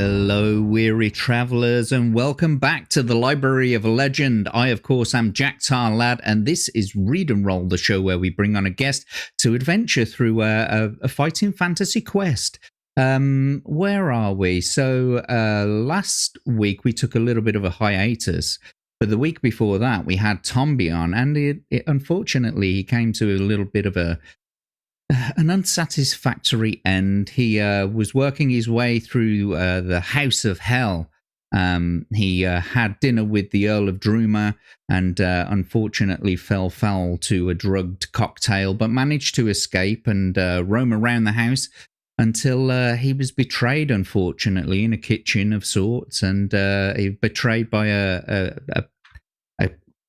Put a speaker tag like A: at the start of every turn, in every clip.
A: Hello, weary travellers, and welcome back to the Library of Legend. I, of course, am Jack Tar Lad, and this is Read and Roll, the show where we bring on a guest to adventure through a fighting fantasy quest. Where are we? So, last week we took a little bit of a hiatus, but the week before that we had Tomby on, and unfortunately he came to a little bit of an unsatisfactory end. He was working his way through the House of Hell. He had dinner with the Earl of Druma and unfortunately fell foul to a drugged cocktail, but managed to escape and roam around the house until he was betrayed, unfortunately, in a kitchen of sorts, and he was betrayed by a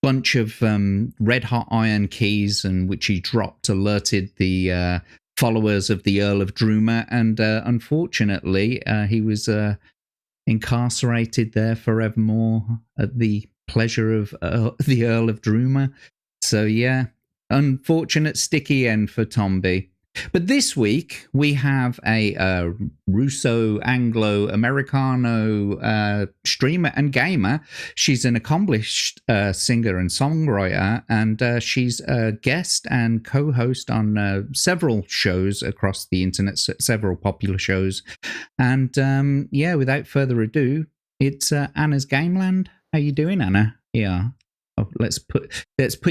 A: bunch of red hot iron keys, and which he dropped alerted the followers of the Earl of Druma, and unfortunately he was incarcerated there forevermore at the pleasure of the Earl of Druma. So yeah, unfortunate sticky end for Tomby. But this week we have a Russo-Anglo-Americano streamer and gamer. She's an accomplished singer and songwriter, and she's a guest and co-host on several shows across the internet, several popular shows. And yeah, without further ado, it's Anasgameland. How you doing, Anna? Yeah. Oh, let's put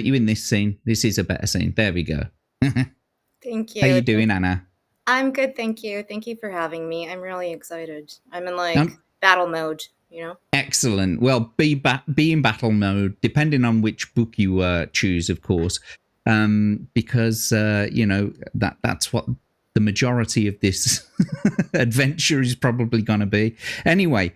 A: you in this scene. This is a better scene. There we go.
B: Thank you.
A: How you doing, Anna?
B: I'm good, thank you. Thank you for having me. I'm really excited. I'm in battle mode, you know?
A: Excellent. Well, be in battle mode, depending on which book you choose, of course, because you know that's what the majority of this adventure is probably going to be. Anyway,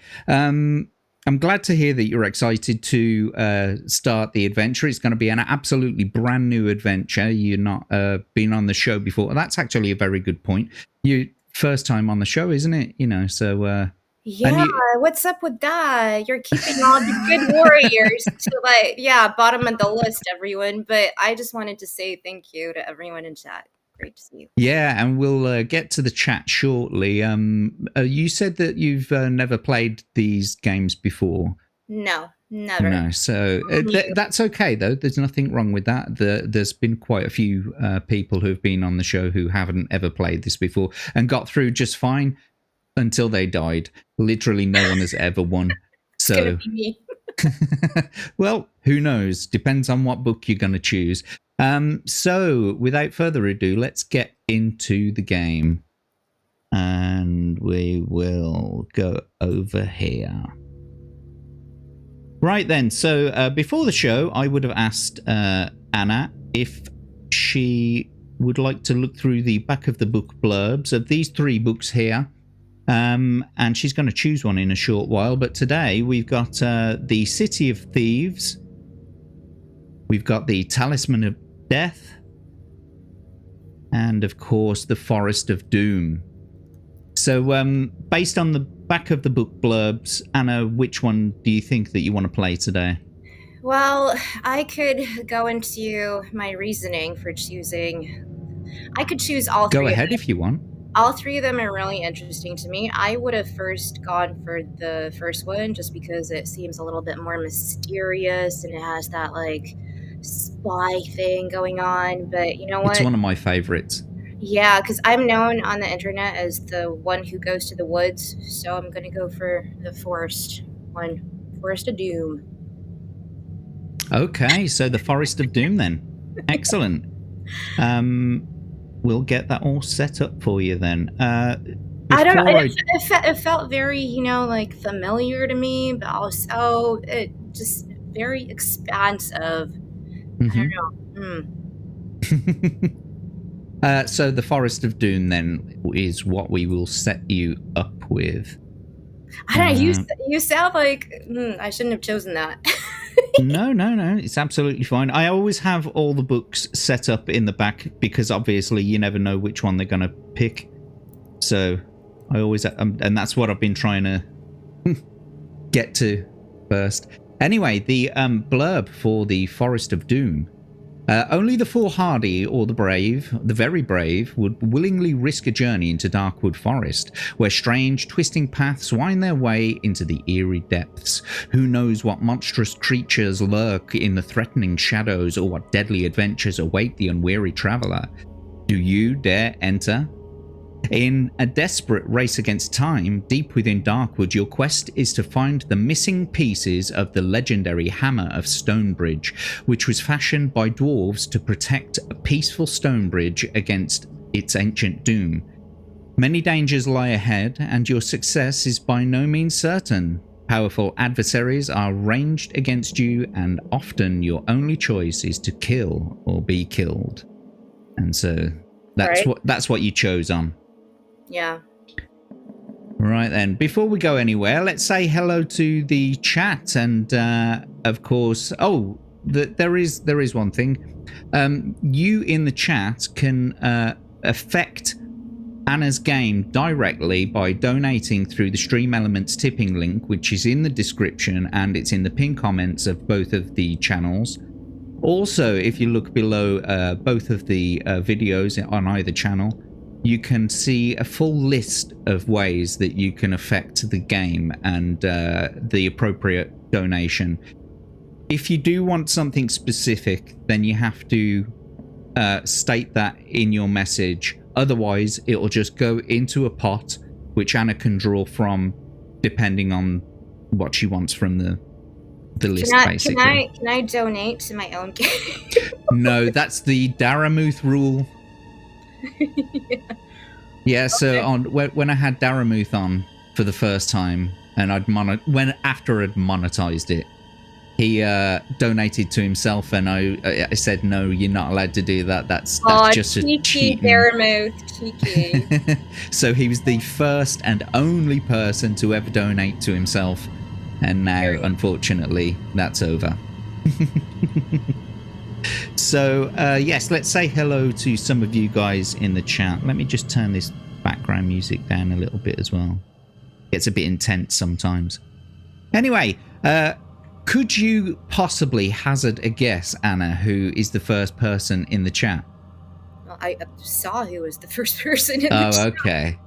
A: I'm glad to hear that you're excited to start the adventure. It's going to be an absolutely brand new adventure. You're not been on the show before. That's actually a very good point. You first time on the show, isn't it? You know, so
B: yeah. What's up with that? You're keeping all the good warriors to bottom of the list, everyone. But I just wanted to say thank you to everyone in chat. Great to see you.
A: Yeah, and we'll get to the chat shortly. You said that you've never played these games before.
B: No, never.
A: No, so that's okay, though. There's nothing wrong with that. There's been quite a few people who've been on the show who haven't ever played this before and got through just fine until they died. Literally no one has ever won. So,
B: it's gonna be me.
A: Well, who knows? Depends on what book you're going to choose. So, without further ado, let's get into the game. And we will go over here. Right then, so before the show, I would have asked Anna if she would like to look through the back of the book blurbs of these three books here. And she's going to choose one in a short while. But today we've got the City of Thieves. We've got the Talisman of Death. And, of course, the Forest of Doom. So, based on the back of the book blurbs, Anna, which one do you think that you want to play today?
B: Well, I could go into my reasoning for choosing. I could choose all three.
A: Go ahead if you want.
B: All three of them are really interesting to me. I would have first gone for the first one just because it seems a little bit more mysterious and it has that spy thing going on. But you know what?
A: It's one of my favorites.
B: Yeah, because I'm known on the internet as the one who goes to the woods. So I'm going to go for the forest one. Forest of Doom.
A: Okay, so the Forest of Doom then. Excellent. We'll get that all set up for you then.
B: I don't know. It felt very, familiar to me, but also it just very expansive.
A: Mm-hmm.
B: I don't know.
A: So the Forest of Doom then is what we will set you up with.
B: I don't know. You sound like I shouldn't have chosen that.
A: No. It's absolutely fine. I always have all the books set up in the back because obviously you never know which one they're going to pick. So I always, and that's what I've been trying to get to first. Anyway, the blurb for the Forest of Doom Only the foolhardy or the brave, the very brave, would willingly risk a journey into Darkwood Forest, where strange, twisting paths wind their way into the eerie depths. Who knows what monstrous creatures lurk in the threatening shadows, or what deadly adventures await the unweary traveler? Do you dare enter? In a desperate race against time, deep within Darkwood, your quest is to find the missing pieces of the legendary Hammer of Stonebridge, which was fashioned by dwarves to protect a peaceful Stonebridge against its ancient doom. Many dangers lie ahead, and your success is by no means certain. Powerful adversaries are ranged against you, and often your only choice is to kill or be killed. And so that's what you chose on.
B: Yeah.
A: Right then, before we go anywhere, let's say hello to the chat, and of course, there is one thing. You in the chat can affect Anna's game directly by donating through the Stream Elements tipping link, which is in the description and it's in the pinned comments of both of the channels. Also, if you look below both of the videos on either channel, you can see a full list of ways that you can affect the game and the appropriate donation. If you do want something specific, then you have to state that in your message. Otherwise, it will just go into a pot, which Anna can draw from, depending on what she wants from the list, basically.
B: Can I donate to my own game?
A: No, that's the Daramuth rule. Yeah, so okay. When I had Daramuth on for the first time, and after I'd monetized it, he donated to himself, and I said, no, you're not allowed to do that. That's just a cheat.
B: Daramuth, cheeky.
A: So he was the first and only person to ever donate to himself, and now, unfortunately, that's over. So, yes, let's say hello to some of you guys in the chat. Let me just turn this background music down a little bit as well. It gets a bit intense sometimes. Anyway, could you possibly hazard a guess, Anna, who is the first person in the chat?
B: Well, I saw who was the first person in the chat. Oh,
A: okay.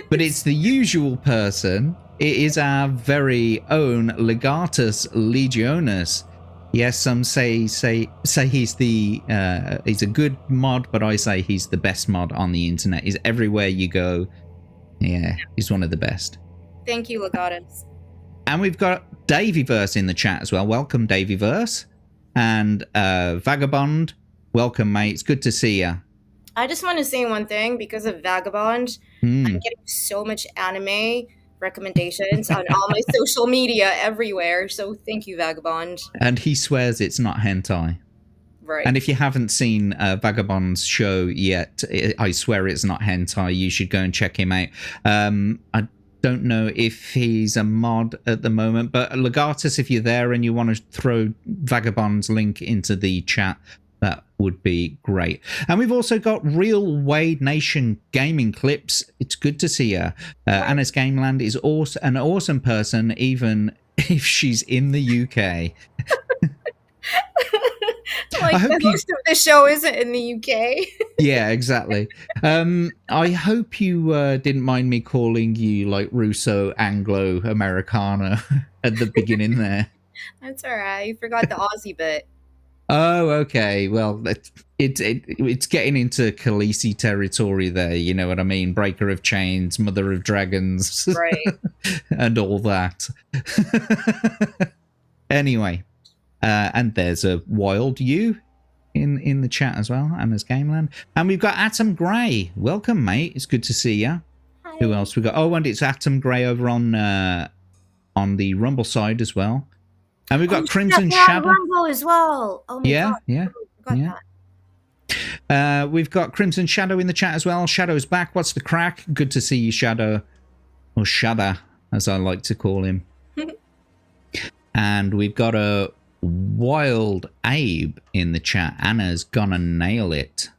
A: But it's the usual person. It is our very own Legatus Legionis. Yes, some say he's he's a good mod, but I say he's the best mod on the internet. He's everywhere you go. Yeah, he's one of the best.
B: Thank you, Legatus.
A: And we've got Davyverse in the chat as well. Welcome, Davyverse. And Vagabond, welcome, mate. It's good to see you.
B: I just want to say one thing. Because of Vagabond, I'm getting so much anime recommendations on all my social media everywhere, so thank you, Vagabond.
A: And he swears it's not hentai.
B: Right.
A: And if you haven't seen Vagabond's show yet, I swear it's not hentai. You should go and check him out. I don't know if he's a mod at the moment, but Legatus, if you're there and you want to throw Vagabond's link into the chat, that would be great. And we've also got Real Wade Nation Gaming Clips. It's good to see her. Anasgameland is an awesome person, even if she's in the UK.
B: Most of the show isn't in the UK.
A: Yeah, exactly. I hope you didn't mind me calling you like Russo Anglo Americana at the beginning there.
B: That's all right. You forgot the Aussie bit.
A: Oh, okay. Well, it's getting into Khaleesi territory there. You know what I mean? Breaker of Chains, Mother of Dragons,
B: right?
A: And all that. Anyway, and there's a Wild You in the chat as well, Anasgameland, and we've got Atom Grey. Welcome, mate. It's good to see you.
B: Hi.
A: Who else we got? Oh, and it's Atom Grey over on the Rumble side as well. And we've got Crimson Shadow.
B: Rumble as well. Oh my God.
A: Yeah. We've got Crimson Shadow in the chat as well. Shadow's back. What's the crack? Good to see you, Shadow. Or Shada, as I like to call him. And we've got a Wild Abe in the chat. Anna's gonna nail it.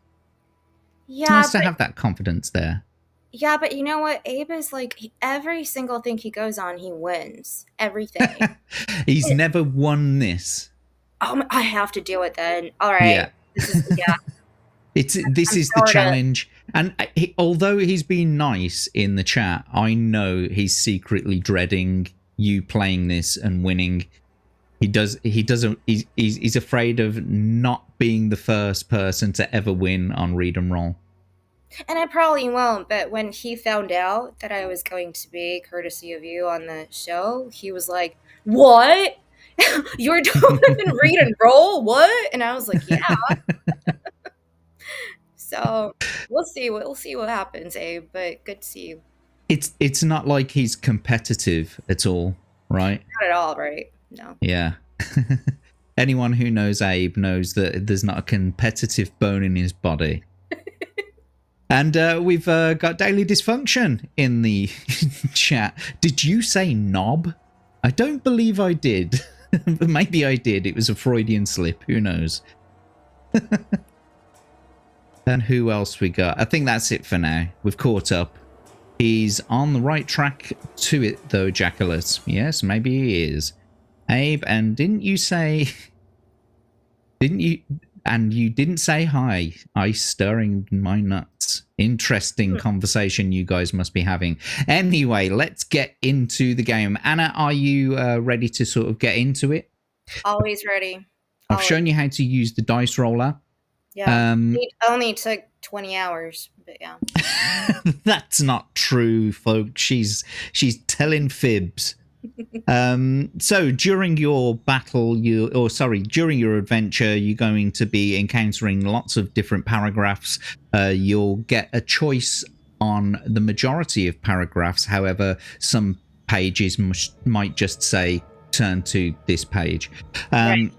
B: Yeah.
A: Nice to have that confidence there.
B: Yeah, but you know what? Abe is like, every single thing he goes on, he wins. Everything.
A: He's never won this.
B: I have to do it then. All right. Yeah. This is, yeah.
A: This
B: I'm
A: is the
B: sort of.
A: challenge, and although he's been nice in the chat, I know he's secretly dreading you playing this and winning. He doesn't. He's afraid of not being the first person to ever win on Read and Roll.
B: And I probably won't, but when he found out that I was going to be, courtesy of you, on the show, he was like, "What? You're doing Read and Roll? What?" And I was like, "Yeah." So we'll see. We'll see what happens, Abe. But good to see you.
A: It's not like he's competitive at all, right?
B: Not at all, right? No.
A: Yeah. Anyone who knows Abe knows that there's not a competitive bone in his body. And we've got Daily Dysfunction in the chat. Did you say knob? I don't believe I did. Maybe I did. It was a Freudian slip. Who knows? And who else we got? I think that's it for now. We've caught up. He's on the right track to it, though, Jackalus. Yes, maybe he is. Abe, and didn't you say... Didn't you... And you didn't say hi. Ice stirring my nuts. Interesting conversation you guys must be having. Anyway, let's get into the game. Anna, are you ready to sort of get into it?
B: Always ready.
A: I've shown you how to use the dice roller.
B: Yeah. It only took 20 hours, but yeah.
A: That's not true, folks. She's telling fibs. So during your battle, during your adventure, you're going to be encountering lots of different paragraphs. You'll get a choice on the majority of paragraphs. However, some pages might just say, turn to this page.
B: Right.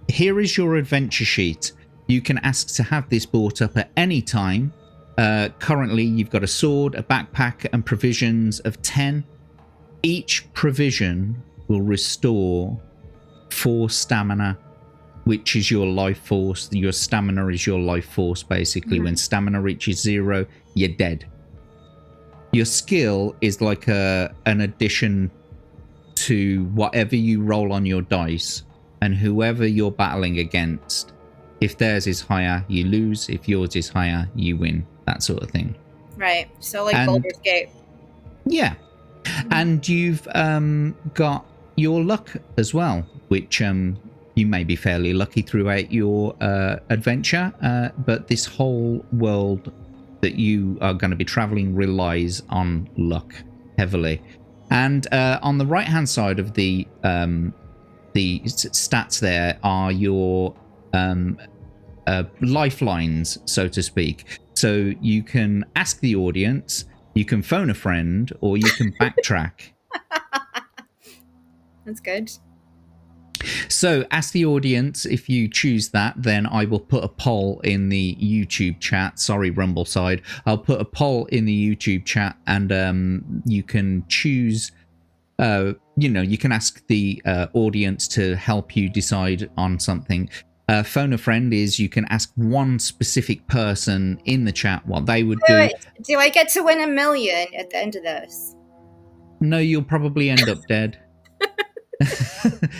A: Here is your adventure sheet. You can ask to have this brought up at any time. Currently, you've got a sword, a backpack, and provisions of 10. Each provision will restore 4 stamina, which is your life force. Your stamina is your life force, basically. When stamina reaches 0, you're dead. Your skill is like an addition to whatever you roll on your dice, and whoever you're battling against, if theirs is higher, you lose. If yours is higher, you win. That sort of thing.
B: Right. So like Baldur's Gate.
A: Yeah. And you've got your luck as well, which you may be fairly lucky throughout your adventure. But this whole world that you are going to be traveling relies on luck heavily. And on the right-hand side of the stats there are your lifelines, so to speak. So you can ask the audience, you can phone a friend, or you can backtrack.
B: That's good.
A: So ask the audience. If you choose that, then I will put a poll in the YouTube chat. Sorry, Rumble side. I'll put a poll in the YouTube chat, and you can choose. You can ask the audience to help you decide on something. Phone a friend is you can ask one specific person in the chat what they would do.
B: Do I get to win $1 million at the end of this?
A: No, you'll probably end up dead.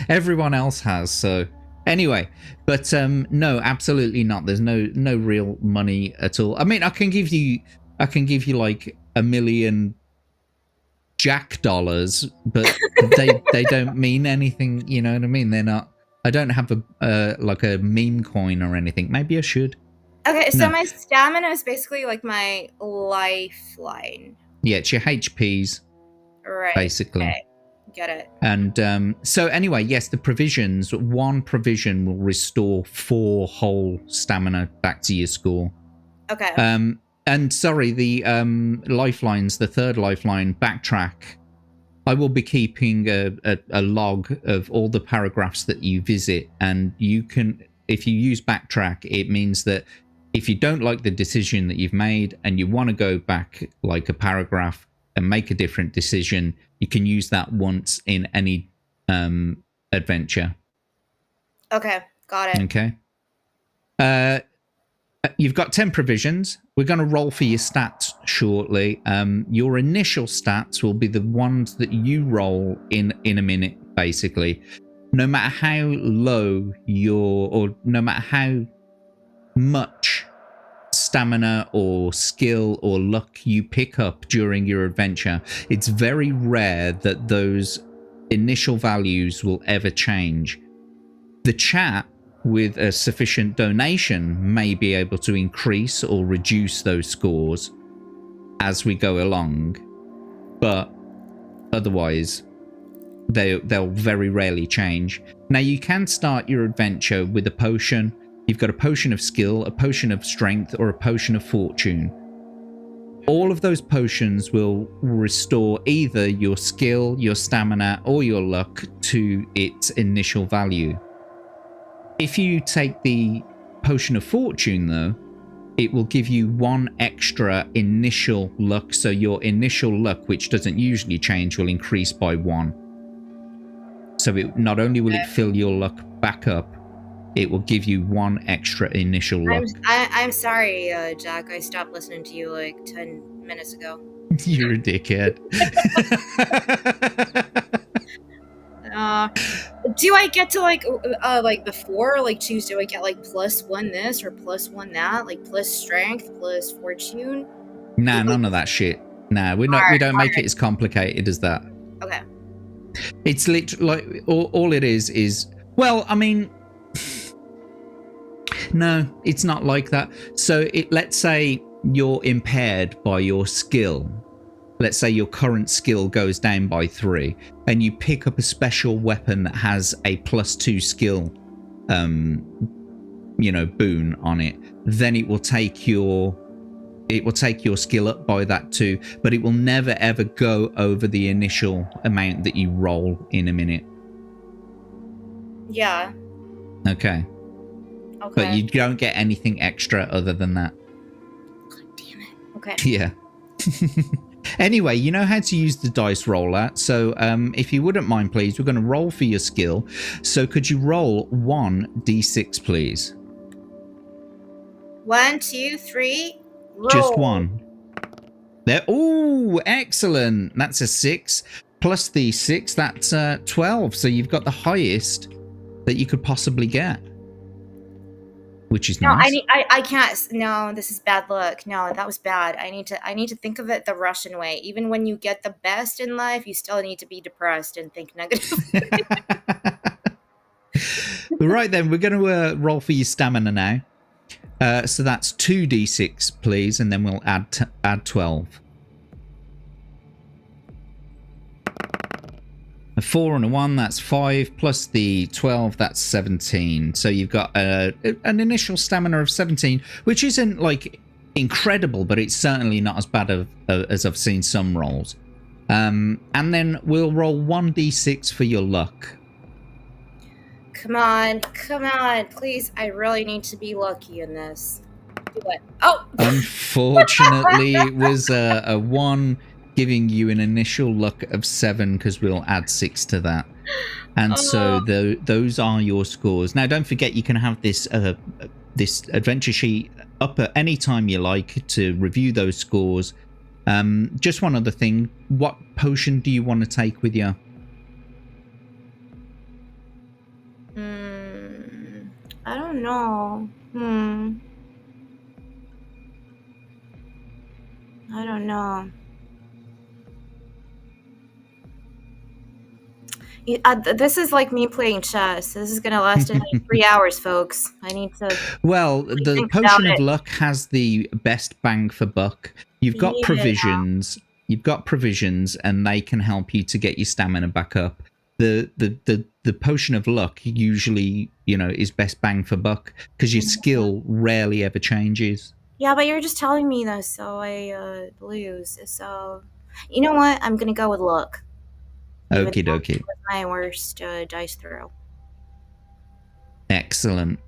A: Everyone else has, so anyway. But no, absolutely not. There's no real money at all. I mean, I can give you like $1 million Jack dollars, but they don't mean anything. You know what I mean? They're not. I don't have like a meme coin or anything. Maybe I should.
B: Okay, so my stamina is basically like my lifeline.
A: Yeah, it's your HPs.
B: Right.
A: Basically.
B: Okay. Get it.
A: And so anyway, yes, the provisions. One provision will restore 4 whole stamina back to your score.
B: Okay.
A: And sorry, the lifelines, the third lifeline, backtrack. I will be keeping a log of all the paragraphs that you visit, and you can, if you use backtrack, it means that if you don't like the decision that you've made and you want to go back like a paragraph and make a different decision, you can use that once in any adventure.
B: Okay, got it.
A: Okay. You've got 10 provisions. We're going to roll for your stats shortly. Your initial stats will be the ones that you roll in a minute, basically. No matter how low no matter how much stamina or skill or luck you pick up during your adventure, it's very rare that those initial values will ever change. The chat with a sufficient donation may be able to increase or reduce those scores as we go along, but otherwise they'll very rarely change. Now, you can start your adventure with a potion. You've got a potion of skill, a potion of strength, or a potion of fortune. All of those potions will restore either your skill, your stamina, or your luck to its initial value. If you take the potion of fortune, though, it will give you 1 extra initial luck. So your initial luck, which doesn't usually change, will increase by 1. So not only will it fill your luck back up, it will give you 1 extra initial luck.
B: I'm sorry, Jack. I stopped listening to you like 10 minutes ago.
A: You're a dickhead.
B: Do I get to like before choose? Do I get like +1 this or +1 that? Like plus strength, plus fortune?
A: Nah, none of that shit. Nah, we don't make it as complicated as that.
B: Okay.
A: It's literally like all it is. Well, I mean, no, it's not like that. So let's say you're impaired by your skill. Let's say your current skill goes down by 3, and you pick up a special weapon that has a +2 skill, boon on it. Then it will take your skill up by that too, but it will never ever go over the initial amount that you roll in a minute.
B: Yeah.
A: Okay. But you don't get anything extra other than that.
B: God damn it. Okay.
A: Yeah. Anyway, you know how to use the dice roller. So if you wouldn't mind, please, we're going to roll for your skill. So could you roll 1d6, please?
B: 1, 2, 3. Roll.
A: Just 1. There. Oh, excellent. That's a 6 plus the 6. That's 12. So you've got the highest that you could possibly get, which is nice.
B: I can't. No, this is bad luck. No, that was bad. I need to think of it the Russian way. Even when you get the best in life, you still need to be depressed and think negatively.
A: Right then, we're going to roll for your stamina now. So that's 2d6, please, and then we'll add 12. A 4 and a 1, that's 5, plus the 12, that's 17. So you've got an initial stamina of 17, which isn't like incredible, but it's certainly not as bad as I've seen some rolls. And then we'll roll 1d6 for your luck.
B: Come on, please. I really need to be lucky in this. Do it. Oh!
A: Unfortunately, it was a 1, giving you an initial luck of 7 because we'll add 6 to that. And so those are your scores. Now, don't forget, you can have this adventure sheet up at any time you like to review those scores. Just one other thing. What potion do you want to take with you?
B: I don't know. I don't know. This is like me playing chess. This is going to last another 3 hours, folks. I need to...
A: Well, the potion of luck has the best bang for buck. You've got provisions. You've got provisions, and they can help you to get your stamina back up. The potion of luck usually, is best bang for buck because your skill rarely ever changes.
B: Yeah, but you're just telling me this, so I lose. So, you know what? I'm going to go with luck.
A: Okie dokie.
B: With my worst dice throw.
A: Excellent.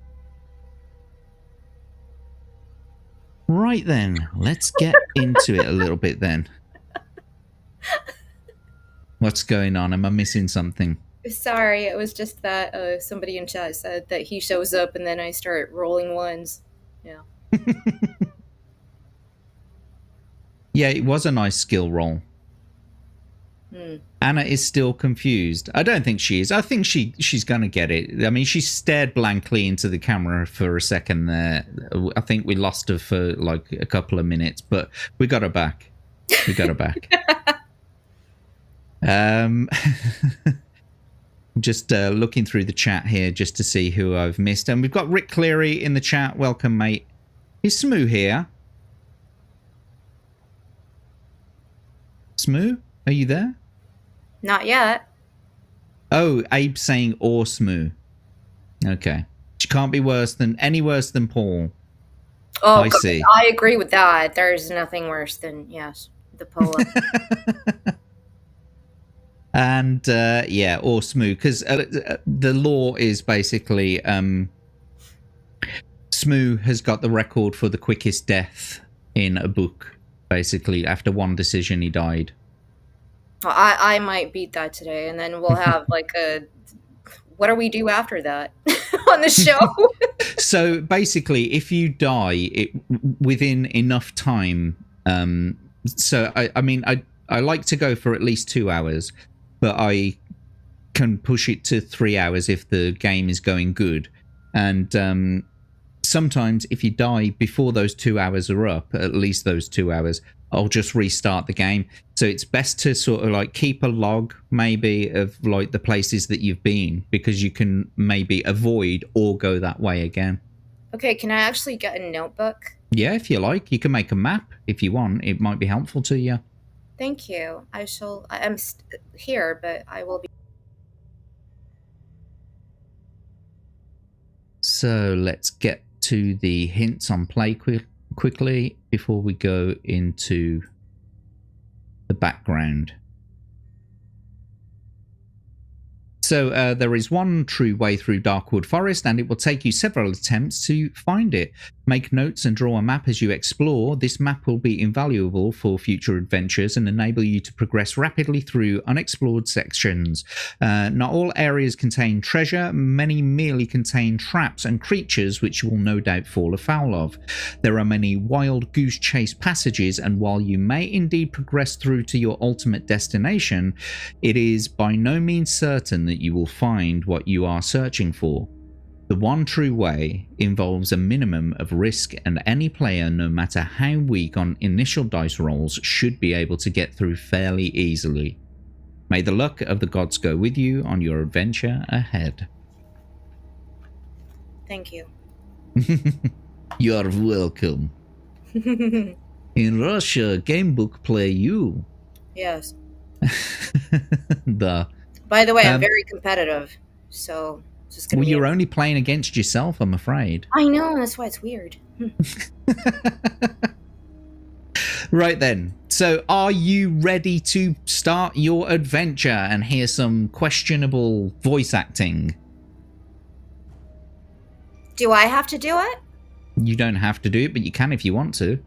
A: Right then, let's get into it a little bit then. What's going on? Am I missing something?
B: Sorry, it was just that somebody in chat said that he shows up and then I start rolling ones. Yeah.
A: Yeah, it was a nice skill roll. Anna is still confused. I don't think she is. I think she's going to get it. I mean, she stared blankly into the camera for a second there. I think we lost her for like a couple of minutes, but we got her back. We got her back. Just looking through the chat here just to see who I've missed. And we've got Rick Cleary in the chat. Welcome, mate. Is Smoo here? Smoo, are you there?
B: Not yet.
A: Oh, Abe's saying or Smoo. Okay. She can't be any worse than Paul.
B: Oh,
A: I see.
B: I agree with that. There's nothing worse than, yes, the polo.
A: And yeah, or Smoo, because the law is basically Smoo has got the record for the quickest death in a book. Basically, after one decision, he died.
B: Well, I might beat that today, and then we'll have like what do we do after that on the show?
A: So basically, if you die within enough time, so I mean, I like to go for at least 2 hours, but I can push it to 3 hours if the game is going good. And sometimes if you die before those 2 hours are up, at least those 2 hours, I'll just restart the game. So it's best to sort of like keep a log maybe of like the places that you've been, because you can maybe avoid or go that way again.
B: Okay, can I actually get a notebook?
A: Yeah, if you like. You can make a map if you want. It might be helpful to you.
B: Thank you. I'm here, but I will be.
A: So let's get to the hints on play quickly before we go into the background. So there is one true way through Darkwood Forest, and it will take you several attempts to find it. Make notes and draw a map as you explore. This map will be invaluable for future adventures and enable you to progress rapidly through unexplored sections. Not all areas contain treasure. Many merely contain traps and creatures which you will no doubt fall afoul of. There are many wild goose chase passages, and while you may indeed progress through to your ultimate destination, it is by no means certain that you will find what you are searching for. The one true way involves a minimum of risk, and any player, no matter how weak on initial dice rolls, should be able to get through fairly easily. May the luck of the gods go with you on your adventure ahead.
B: Thank you.
A: You're welcome. In Russia, gamebook play you.
B: Yes.
A: The
B: By the way, I'm very competitive, so it's just gonna
A: well,
B: be
A: you're only playing against yourself, I'm afraid.
B: I know, that's why it's weird.
A: Right then. So are you ready to start your adventure and hear some questionable voice acting?
B: Do I have to do it?
A: You don't have to do it, but you can if you want to.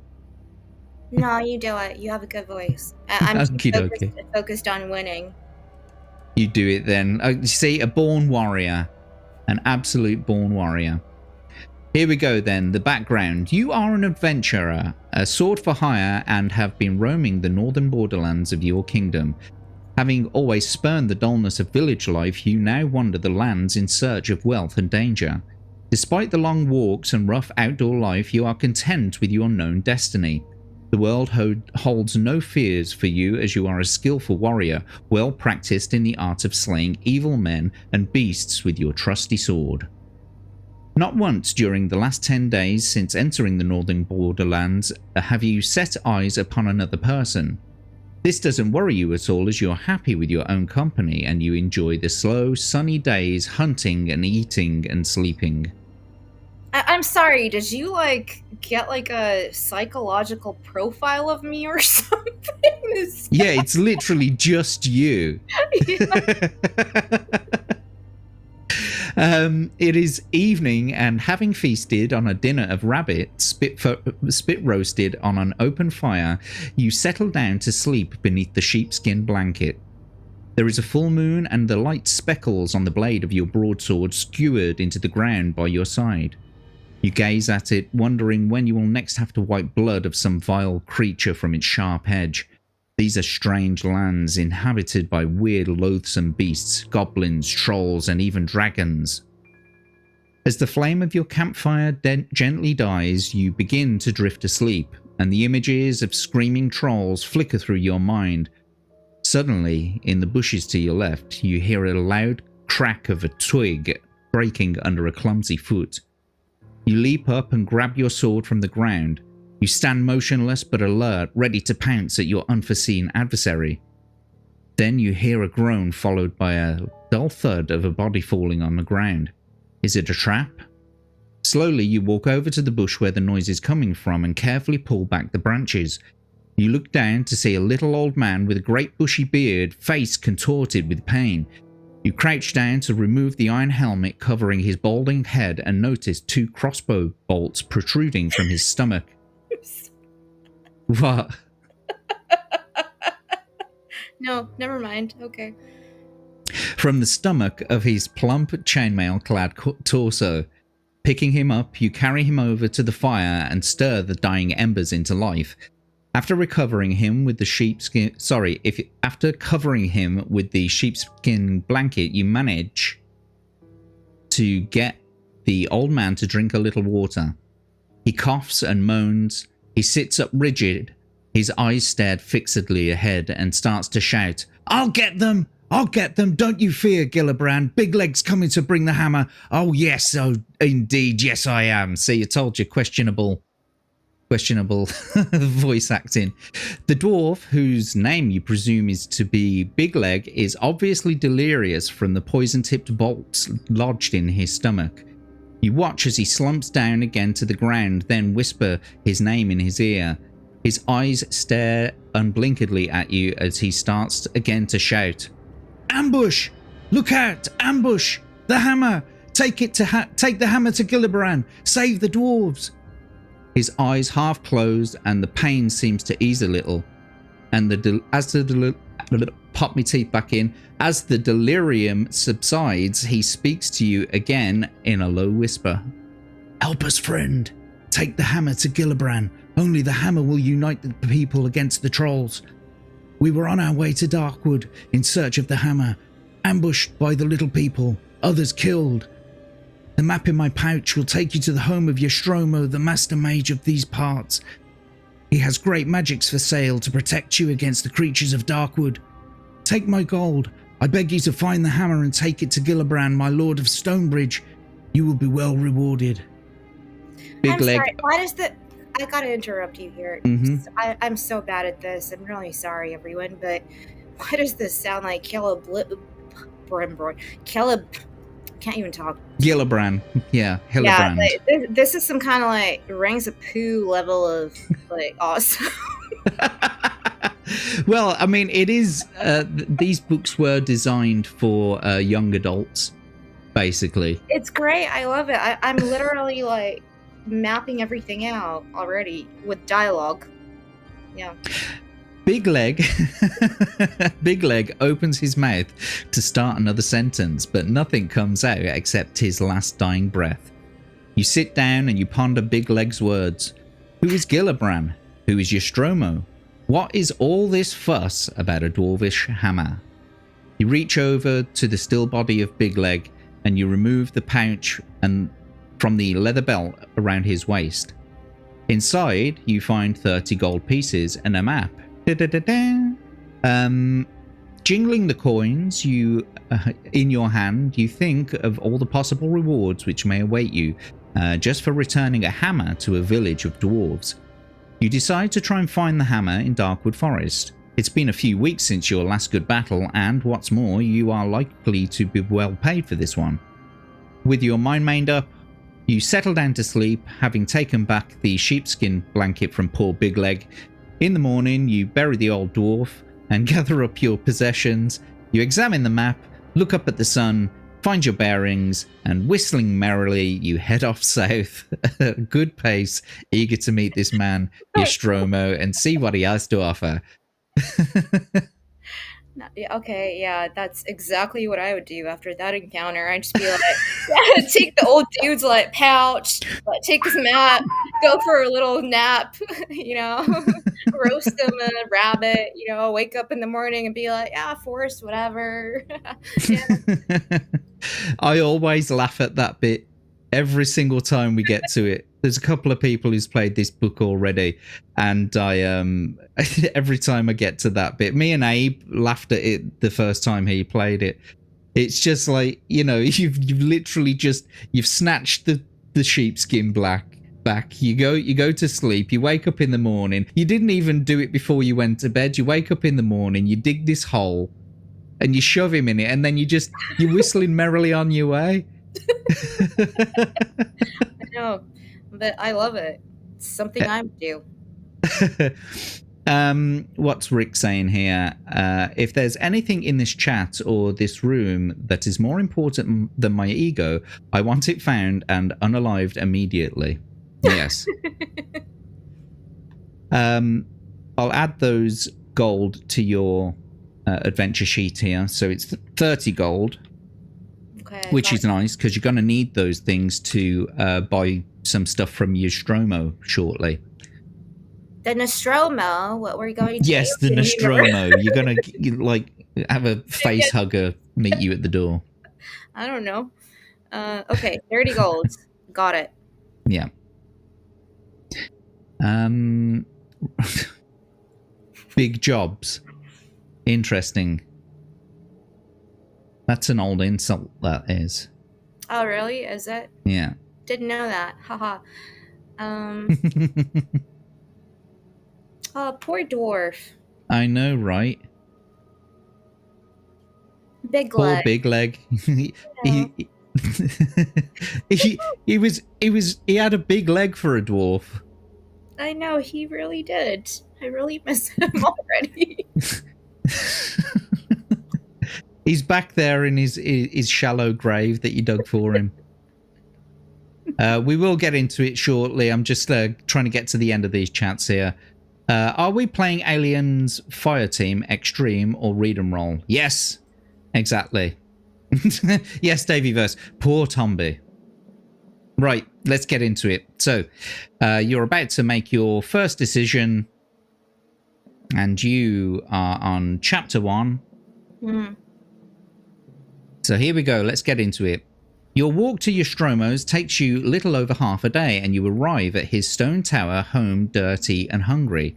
B: No, you do it. You have a good voice. I'm focused on winning.
A: You do it then. You see, a born warrior. An absolute born warrior. Here we go then, the background. You are an adventurer, a sword for hire, and have been roaming the northern borderlands of your kingdom. Having always spurned the dullness of village life, you now wander the lands in search of wealth and danger. Despite the long walks and rough outdoor life, you are content with your known destiny. The world holds no fears for you, as you are a skillful warrior, well practiced in the art of slaying evil men and beasts with your trusty sword. Not once during the last 10 days since entering the northern borderlands have you set eyes upon another person. This doesn't worry you at all, as you're happy with your own company and you enjoy the slow, sunny days hunting and eating and sleeping.
B: I'm sorry, did you get a psychological profile of me or something?
A: Yeah, it's literally just you. It is evening, and having feasted on a dinner of rabbit spit roasted on an open fire, you settle down to sleep beneath the sheepskin blanket. There is a full moon, and the light speckles on the blade of your broadsword skewered into the ground by your side. You gaze at it, wondering when you will next have to wipe blood of some vile creature from its sharp edge. These are strange lands inhabited by weird, loathsome beasts, goblins, trolls, and even dragons. As the flame of your campfire gently dies, you begin to drift asleep, and the images of screaming trolls flicker through your mind. Suddenly, in the bushes to your left, you hear a loud crack of a twig breaking under a clumsy foot. You leap up and grab your sword from the ground. You stand motionless but alert, ready to pounce at your unforeseen adversary. Then you hear a groan followed by a dull thud of a body falling on the ground. Is it a trap? Slowly you walk over to the bush where the noise is coming from and carefully pull back the branches. You look down to see a little old man with a great bushy beard, face contorted with pain. You crouch down to remove the iron helmet covering his balding head and notice 2 crossbow bolts protruding from his stomach. What?
B: No, never mind. Okay.
A: From the stomach of his plump chainmail-clad torso. Picking him up, you carry him over to the fire and stir the dying embers into life. After covering him with the sheepskin blanket, you manage to get the old man to drink a little water. He coughs and moans. He sits up rigid, his eyes stared fixedly ahead, and starts to shout, "I'll get them! I'll get them! Don't you fear, Gillibrand. Big Leg's coming to bring the hammer. Oh yes, oh indeed, yes I am." See, I told you, questionable voice acting. The dwarf, whose name you presume is to be Big Leg, is obviously delirious from the poison-tipped bolts lodged in his stomach. You watch as he slumps down again to the ground, then whisper his name in his ear. His eyes stare unblinkingly at you as he starts again to shout, "Ambush! Look out! Ambush! The hammer! Take the hammer to Gillibrand! Save the dwarves!" His eyes half closed and the pain seems to ease a little. And pop me teeth back in. As the delirium subsides, he speaks to you again in a low whisper. "Help us, friend. Take the hammer to Gillibrand. Only the hammer will unite the people against the trolls. We were on our way to Darkwood in search of the hammer, ambushed by the little people, others killed. The map in my pouch will take you to the home of Yostromo, the master mage of these parts. He has great magics for sale to protect you against the creatures of Darkwood. Take my gold. I beg you to find the hammer and take it to Gillibrand, my lord of Stonebridge. You will be well rewarded." Big Leg.
B: Sorry, why does the... I gotta interrupt you here.
A: Mm-hmm.
B: I'm so bad at this. I'm really sorry, everyone, but why does this sound like Caleb... Can't even talk.
A: Gillibrand. Yeah, Gillibrand.
B: Yeah, this is some kind of like Rings of Pooh level of like awesome.
A: Well, I mean, it is. These books were designed for young adults, basically.
B: It's great. I love it. I'm literally like mapping everything out already with dialogue. Yeah.
A: Big Leg opens his mouth to start another sentence, but nothing comes out except his last dying breath. You sit down and you ponder Big Leg's words. Who is Gillibrand? Who is Yostromo? What is all this fuss about a dwarvish hammer? You reach over to the still body of Big Leg and you remove the pouch and from the leather belt around his waist. Inside, you find 30 gold pieces and a map. Jingling the coins you in your hand, you think of all the possible rewards which may await you just for returning a hammer to a village of dwarves. You decide to try and find the hammer in Darkwood Forest. It's been a few weeks since your last good battle, and what's more, you are likely to be well paid for this one. With your mind made up, you settle down to sleep, having taken back the sheepskin blanket from poor Big Leg. In the morning, you bury the old dwarf and gather up your possessions. You examine the map, look up at the sun, find your bearings, and whistling merrily, you head off south at a good pace, eager to meet this man, Yostromo, and see what he has to offer.
B: Okay, yeah, that's exactly what I would do after that encounter. I'd just be like, take the old dude's like pouch, like take his map, go for a little nap, you know. roast him a rabbit, wake up in the morning and be like, yeah, forest, whatever. Yeah.
A: I always laugh at that bit every single time we get to it. There's a couple of people who's played this book already, and I every time I get to that bit, me and Abe laughed at it the first time he played it. It's just like, you've literally you've snatched the sheepskin back. You go to sleep, you wake up in the morning. You didn't even do it before you went to bed. You wake up in the morning, you dig this hole and you shove him in it, and then you're whistling merrily on your way.
B: I know, but I love it. It's something I would do.
A: What's Rick saying here? If there's anything in this chat or this room that is more important than my ego, I want it found and unalived immediately. Yes. I'll add those gold to your adventure sheet here. So it's 30 gold, which is nice because you're going to need those things to buy some stuff from Nostromo shortly.
B: The Nostromo? What were you going to?
A: Yes, the Nostromo. You're going to have a face hugger meet you at the door.
B: I don't know. Okay, 30 gold. Got it.
A: Yeah. Big jobs. Interesting. That's an old insult, that is.
B: Oh, really? Is it?
A: Yeah.
B: Didn't know that. Haha. Oh, poor dwarf.
A: I know, right?
B: Big
A: poor
B: leg.
A: Big leg. He had a big leg for a dwarf.
B: I know, he really did. I really miss him already.
A: He's back there in his shallow grave that you dug for him. We will get into it shortly. I'm just trying to get to the end of these chats here. Are we playing Aliens Fireteam Extreme or Read and Roll? Yes, exactly. Yes, Davyverse. Poor Tomby. Right, let's get into it. So, you're about to make your first decision, and you are on chapter 1.
B: Mm.
A: So here we go. Let's get into it. Your walk to Nostromo's takes you little over half a day, and you arrive at his stone tower, home, dirty and hungry.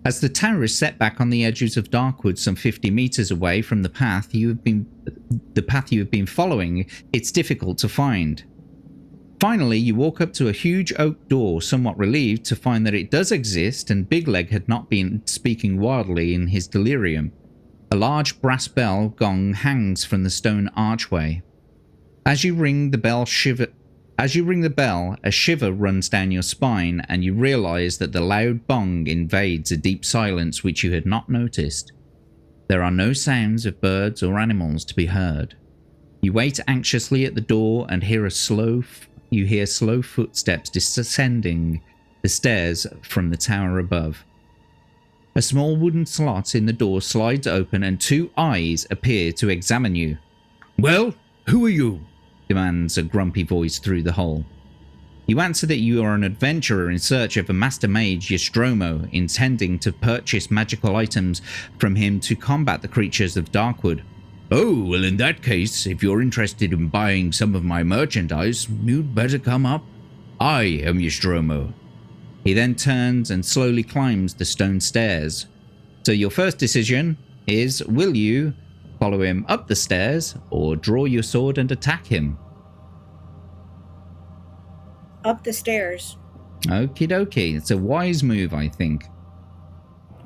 A: As the tower is set back on the edges of Darkwood, some 50 meters away from the path you have been following, it's difficult to find. Finally, you walk up to a huge oak door, somewhat relieved to find that it does exist, and Big Leg had not been speaking wildly in his delirium. A large brass bell gong hangs from the stone archway. As you ring the bell, a shiver runs down your spine, and you realize that the loud bong invades a deep silence which you had not noticed. There are no sounds of birds or animals to be heard. You wait anxiously at the door and hear slow footsteps descending the stairs from the tower above. A small wooden slot in the door slides open, and 2 eyes appear to examine you. "Well, who are you?" demands a grumpy voice through the hole. You answer that you are an adventurer in search of a master mage, Nostromo, intending to purchase magical items from him to combat the creatures of Darkwood. "Oh, well, in that case, if you're interested in buying some of my merchandise, you'd better come up. I am Nostromo." He then turns and slowly climbs the stone stairs. So your first decision is, will you follow him up the stairs or draw your sword and attack him?
B: Up the stairs.
A: Okie dokie. It's a wise move, I think.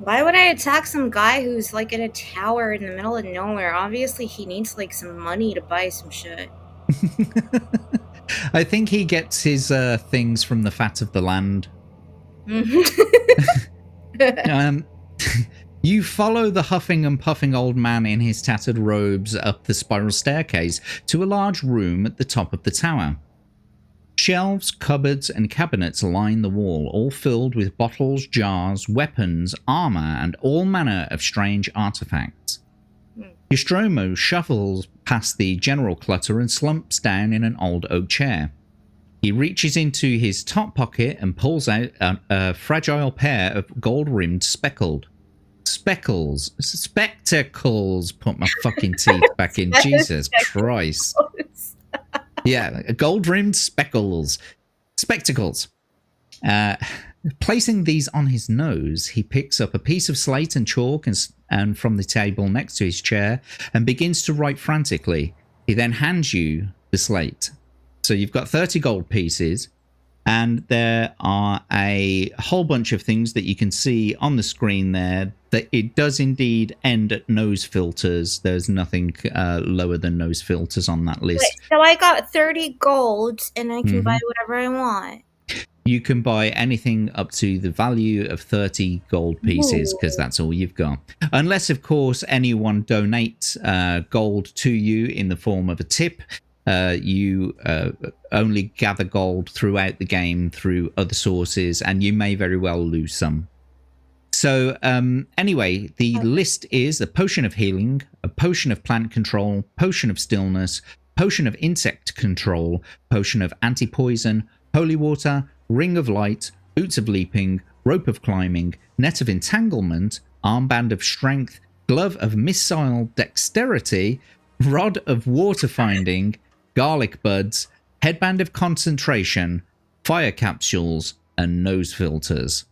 B: Why would I attack some guy who's like in a tower in the middle of nowhere? Obviously, he needs like some money to buy some shit.
A: I think he gets his things from the fat of the land. You follow the huffing and puffing old man in his tattered robes up the spiral staircase to a large room at the top of the tower. Shelves, cupboards, and cabinets line the wall, all filled with bottles, jars, weapons, armor, and all manner of strange artifacts. Nostromo shuffles past the general clutter and slumps down in an old oak chair. He reaches into his top pocket and pulls out a fragile pair of gold-rimmed spectacles. Put my fucking teeth back in. Jesus Christ. Yeah, gold-rimmed spectacles. Placing these on his nose, he picks up a piece of slate and chalk and from the table next to his chair and begins to write frantically. He then hands you the slate. So you've got 30 gold pieces, and there are a whole bunch of things that you can see on the screen there. That it does indeed end at nose filters. There's nothing lower than nose filters on that list.
B: Wait, so I got 30 gold, and I can buy whatever I want.
A: You can buy anything up to the value of 30 gold pieces, because that's all you've got. Unless, of course, anyone donates gold to you in the form of a tip. You only gather gold throughout the game through other sources, and you may very well lose some. So anyway, the list is a potion of healing, a potion of plant control, potion of stillness, potion of insect control, potion of anti-poison, holy water, ring of light, boots of leaping, rope of climbing, net of entanglement, armband of strength, glove of missile dexterity, rod of water finding, garlic buds, headband of concentration, fire capsules, and nose filters.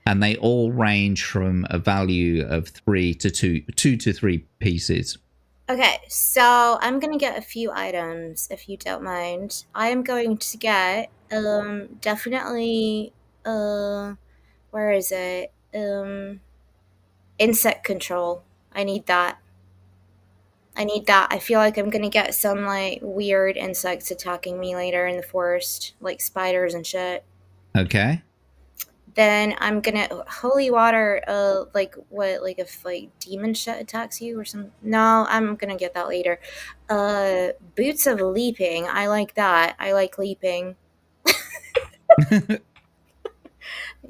A: And they all range from a value of 2 to 3 pieces.
B: Okay, so I'm gonna get a few items, if you don't mind. I am going to get definitely where is it? Insect control. I need that. I feel like I'm gonna get some like weird insects attacking me later in the forest, like spiders and shit.
A: Okay.
B: Then I'm gonna holy water. Like what? Like if like demon shit attacks you or something. No, I'm gonna get that later. Boots of leaping. I like that. I like leaping.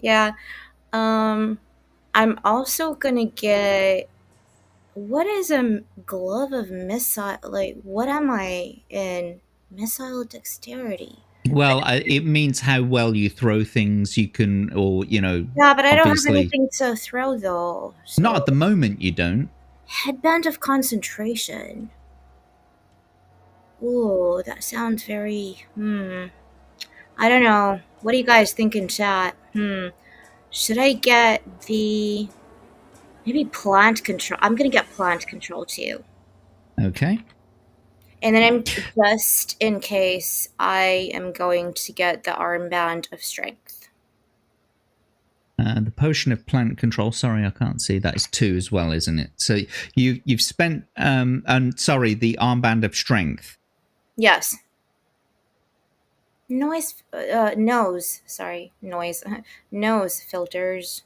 B: Yeah. I'm also gonna get. What is a glove of missile? Like, what am I in? Missile dexterity.
A: Well, it means how well you throw things. You can, or, you know.
B: Yeah, but I don't have anything to throw, though. So.
A: Not at the moment, you don't.
B: Headband of concentration. Ooh, that sounds very, I don't know. What do you guys think in chat? Should I get the... Maybe plant control. I'm going to get plant control, too.
A: Okay.
B: And then I'm just in case I am going to get the armband of strength.
A: The potion of plant control. Sorry, I can't see. That is 2 as well, isn't it? So you've spent the armband of strength.
B: Yes. Nose filters.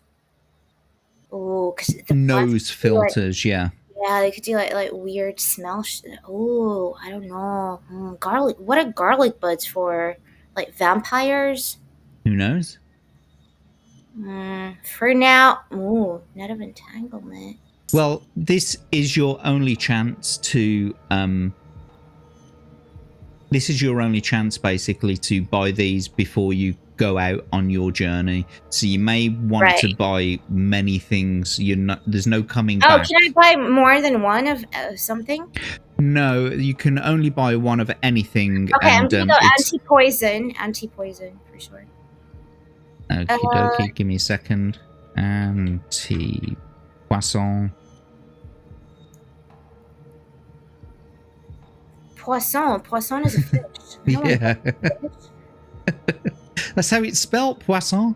B: Oh, because the
A: nose filters, yeah.
B: Yeah, they could do like weird smell. Oh, I don't know. Garlic. What are garlic buds for? Like vampires?
A: Who knows?
B: For now, net of entanglement.
A: Well, this is your only chance to. This is your only chance, basically, to buy these before you go out on your journey. So you may want to buy many things. There's no coming back.
B: Oh, can I buy more than one of something?
A: No, you can only buy one of anything.
B: Okay, I'm gonna go anti-poison. Anti-poison for sure.
A: Okie dokie, give me a second. Anti-poisson.
B: Poisson is a fish.
A: Yeah. That's how it's spelled, poisson.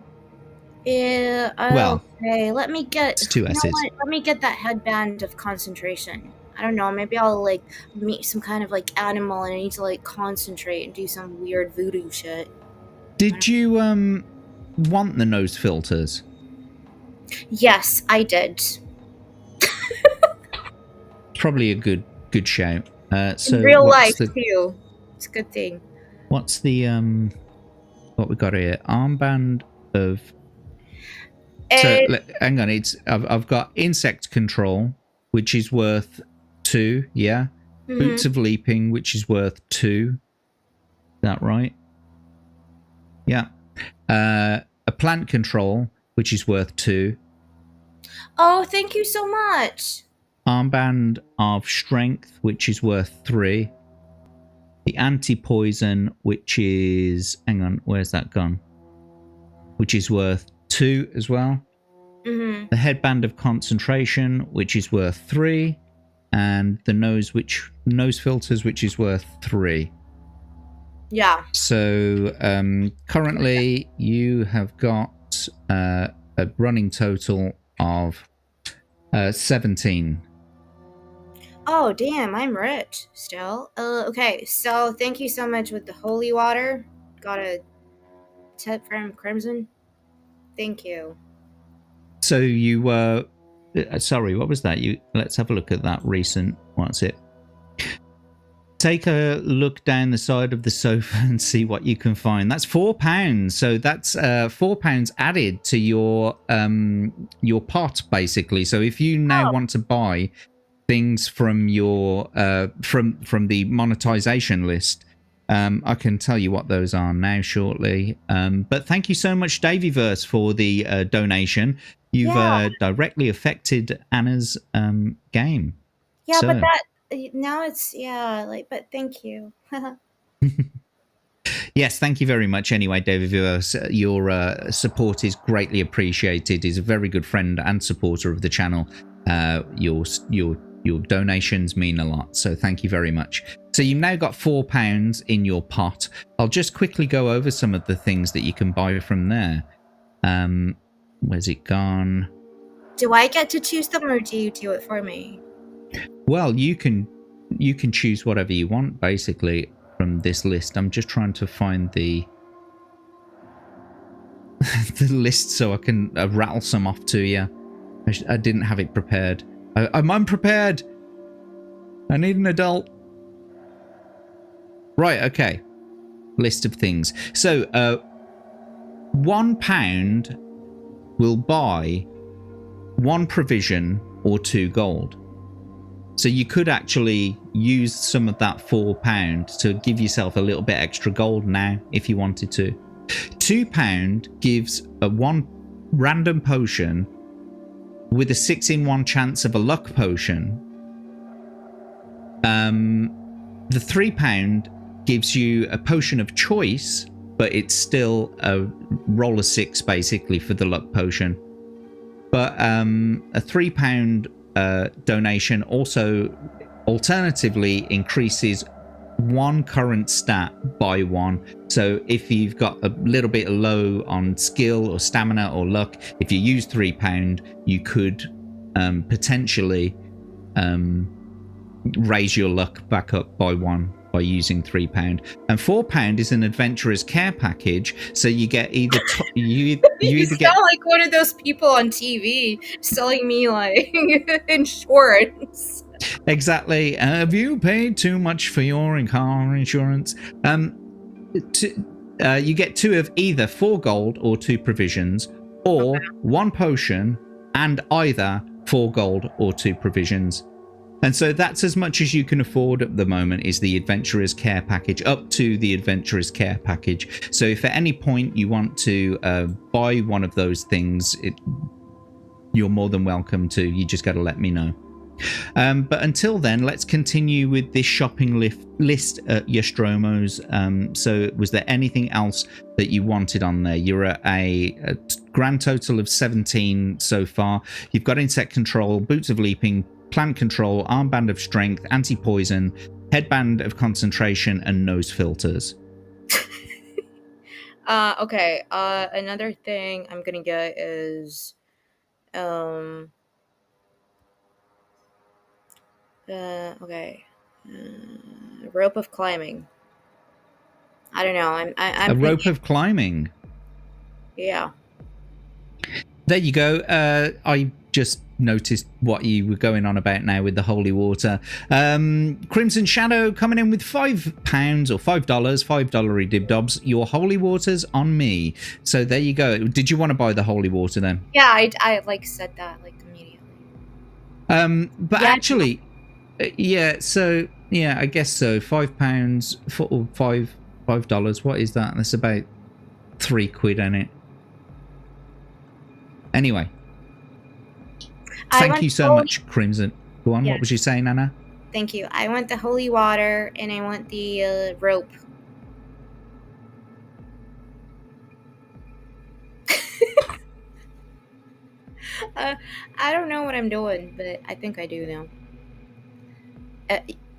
B: Yeah.
A: Well,
B: okay. Let me get.
A: It's 2 S's.
B: Let me get that headband of concentration. I don't know. Maybe I'll like meet some kind of like animal, and I need to like concentrate and do some weird voodoo shit.
A: Did you want the nose filters?
B: Yes, I did.
A: Probably a good shout. So
B: in real life too. It's a good thing.
A: What's the what we got here? Armband of. So hang on, I've got insect control, which is worth 2. Yeah. Boots of leaping, which is worth 2. Is that right? Yeah. A plant control, which is worth 2.
B: Oh, thank you so much.
A: Armband of strength, which is worth 3. The anti-poison, which is... Hang on, where's that gone? Which is worth 2 as well.
B: Mm-hmm.
A: The headband of concentration, which is worth 3. And the nose filters, which is worth 3.
B: Yeah.
A: So currently you have got a running total of 17.
B: Oh, damn, I'm rich still. Okay, so thank you so much with the holy water. Got a tip from Crimson. Thank you.
A: So you were... sorry, what was that? Let's have a look at that recent... What's it? Take a look down the side of the sofa and see what you can find. That's £4. So that's £4 added to your pot, basically. So if you now want to buy things from your from the monetization list, I can tell you what those are now shortly. But thank you so much, Davyverse, for the donation. You've directly affected Anna's game.
B: Yeah, so. But that now it's but thank you.
A: Yes, thank you very much. Anyway, Davyverse, your support is greatly appreciated. He's a very good friend and supporter of the channel. Your donations mean a lot, so thank you very much. So you've now got £4 in your pot. I'll just quickly go over some of the things that you can buy from there. Where's it gone?
B: Do I get to choose them, or do you do it for me?
A: Well, you can choose whatever you want, basically, from this list. I'm just trying to find the the list so I can rattle some off to you. I didn't have it prepared. I'm unprepared. I need an adult. Right, okay. List of things. So, £1 will buy 1 provision or 2 gold. So you could actually use some of that £4 to give yourself a little bit extra gold now, if you wanted to. £2 gives a 1 random potion with a 6 in 1 chance of a luck potion. The £3 gives you a potion of choice, but it's still a roll of 6 basically for the luck potion. But a £3 donation also alternatively increases 1 current stat by 1. So if you've got a little bit low on skill or stamina or luck, if you use £3, you could potentially raise your luck back up by 1 by using £3. And £4 is an adventurer's care package, so you get either you either get
B: like one of those people on TV selling me like insurance.
A: Exactly. Have you paid too much for your car insurance? You get 2 of either 4 gold or 2 provisions, or 1 potion and either 4 gold or 2 provisions. And so that's as much as you can afford at the moment, is the Adventurer's Care Package, up to the Adventurer's Care Package. So if at any point you want to buy one of those things, you're more than welcome to. You just got to let me know. But until then, let's continue with this shopping list at Yostromo's. So was there anything else that you wanted on there? You're at a grand total of 17 so far. You've got insect control, boots of leaping, plant control, armband of strength, anti-poison, headband of concentration, and nose filters.
B: Okay. Another thing I'm gonna get is rope of climbing. I don't know. I'm
A: a rope of climbing.
B: Yeah.
A: There you go. I just noticed what you were going on about now with the holy water. Crimson Shadow coming in with £5 or $5, $5 dibdobs. Your holy water's on me. So there you go. Did you want to buy the holy water then?
B: Yeah, I like said that like immediately.
A: But yeah, actually, yeah. So I guess so. £5 for $5. What is that? That's about £3 on it. Anyway,
B: I
A: thank
B: want
A: you so
B: holy-
A: much, Crimson. Go on,
B: Yes.
A: what was you saying, Anna?
B: Thank you. I want the holy water and I want the rope. I don't know what I'm doing, but I think I do now.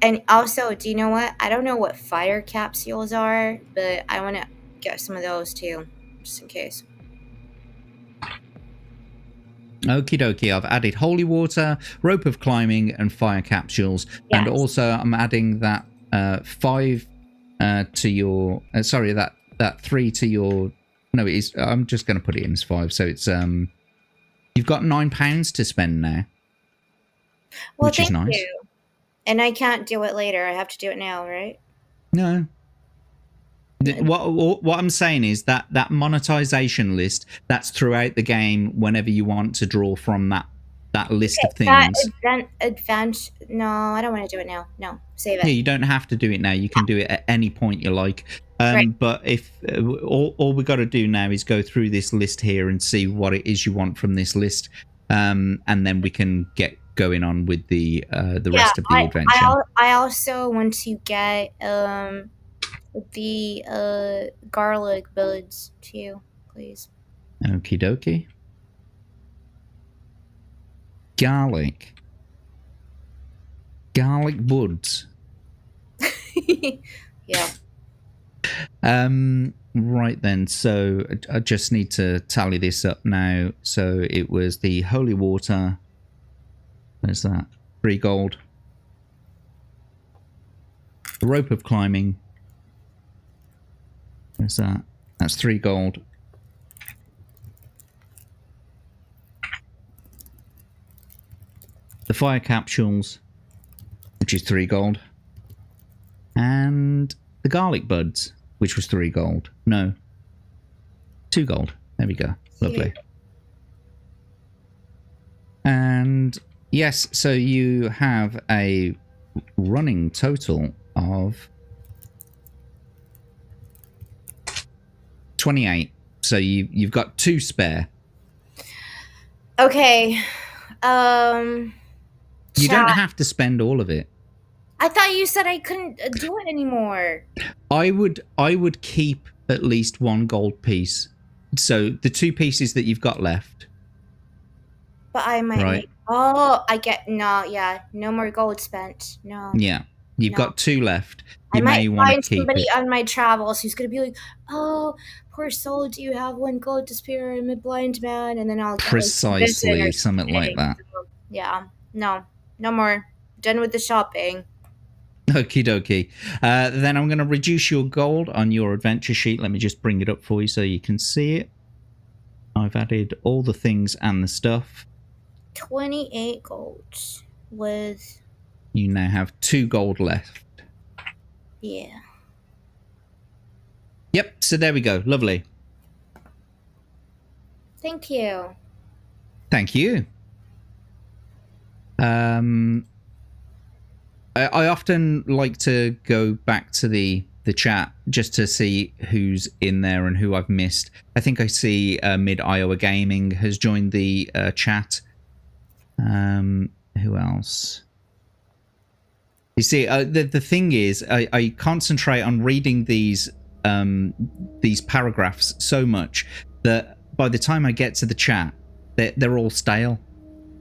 B: And also, do you know what? I don't know what fire capsules are, but I want to get some of those too, just in case.
A: Okie dokie, I've added holy water, rope of climbing, and fire capsules.
B: Yes.
A: And also I'm adding that 5 to your... sorry, that 3 to your... No, it is... I'm just going to put it in as 5. So it's... You've got £9 to spend now.
B: Well,
A: which is
B: thank
A: nice.
B: you. And I can't do it later. I have to do it now, right?
A: No. What I'm saying is that monetization list, that's throughout the game whenever you want to draw from that list of things.
B: That advance. No, I don't want to do it now. No, save it.
A: Yeah, you don't have to do it now. You can do it at any point you like.
B: Right.
A: But if all we got to do now is go through this list here and see what it is you want from this list, and then we can get going on with the rest of the adventure.
B: I also want to get the garlic buds too, please.
A: Okie dokie. Garlic buds.
B: Yeah.
A: Right then, so I just need to tally this up now. So it was the holy water. There's that. 3 gold. The rope of climbing. There's that. That's 3 gold. The fire capsules, which is 3 gold. And the garlic buds, which was 3 gold. No. 2 gold. There we go. Lovely. And yes, so you have a running total of 28. So you've got 2 spare.
B: Okay.
A: You don't have to spend all of it.
B: I thought you said I couldn't do it anymore.
A: I would keep at least 1 gold piece. So the 2 pieces that you've got left.
B: But I might.
A: Right.
B: I get no more gold spent. No.
A: Yeah, you've got 2 left.
B: I
A: may
B: might
A: want
B: find
A: to keep
B: somebody
A: it.
B: on my travels who's gonna be like, "Oh, poor soul, do you have 1 gold to spare? I'm a blind man," and then I'll get,
A: Precisely, something like that.
B: So, yeah, no more. Done with the shopping.
A: Okie dokie. Then I'm going to reduce your gold on your adventure sheet. Let me just bring it up for you so you can see it. I've added all the things and the stuff.
B: 28 gold with...
A: You now have 2 gold left.
B: Yeah.
A: Yep, so there we go. Lovely.
B: Thank you.
A: Thank you. I often like to go back to the chat just to see who's in there and who I've missed. I think I see Mid Iowa Gaming has joined the chat. Who else? You see, the thing is, I concentrate on reading these paragraphs so much that by the time I get to the chat, they're all stale.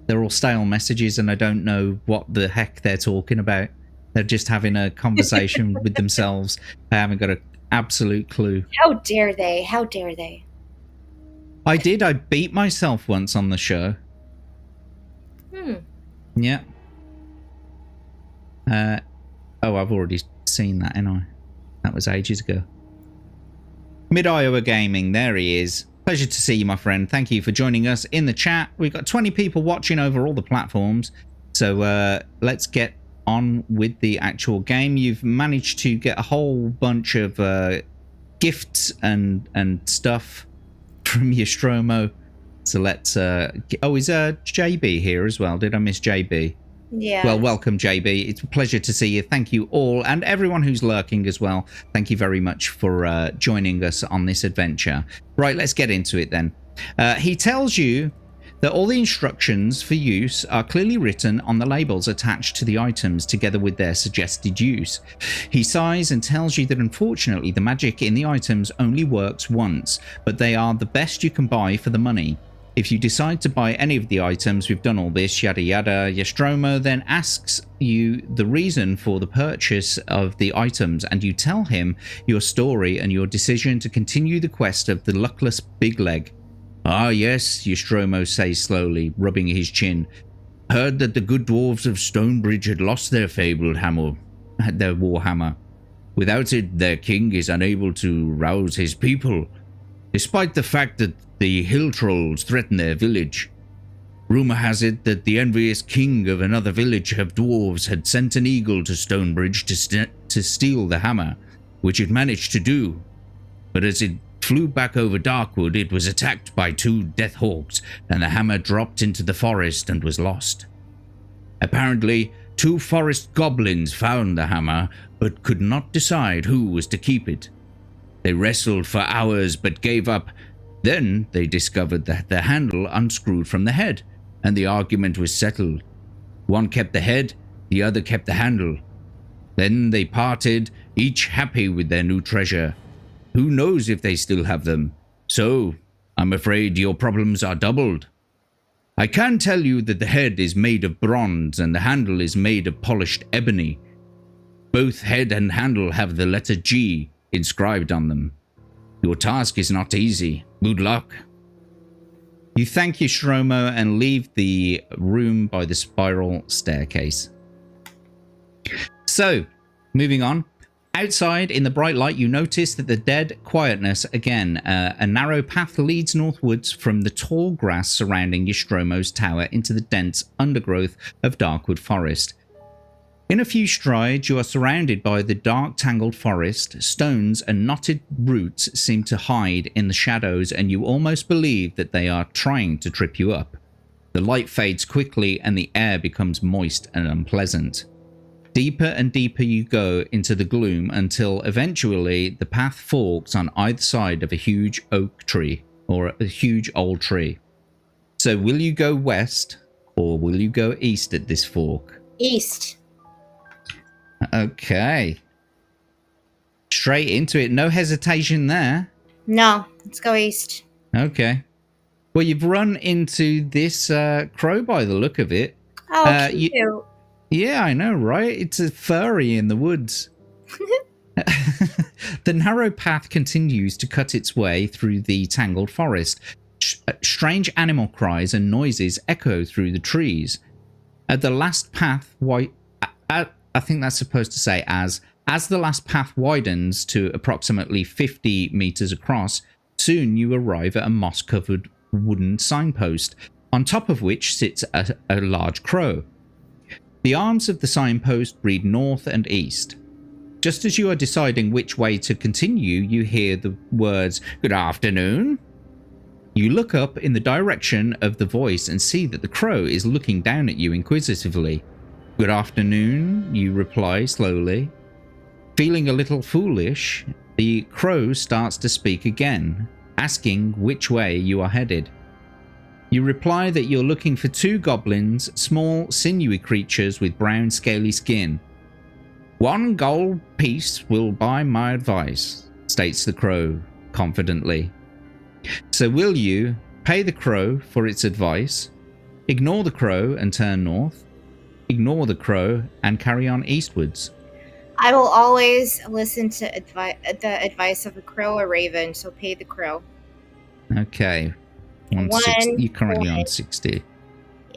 A: They're all stale messages, and I don't know what the heck they're talking about. They're just having a conversation with themselves. I haven't got an absolute clue.
B: How dare they? How dare they?
A: I beat myself once on the show. Yeah. Oh, I've already seen that, ain't I? That was ages ago. Mid Iowa Gaming, there he is. Pleasure to see you, my friend. Thank you for joining us in the chat. We've got 20 people watching over all the platforms. So let's get on with the actual game. You've managed to get a whole bunch of gifts and stuff from your Stromo. So let's... oh, is JB here as well? Did I miss JB?
B: Yeah.
A: Well, welcome, JB. It's a pleasure to see you. Thank you all, and everyone who's lurking as well. Thank you very much for joining us on this adventure. Right, let's get into it then. He tells you that all the instructions for use are clearly written on the labels attached to the items together with their suggested use. He sighs and tells you that unfortunately the magic in the items only works once, but they are the best you can buy for the money. If you decide to buy any of the items, we've done all this, yada yada, Nostromo then asks you the reason for the purchase of the items, and you tell him your story and your decision to continue the quest of the luckless Big Leg. Ah yes, Nostromo says slowly, rubbing his chin. Heard that the good dwarves of Stonebridge had lost their fabled hammer, their warhammer. Without it, their king is unable to rouse his people, despite the fact that the hill trolls threaten their village. Rumour has it that the envious king of another village of dwarves had sent an eagle to Stonebridge to steal the hammer, which it managed to do. But as it flew back over Darkwood, it was attacked by 2 death hawks, and the hammer dropped into the forest and was lost. Apparently, 2 forest goblins found the hammer, but could not decide who was to keep it. They wrestled for hours, but gave up. Then they discovered that the handle unscrewed from the head, and the argument was settled. One kept the head, the other kept the handle. Then they parted, each happy with their new treasure. Who knows if they still have them? So, I'm afraid your problems are doubled. I can tell you that the head is made of bronze and the handle is made of polished ebony. Both head and handle have the letter G inscribed on them. Your task is not easy. Good luck. You thank Nostromo and leave the room by the spiral staircase. So, moving on. Outside, in the bright light, you notice that the dead quietness again. A narrow path leads northwards from the tall grass surrounding Nostromo's tower into the dense undergrowth of Darkwood Forest. In a few strides, you are surrounded by the dark, tangled forest. Stones and knotted roots seem to hide in the shadows, and you almost believe that they are trying to trip you up. The light fades quickly, and the air becomes moist and unpleasant. Deeper and deeper you go into the gloom until eventually the path forks on either side of a huge oak tree, or a huge old tree. So will you go west, or will you go east at this fork?
B: East.
A: Okay. Straight into it. No hesitation there.
B: No, let's go east.
A: Okay. Well, you've run into this crow by the look of it.
B: Oh, cute.
A: Yeah, I know, right? It's a furry in the woods. The narrow path continues to cut its way through the tangled forest. Strange animal cries and noises echo through the trees. At the last path, I think that's supposed to say as the last path widens to approximately 50 meters across, soon you arrive at a moss-covered wooden signpost, on top of which sits a large crow. The arms of the signpost read north and east. Just as you are deciding which way to continue, you hear the words, "Good afternoon." You look up in the direction of the voice and see that the crow is looking down at you inquisitively. "Good afternoon," you reply slowly. Feeling a little foolish, the crow starts to speak again, asking which way you are headed. You reply that you're looking for 2 goblins, small, sinewy creatures with brown, scaly skin. "1 gold piece will buy my advice," states the crow confidently. So will you pay the crow for its advice, ignore the crow and turn north, ignore the crow and carry on eastwards?
B: I will always listen to the advice of a crow or raven, so pay the crow.
A: Okay. 160. You're currently on 60.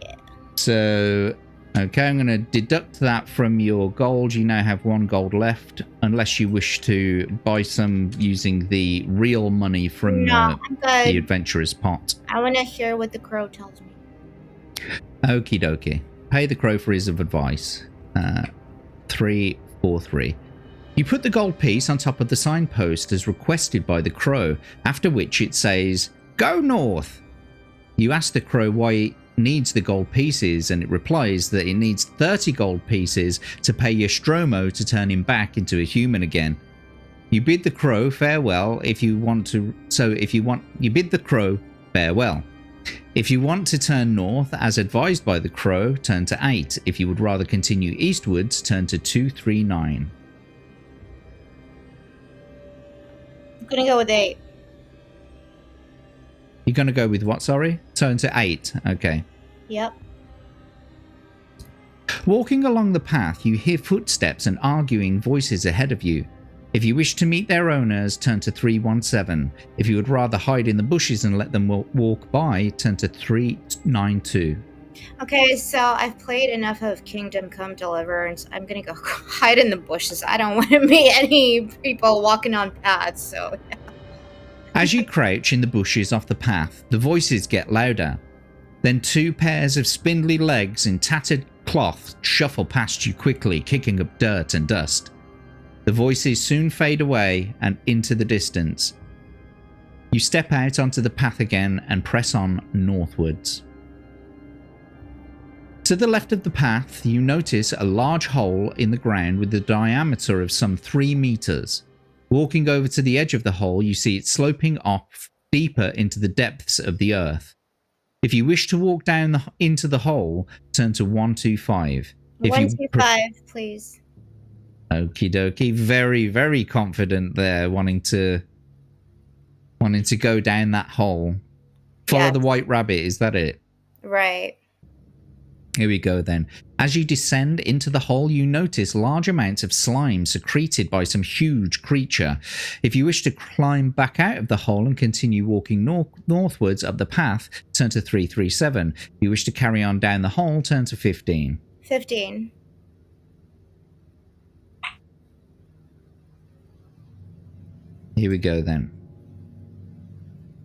B: Yeah.
A: So, okay, I'm going to deduct that from your gold. You now have 1 gold left, unless you wish to buy some using the real money from
B: I'm good.
A: the adventurer's pot.
B: I want to hear what the crow tells me.
A: Okie dokie. Pay the crow for his advice. 343. You put the gold piece on top of the signpost as requested by the crow, after which it says, "Go north." You ask the crow why needs the gold pieces, and it replies that it needs 30 gold pieces to pay your Stromo to turn him back into a human again. You bid the crow farewell if you want to. You bid the crow farewell. If you want to turn north, as advised by the crow, turn to 8. If you would rather continue eastwards, turn to 239.
B: I'm gonna go with 8.
A: You're going to go with what, sorry? Turn to 8. Okay.
B: Yep.
A: Walking along the path, you hear footsteps and arguing voices ahead of you. If you wish to meet their owners, turn to 317. If you would rather hide in the bushes and let them walk by, turn to 392.
B: Okay, so I've played enough of Kingdom Come Deliverance. I'm gonna go hide in the bushes. I don't want to meet any people walking on paths, so...
A: As you crouch in the bushes off the path, the voices get louder. Then 2 pairs of spindly legs in tattered cloth shuffle past you quickly, kicking up dirt and dust. The voices soon fade away and into the distance. You step out onto the path again and press on northwards. To the left of the path, you notice a large hole in the ground with a diameter of some 3 meters. Walking over to the edge of the hole, you see it sloping off deeper into the depths of the earth. If you wish to walk down into the hole, turn to 125.
B: 125, please.
A: Okie dokie. Very, very confident there, wanting to go down that hole. Follow the white rabbit, is that it?
B: Right.
A: Here we go then. As you descend into the hole, you notice large amounts of slime secreted by some huge creature. If you wish to climb back out of the hole and continue walking northwards up the path, turn to 337. If you wish to carry on down the hole, turn to 15.
B: 15.
A: Here we go then.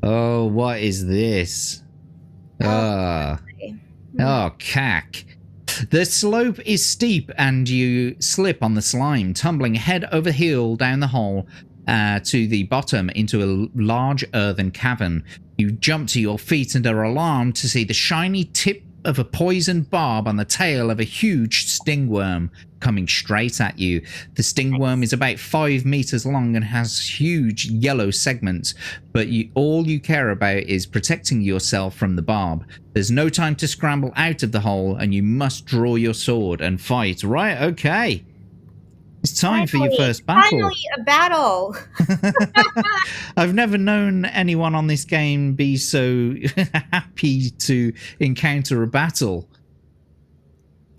A: Oh, what is this? Oh, cack. The slope is steep and you slip on the slime, tumbling head over heel down the hole to the bottom into a large earthen cavern. You jump to your feet and are alarmed to see the shiny tip of a poisoned barb on the tail of a huge stingworm coming straight at you. The stingworm is about 5 meters long and has huge yellow segments, but all you care about is protecting yourself from the barb. There's no time to scramble out of the hole and you must draw your sword and fight. Right, okay. It's time for your first battle.
B: Finally, a battle.
A: I've never known anyone on this game be so happy to encounter a battle.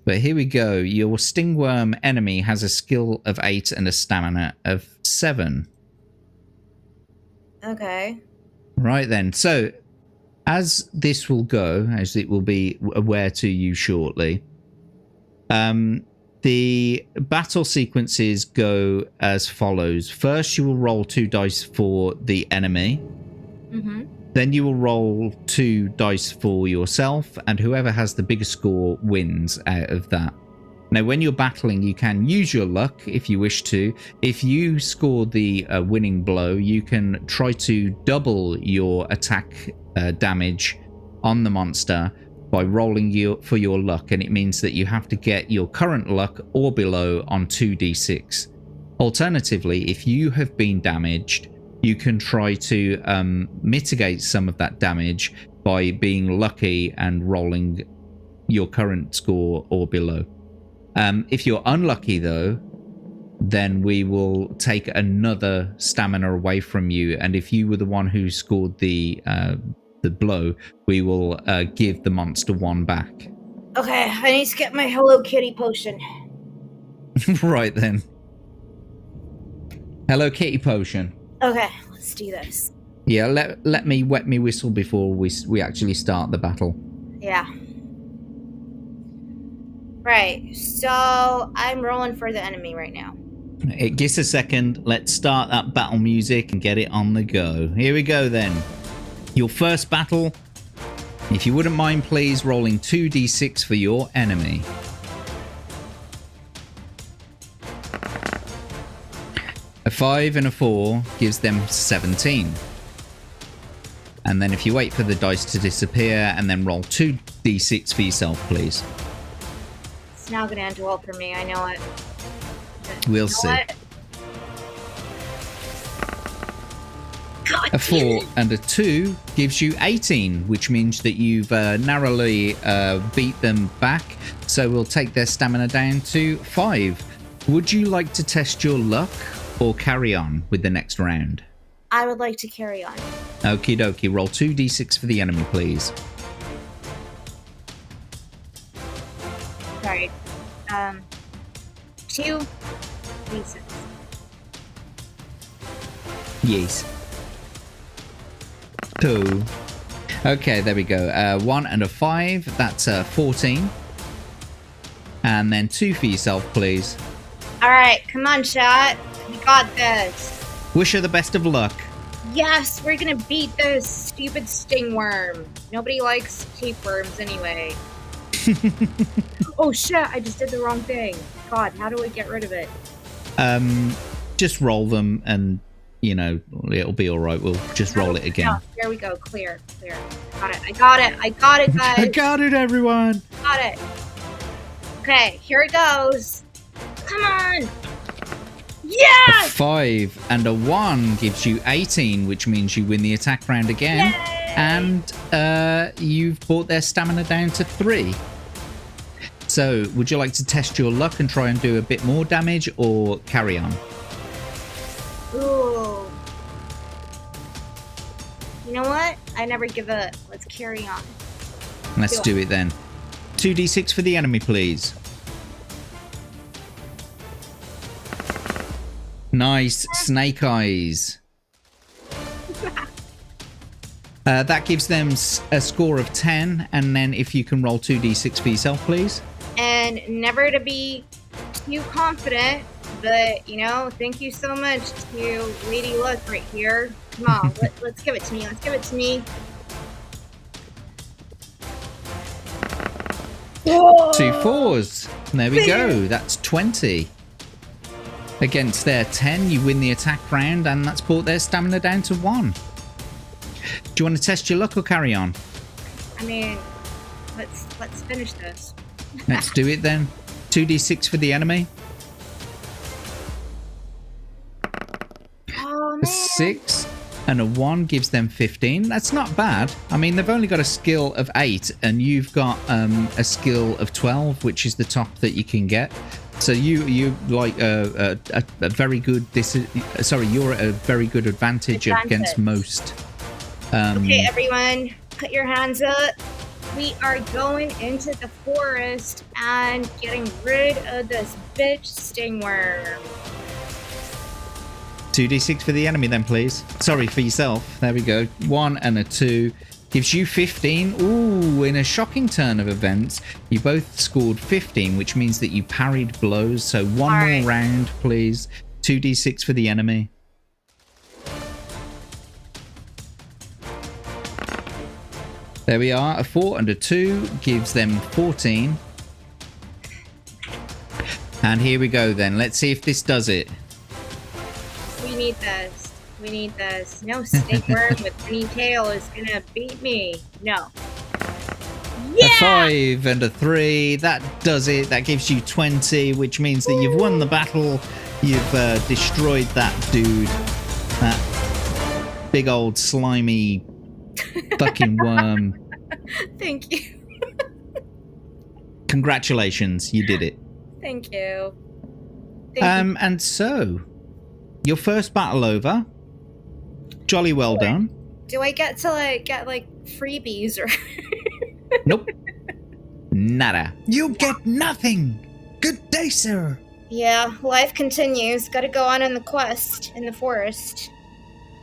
A: But here we go. Your stingworm enemy has a skill of 8 and a stamina of 7.
B: Okay.
A: Right then. So, as this will go, as it will be aware to you shortly, the battle sequences go as follows. First, you will roll 2 dice for the enemy.
B: Mm-hmm.
A: Then you will roll 2 dice for yourself, and whoever has the biggest score wins out of that. Now, when you're battling, you can use your luck if you wish to. If you score the winning blow, you can try to double your attack damage on the monster by rolling for your luck, and it means that you have to get your current luck or below on 2d6. Alternatively, if you have been damaged, you can try to mitigate some of that damage by being lucky and rolling your current score or below. If you're unlucky though, then we will take another stamina away from you, and if you were the one who scored the blow, we will give the monster 1 back.
B: Okay, I need to get my Hello Kitty potion.
A: Right then. Hello Kitty potion.
B: Okay, let's do this.
A: Yeah, let me wet me whistle before we actually start the battle.
B: Yeah. Right, so I'm rolling for the enemy right now.
A: It gives a second. Let's start that battle music and get it on the go. Here we go then. Your first battle. If you wouldn't mind, please, rolling 2d6 for your enemy. A 5 and a 4 gives them 17. And then if you wait for the dice to disappear and then roll 2 D6 for yourself, please.
B: It's now gonna end well for me. I know it.
A: We'll see.
B: What? God,
A: A 4 and a 2 gives you 18, which means that you've narrowly beat them back. So we'll take their stamina down to 5. Would you like to test your luck or carry on with the next round?
B: I would like to carry on.
A: Okie dokie. Roll 2d6 for the enemy, please.
B: Sorry. 2 d6.
A: Yes. 2. Okay, there we go. 1 and a 5. That's 14. And then 2 for yourself, please.
B: All right, come on, chat. We got this.
A: Wish her the best of luck.
B: Yes, we're gonna beat this stupid stingworm. Nobody likes tapeworms anyway. Oh shit, I just did the wrong thing. God, how do I get rid of it?
A: Just roll them and, you know, it'll be all right. We'll just roll it again.
B: No, there we go. Clear. Got it. I got it, guys.
A: I got it, everyone.
B: Got it. Okay, here it goes. Come on. Yes!
A: A 5 and a 1 gives you 18, which means you win the attack round again.
B: Yay!
A: And you've brought their stamina down to 3. So, would you like to test your luck and try and do a bit more damage, or carry on?
B: Ooh. You know what? I never give up. Let's carry on.
A: Let's do it then. 2d6 for the enemy, please. Nice. Snake eyes. That gives them a score of 10, and then if you can roll 2d6 for yourself, please.
B: And never to be too confident, but, you know, thank you so much to Lady Luck right here. Come on, let's give it to me. Let's give it to me. Whoa!
A: 2 4s. There we go. That's 20. Against their 10, you win the attack round, and that's brought their stamina down to 1. Do you want to test your luck or carry on?
B: I mean, let's finish this.
A: Let's do it then. 2d6 for the enemy.
B: Oh,
A: A
B: man.
A: 6 and a 1 gives them 15. That's not bad. I mean, they've only got a skill of 8, and you've got a skill of 12, which is the top that you can get. So you like a very good you're at a very good advantage against most.
B: Okay, everyone, put your hands up. We are going into the forest and getting rid of this bitch stingworm.
A: 2d6 for the enemy then, please. Sorry, for yourself. There we go. 1 and a 2 gives you 15. Ooh, in a shocking turn of events, you both scored 15, which means that you parried blows. So one more round, please. 2d6 for the enemy. There we are. A 4 and a 2 gives them 14. And here we go then. Let's see if this does it.
B: We need this. We need this. No stickworm with any tail is gonna beat me. No. Yeah!
A: A 5 and a 3. That does it. That gives you 20, which means that you've won the battle. You've destroyed that dude. That big old slimy fucking worm.
B: Thank you.
A: Congratulations. You did it.
B: Thank you. Thank you.
A: And so, your first battle over. Jolly well done.
B: Do I get to get freebies or?
A: Nope. Nada. You get nothing. Good day, sir.
B: Yeah, life continues. Gotta go on in the quest in the forest.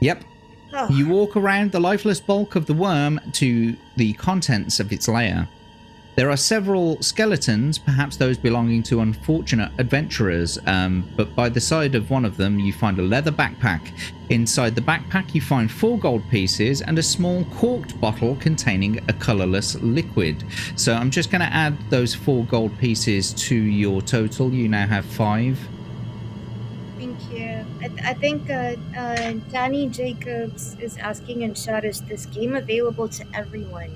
A: Yep.
B: Oh.
A: You walk around the lifeless bulk of the worm to the contents of its lair. There are several skeletons, perhaps those belonging to unfortunate adventurers, but by the side of one of them you find a leather backpack. Inside the backpack you find 4 gold pieces and a small corked bottle containing a colourless liquid. So I'm just going to add those 4 gold pieces to your total. You now have 5.
B: Thank you. I think Danny Jacobs is asking in chat, is this game available to everyone?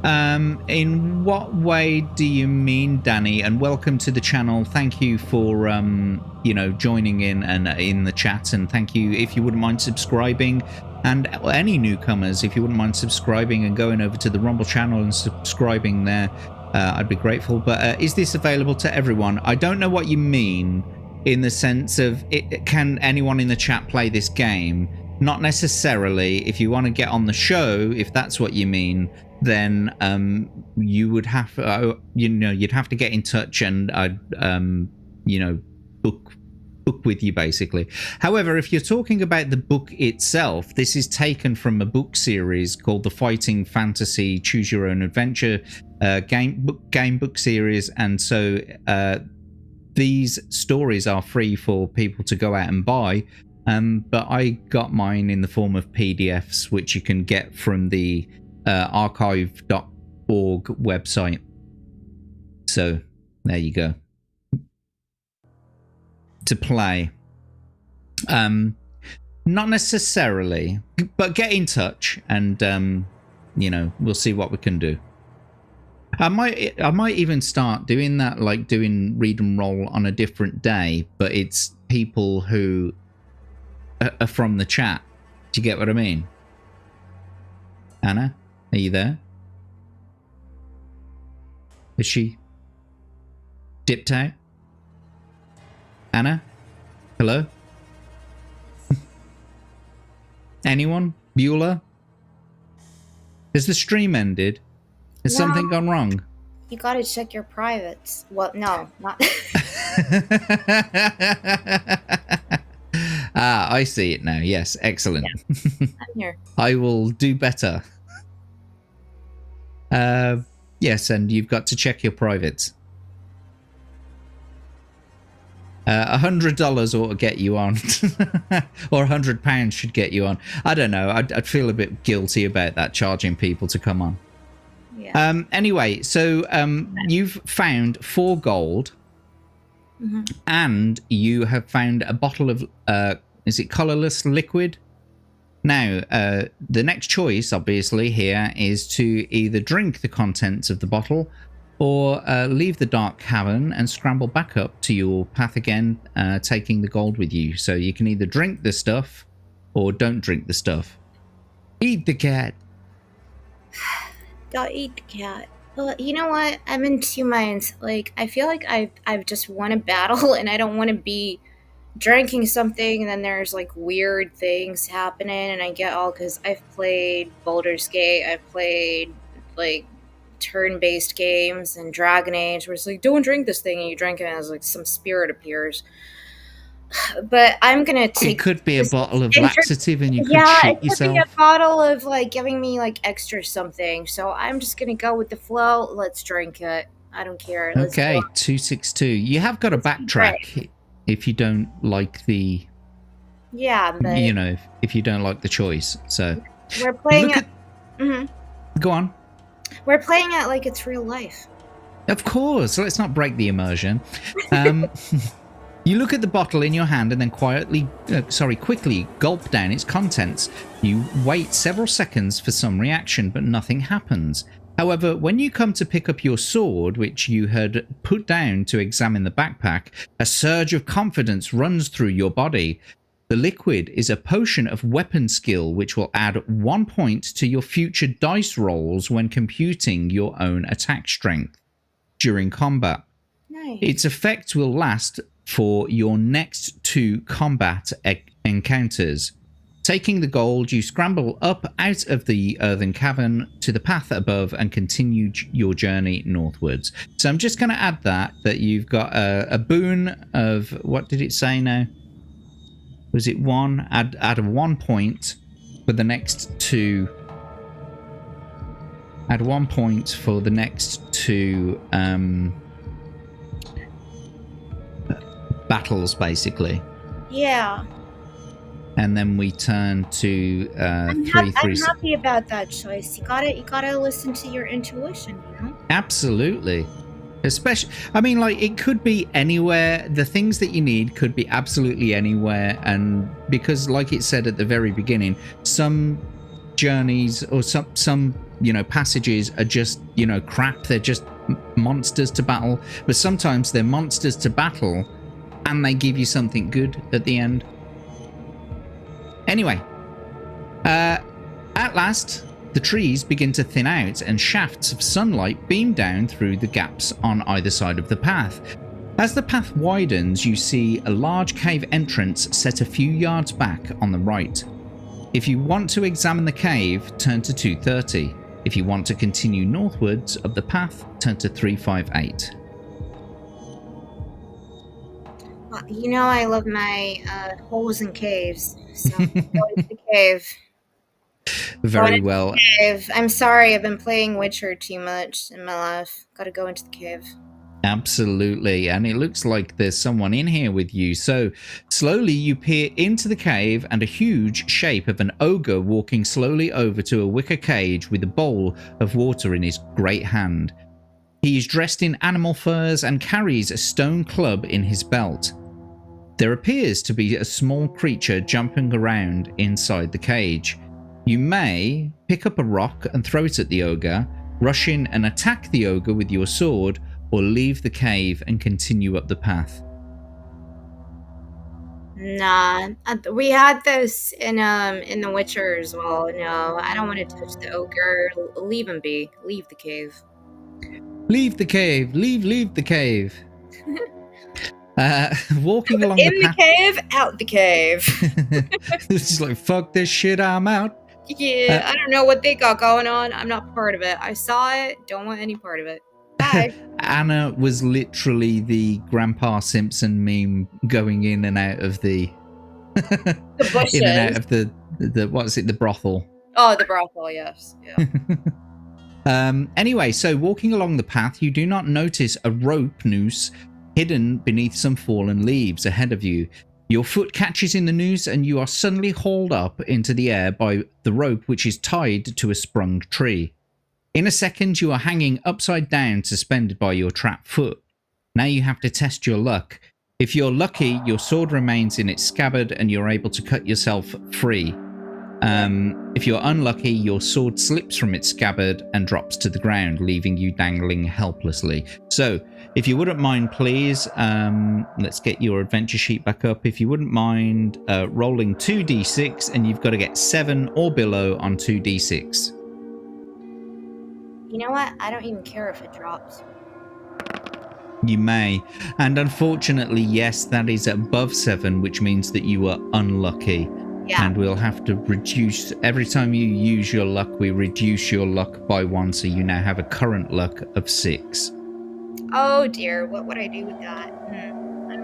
A: In what way do you mean, Danny? And welcome to the channel. Thank you for joining in and in the chat, and thank you if you wouldn't mind subscribing. And any newcomers, if you wouldn't mind subscribing and going over to the Rumble channel and subscribing there, I'd be grateful. But is this available to everyone? I don't know what you mean in the sense of can anyone in the chat play this game? Not necessarily. If you want to get on the show, if that's what you mean, then you would have you'd have to get in touch, and I'd book with you basically. However, if you're talking about the book itself, this is taken from a book series called the Fighting Fantasy Choose Your Own Adventure game book series, and so these stories are free for people to go out and buy. But I got mine in the form of PDFs, which you can get from the archive.org website. So there you go. To play. Not necessarily, but get in touch and we'll see what we can do. I might even start doing that, like doing read and roll on a different day, but it's people who are from the chat. Do you get what I mean? Anna, are you there? Is she dipped out? Anna? Hello? Anyone? Beulah? Has the stream ended? Has something gone wrong?
B: You gotta check your privates. Well, no, not.
A: Ah, I see it now. Yes, excellent.
B: Yeah, I'm here.
A: I will do better. Yes, and you've got to check your privates. $100 ought to get you on, or £100 should get you on. I don't know. I'd feel a bit guilty about that, charging people to come on. Yeah. Anyway, so you've found 4 gold, and you have found a bottle of is it colorless liquid? Now, the next choice, obviously, here is to either drink the contents of the bottle or leave the dark cavern and scramble back up to your path again, taking the gold with you. So you can either drink the stuff or don't drink the stuff. Eat the cat.
B: Don't eat the cat. Well, you know what? I'm in 2 minds. Like, I feel like I've just won a battle, and I don't want to be drinking something and then there's like weird things happening, and I get all, because I've played Baldur's Gate, I've played like turn-based games and Dragon Age where it's like, don't drink this thing, and you drink it and it's like some spirit appears. But I'm gonna take.
A: It could be a bottle of laxative, and you could shit yourself. Yeah, it could
B: be a bottle of like giving me like extra something. So I'm just gonna go with the flow. Let's drink it. I don't care. Let's
A: okay, 262. You have got to backtrack if you don't like the.
B: Yeah, but
A: if you don't like the choice. So
B: we're playing it.
A: Go on.
B: We're playing it like it's real life.
A: Of course. Let's not break the immersion. You look at the bottle in your hand and then quickly gulp down its contents. You wait several seconds for some reaction, but nothing happens. However, when you come to pick up your sword, which you had put down to examine the backpack, a surge of confidence runs through your body. The liquid is a potion of weapon skill, which will add 1 point to your future dice rolls when computing your own attack strength during combat.
B: Nice.
A: Its effect will last for your next 2 combat encounters. Taking the gold, you scramble up out of the earthen cavern to the path above and continue your journey northwards. So I'm just going to add that you've got a boon of, what did it say now? Was it 1? Add 1 point for the next 2. Add 1 point for the next 2 battles, basically.
B: Yeah.
A: And then we turn to
B: I'm happy about that choice. You gotta listen to your intuition,
A: Absolutely. Especially, I mean, like, it could be anywhere. The things that you need could be absolutely anywhere. And because, like it said at the very beginning, some journeys or some passages are just, crap. They're just monsters to battle. But sometimes they're monsters to battle and they give you something good at the end. Anyway, at last, the trees begin to thin out and shafts of sunlight beam down through the gaps on either side of the path. As the path widens, you see a large cave entrance set a few yards back on the right. If you want to examine the cave, turn to 230. If you want to continue northwards of the path, turn to 358.
B: Well, I love my holes in caves, so I'm going to the cave.
A: Very well.
B: Cave. I'm sorry, I've been playing Witcher too much in my life. Gotta go into the cave.
A: Absolutely, and it looks like there's someone in here with you. So slowly you peer into the cave and a huge shape of an ogre walking slowly over to a wicker cage with a bowl of water in his great hand. He is dressed in animal furs and carries a stone club in his belt. There appears to be a small creature jumping around inside the cage. You may pick up a rock and throw it at the ogre, rush in and attack the ogre with your sword, or leave the cave and continue up the path.
B: Nah, we had this in The Witcher as well. No, I don't want to touch the ogre. Leave him be. Leave the cave.
A: Leave the cave. Leave the cave. Walking along
B: in
A: the path.
B: The cave, out the cave.
A: It's just like, fuck this shit, I'm out.
B: Yeah, I don't know what they got going on. I'm not part of it. I saw it. Don't want any part of it. Bye.
A: Anna was literally the Grandpa Simpson meme going in and out of the
B: bushes.
A: In and out of the what's it, the brothel.
B: Oh, the brothel, yes. Yeah.
A: Anyway, so walking along the path, you do not notice a rope noose hidden beneath some fallen leaves ahead of you. Your foot catches in the noose and you are suddenly hauled up into the air by the rope, which is tied to a sprung tree. In a second, you are hanging upside down, suspended by your trapped foot. Now you have to test your luck. If you're lucky, your sword remains in its scabbard and you're able to cut yourself free. If you're unlucky, your sword slips from its scabbard and drops to the ground, leaving you dangling helplessly. So, if you wouldn't mind, please, let's get your adventure sheet back up. If you wouldn't mind rolling 2d6, and you've got to get 7 or below on 2d6.
B: You know what? I don't even care if it drops.
A: You may. And unfortunately, yes, that is above 7, which means that you are unlucky.
B: Yeah.
A: And we'll have to reduce, every time you use your luck, we reduce your luck by 1, so you now have a current luck of 6.
B: Oh dear, what would I do with that?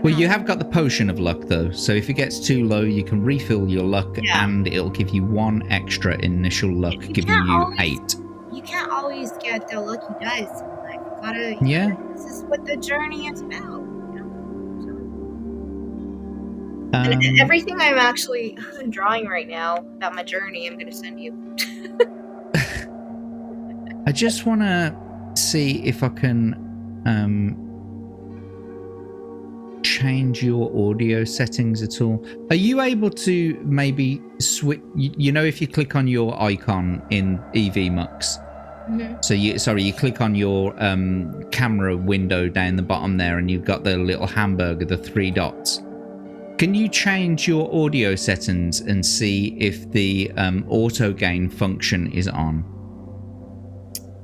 A: Well, you have got the potion of luck, though, so if it gets too low, you can refill your luck, and it'll give you 1 extra initial luck, giving you 8.
B: You can't always get the lucky dice in life. You gotta, this is what the journey is about. And everything I'm actually drawing right now about my journey, I'm going to send you.
A: I just want to see if I can change your audio settings at all. Are you able to maybe switch, if you click on your icon in EVMux, so you click on your camera window down the bottom there and you've got the little hamburger, the 3 dots. Can you change your audio settings and see if the auto gain function is on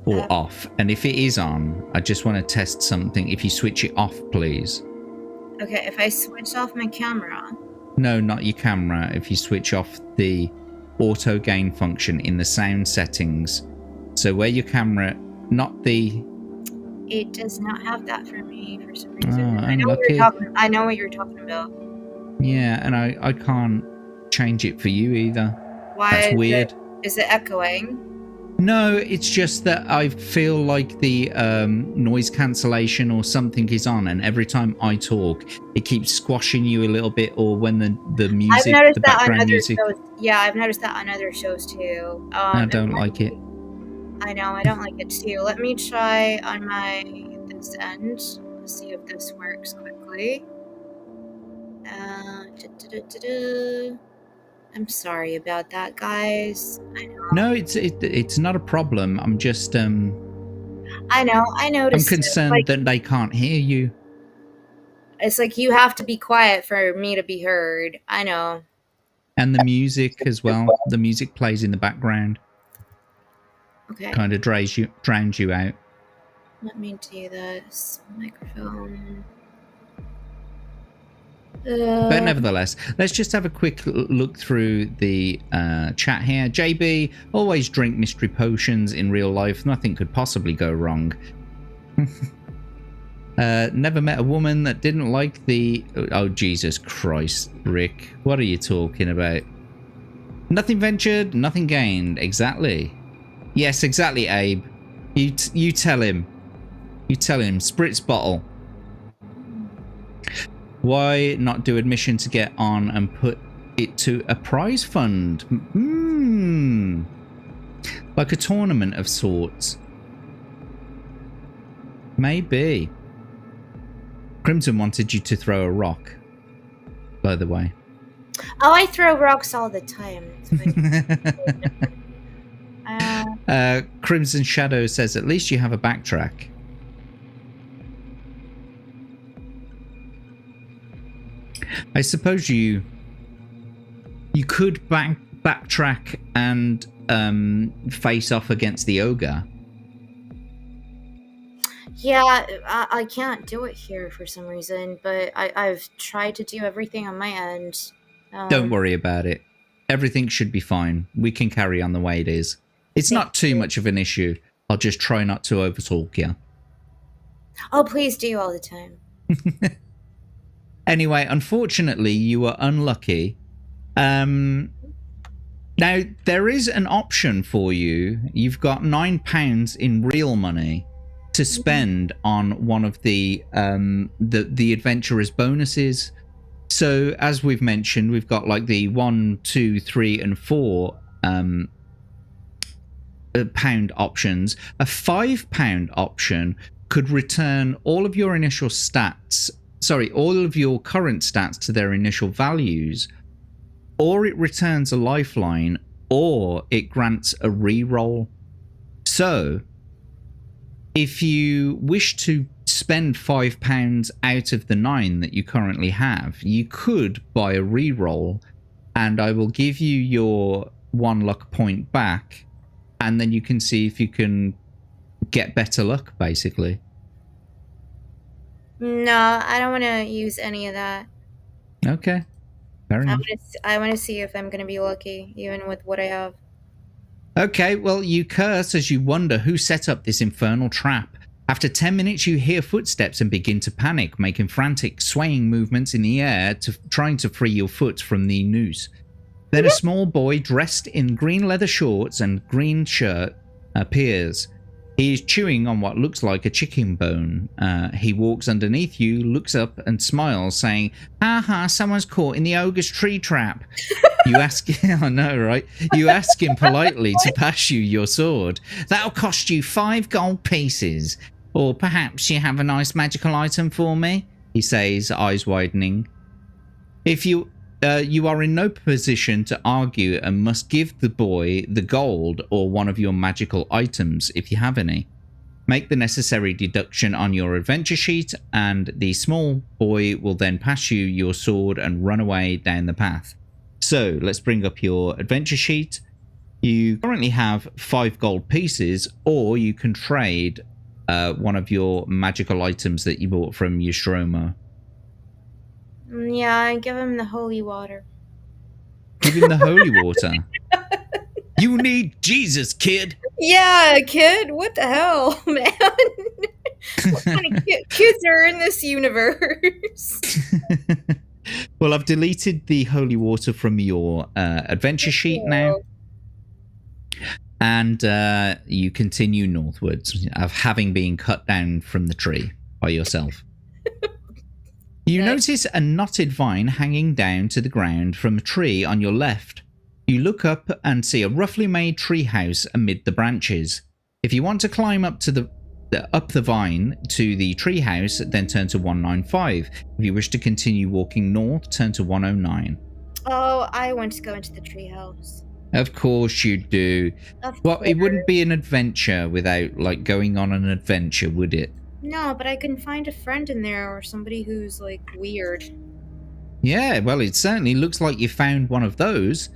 A: or off? And if it is on, I just want to test something. If you switch it off, please.
B: Okay, if I switch off my camera.
A: No, not your camera. If you switch off the auto gain function in the sound settings. So where your camera, not the...
B: It does not have that for me for some reason.
A: Oh,
B: I know what you're talking about.
A: Yeah, and I can't change it for you either.
B: Why?
A: That's weird.
B: Is it echoing?
A: No, it's just that I feel like the noise cancellation or something is on, and every time I talk, it keeps squashing you a little bit, or when the music,
B: I've noticed
A: the
B: that
A: background
B: on other
A: music.
B: shows. Yeah, I've noticed that on other shows too.
A: I don't like it.
B: I know, I don't like it too. Let me try on this end. Let's see if this works quickly. I'm sorry about that, guys.
A: No, it's not a problem. I'm just
B: I know. I
A: I'm
B: noticed it.
A: concerned that they can't hear you.
B: It's like you have to be quiet for me to be heard. I know.
A: And the music as well. The music plays in the background.
B: Okay.
A: Kind of drowns you out.
B: Let me do this. Microphone.
A: But nevertheless, let's just have a quick look through the chat here. JB, always drink mystery potions in real life. Nothing could possibly go wrong. Never met a woman that didn't like the... Oh, Jesus Christ, Rick. What are you talking about? Nothing ventured, nothing gained. Exactly. Yes, exactly, Abe. You tell him. You tell him. Spritz bottle. Why not do admission to get on and put it to a prize fund? Like a tournament of sorts. Maybe. Crimson wanted you to throw a rock, by the way.
B: Oh, I throw rocks all the time.
A: Crimson Shadow says, at least you have a backtrack. I suppose you could backtrack and face off against the ogre.
B: Yeah, I can't do it here for some reason, but I've tried to do everything on my end.
A: Don't worry about it. Everything should be fine. We can carry on the way it is. It's not too much of an issue. I'll just try not to overtalk you.
B: Oh, please do all the time.
A: Anyway, unfortunately, you were unlucky. Now, there is an option for you. You've got £9 in real money to spend on one of the adventurer's bonuses. So, as we've mentioned, we've got like the 1, 2, 3, and 4 pound options. A £5 option could return all of your initial stats. Sorry, all of your current stats to their initial values, or it returns a lifeline, or it grants a reroll. So, if you wish to spend £5 out of the 9 that you currently have, you could buy a reroll, and I will give you your 1 luck point back, and then you can see if you can get better luck, basically.
B: No, I don't want to use any of that.
A: Okay, fair enough.
B: I want to see if I'm going to be lucky, even with what I have.
A: Okay, well, you curse as you wonder who set up this infernal trap. After 10 minutes, you hear footsteps and begin to panic, making frantic, swaying movements in the air, trying to free your foot from the noose. Then a small boy dressed in green leather shorts and green shirt appears. He is chewing on what looks like a chicken bone. He walks underneath you, looks up and smiles, saying, "Ha, someone's caught in the ogre's tree trap." You ask, I know, right? You ask him politely to pass you your sword. "That'll cost you 5 gold pieces. Or perhaps you have a nice magical item for me," he says, eyes widening. If you are in no position to argue and must give the boy the gold or one of your magical items if you have any. Make the necessary deduction on your adventure sheet, and the small boy will then pass you your sword and run away down the path. So let's bring up your adventure sheet. You currently have 5 gold pieces, or you can trade one of your magical items that you bought from Yostromo.
B: Yeah, I give him the holy water.
A: Give him the holy water. You need Jesus, kid.
B: Yeah, kid. What the hell, man? What kind of kids are in this universe?
A: Well, I've deleted the holy water from your adventure sheet now. And you continue northwards, of having been cut down from the tree by yourself. You notice a knotted vine hanging down to the ground from a tree on your left. You look up and see a roughly made tree house amid the branches. If you want to climb up to the vine to the tree house, then turn to 195. If you wish to continue walking north, turn to 109.
B: Oh, I want to go into the treehouse.
A: Of course you do.
B: Of
A: Well,
B: course.
A: it wouldn't be an adventure without, like, going on an adventure, would it?
B: No, but I can find a friend in there or somebody who's, like, weird.
A: Yeah, well, it certainly looks like you found one of those.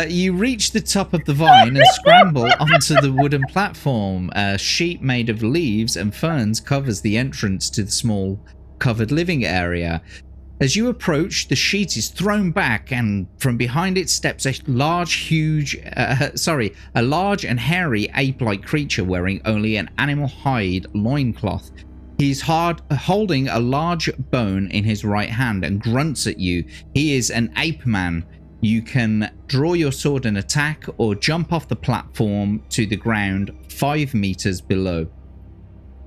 A: You reach the top of the vine and scramble onto the wooden platform. A sheet made of leaves and ferns covers the entrance to the small covered living area. As you approach, the sheet is thrown back, and from behind it steps a large and hairy ape-like creature wearing only an animal hide loincloth. He's holding a large bone in his right hand and grunts at you. He is an ape man. You can draw your sword and attack, or jump off the platform to the ground 5 meters below.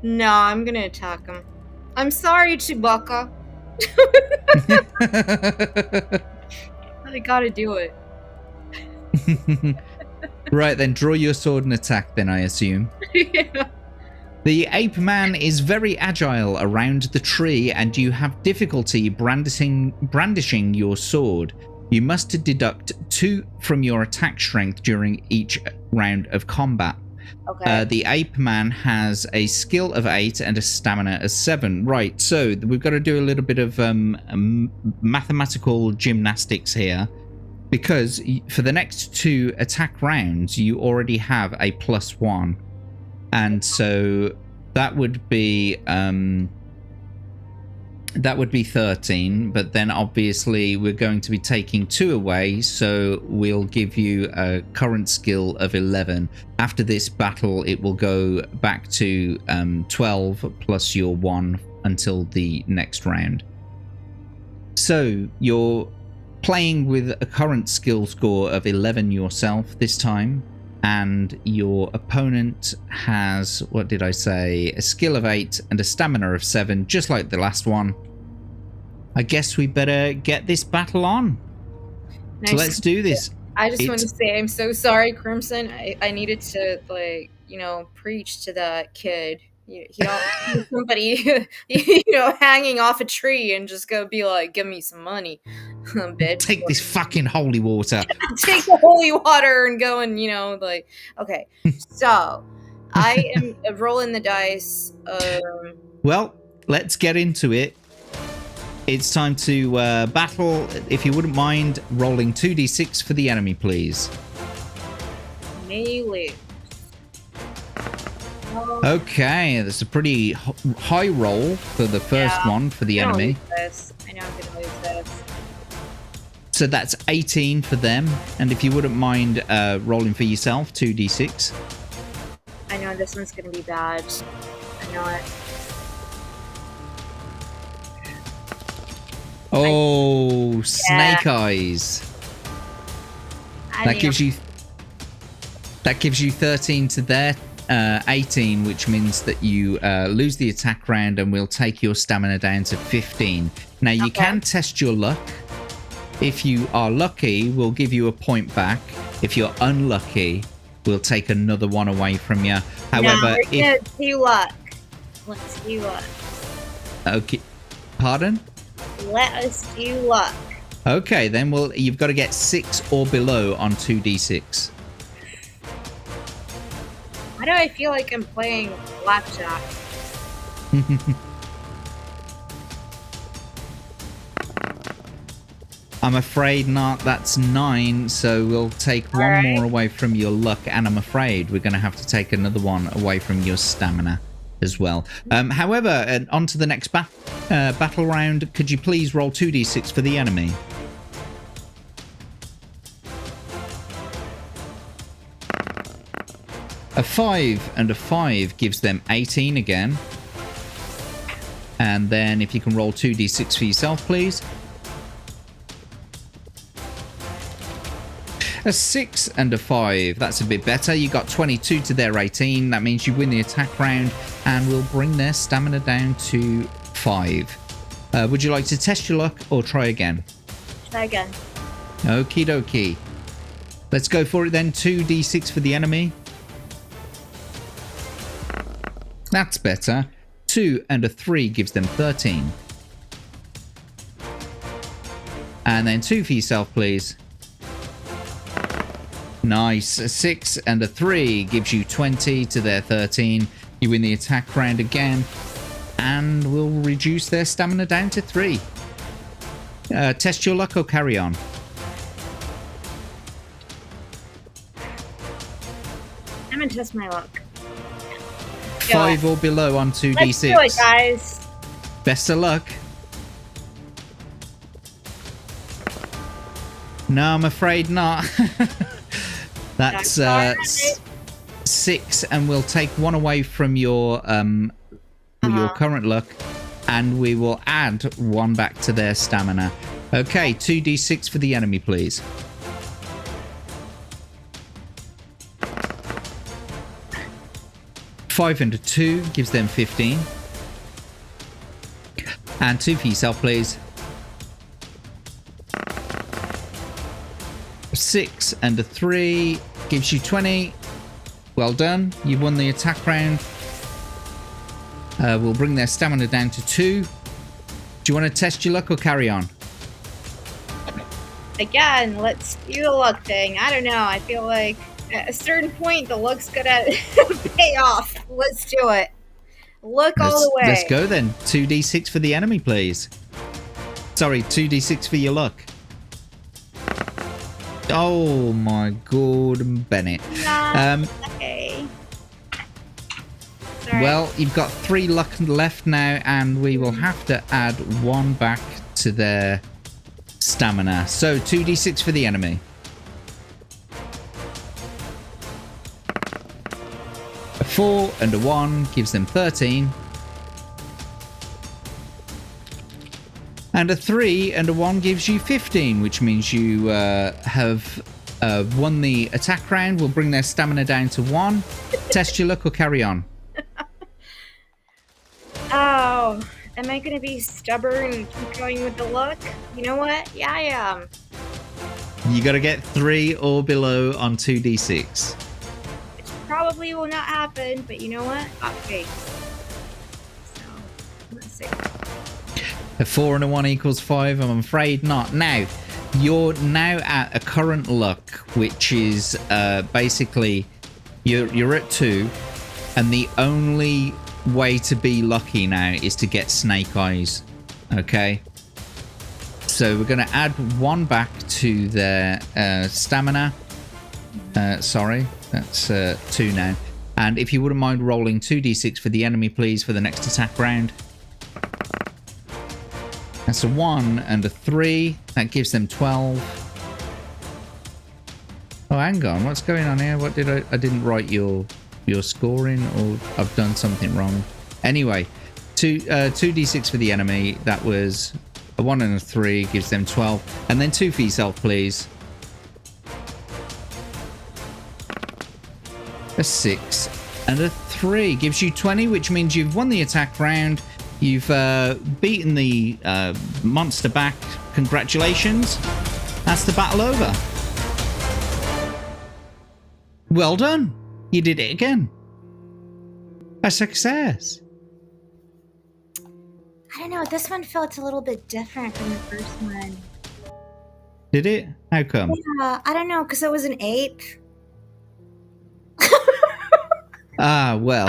B: No, I'm gonna attack him. I'm sorry, Chewbacca. I gotta do it.
A: Right then, draw your sword and attack then, I assume.
B: Yeah.
A: The ape man is very agile around the tree, and you have difficulty brandishing your sword. You must deduct 2 from your attack strength during each round of combat.
B: Okay.
A: The ape man has a skill of 8 and a stamina of 7. Right, so we've got to do a little bit of mathematical gymnastics here, because for the next 2 attack rounds you already have a +1, and so that would be 13, but then obviously we're going to be taking 2 away, so we'll give you a current skill of 11. After this battle, it will go back to 12 plus your 1 until the next round. So you're playing with a current skill score of 11 yourself this time, and your opponent has, what did I say, a skill of 8 and a stamina of 7, just like the last one. I guess we better get this battle on. So let's do this.
B: I just want to say I'm so sorry, Crimson. I needed to, like, preach to that kid. You don't see somebody, hanging off a tree and just go be like, give me some money, bitch.
A: Take this fucking holy water.
B: Take the holy water and go and, okay. So, I am rolling the dice.
A: Well, let's get into it. It's time to battle. If you wouldn't mind rolling 2d6 for the enemy, please.
B: Melee.
A: Okay, that's a pretty high roll for the first one for the enemy.
B: I know I'm going to lose this.
A: So that's 18 for them. And if you wouldn't mind rolling for yourself, 2d6.
B: I know this one's going to be bad. I know it.
A: Oh, snake eyes. That gives you 13 to their 18, which means that you lose the attack round, and we'll take your stamina down to 15. Now you can test your luck. If you are lucky, we'll give you a point back. If you're unlucky, we'll take another one away from you. However,
B: let's do luck. Let's do luck.
A: Okay, pardon?
B: Let us do luck.
A: Okay, then you've got to get 6 or below on 2d6.
B: Why do I feel like I'm playing blackjack?
A: I'm afraid not. That's 9, so we'll take one more away from your luck, and I'm afraid we're going to have to take another one away from your stamina as well. However, on to the next battle round. Could you please roll 2d6 for the enemy? A 5 and a 5 gives them 18 again. And then if you can roll 2d6 for yourself, please. A 6 and a 5. That's a bit better. You got 22 to their 18. That means you win the attack round, and we'll bring their stamina down to 5. Would you like to test your luck or try again?
B: Try again.
A: Okie dokie. Let's go for it then. 2d6 for the enemy. That's better. 2 and a 3 gives them 13. And then 2 for yourself, please. Nice. A 6 and a 3 gives you 20 to their 13. You win the attack round again. And we'll reduce their stamina down to 3. Test your luck or carry on.
B: I'm gonna test my luck.
A: 5 or below on 2d6.
B: Let's do it, guys.
A: Best of luck. No, I'm afraid not. That's 6, and we'll take 1 away from your current luck, and we will add 1 back to their stamina. Okay, 2d6 for the enemy, please. Five and a 2 gives them 15. And 2 for yourself, please. 6 and a 3 gives you 20. Well done. You've won the attack round. We'll bring their stamina down to 2. Do you want to test your luck or carry on?
B: Again, let's do the luck thing. I don't know. I feel like at a certain point, the luck's gonna pay off. Let's do it. Look all the way.
A: Let's go then. 2d6 for the enemy, please. Sorry, 2d6 for your luck. Oh my god, Bennett.
B: Okay. Sorry.
A: Well, you've got 3 luck left now, and we will have to add 1 back to their stamina. So 2d6 for the enemy. A 4 and a 1 gives them 13. And a 3 and a 1 gives you 15, which means you have won the attack round. We'll bring their stamina down to 1. Test your luck or carry on.
B: Oh, am I going to be stubborn and keep going with the luck? You know what? Yeah, I am.
A: You got to get 3 or below on 2d6.
B: Which probably will not happen, but you know what? Okay. So, let's see.
A: A 4 and a 1 equals 5. I'm afraid not. Now, you're now at a current luck, which is basically you're at 2, and the only way to be lucky now is to get snake eyes. Okay, so we're going to add 1 back to their stamina. Sorry, that's 2 now. And if you wouldn't mind rolling 2d6 for the enemy, please, for the next attack round. That's a 1 and a 3. That gives them 12. Oh, hang on. What's going on here? What did I didn't write your scoring, or I've done something wrong. Anyway, 2d6 for the enemy. That was a 1 and a 3. Gives them 12. And then 2 for yourself, please. A 6 and a 3 gives you 20, which means you've won the attack round. You've beaten the monster back. Congratulations. That's the battle over. Well done. You did it again. A success.
B: I don't know. This one felt a little bit different from the first one.
A: Did it? How come?
B: Yeah, I don't know, because I was an ape.
A: Ah, well.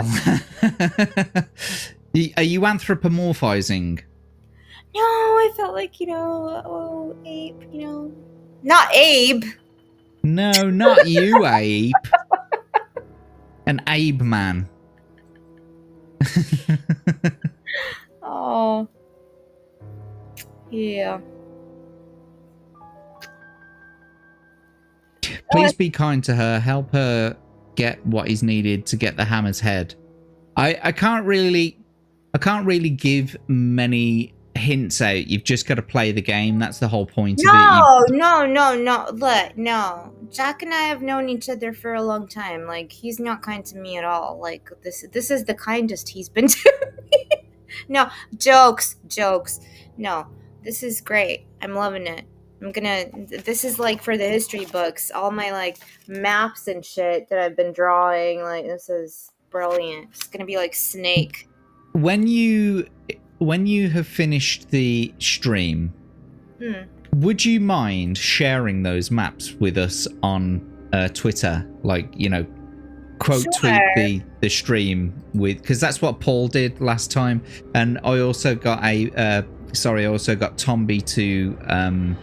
A: Are you anthropomorphizing?
B: No, I felt like, ape, Not Abe.
A: No, not you, Abe. An Abe man.
B: Oh. Yeah.
A: Please be kind to her. Help her get what is needed to get the hammer's head. I can't really give many hints out. You've just got to play the game. That's the whole point of it.
B: No. Look, no. Jack and I have known each other for a long time. Like, he's not kind to me at all. Like, this is the kindest he's been to me. No, jokes. No, this is great. I'm loving it. This is like for the history books. All my like maps and shit that I've been drawing. Like, this is brilliant. It's gonna be like Snake.
A: when you have finished the stream, would you mind sharing those maps with us on Twitter? Like, you know, quote tweet the stream with, because that's what Paul did last time, and I also got Tomby to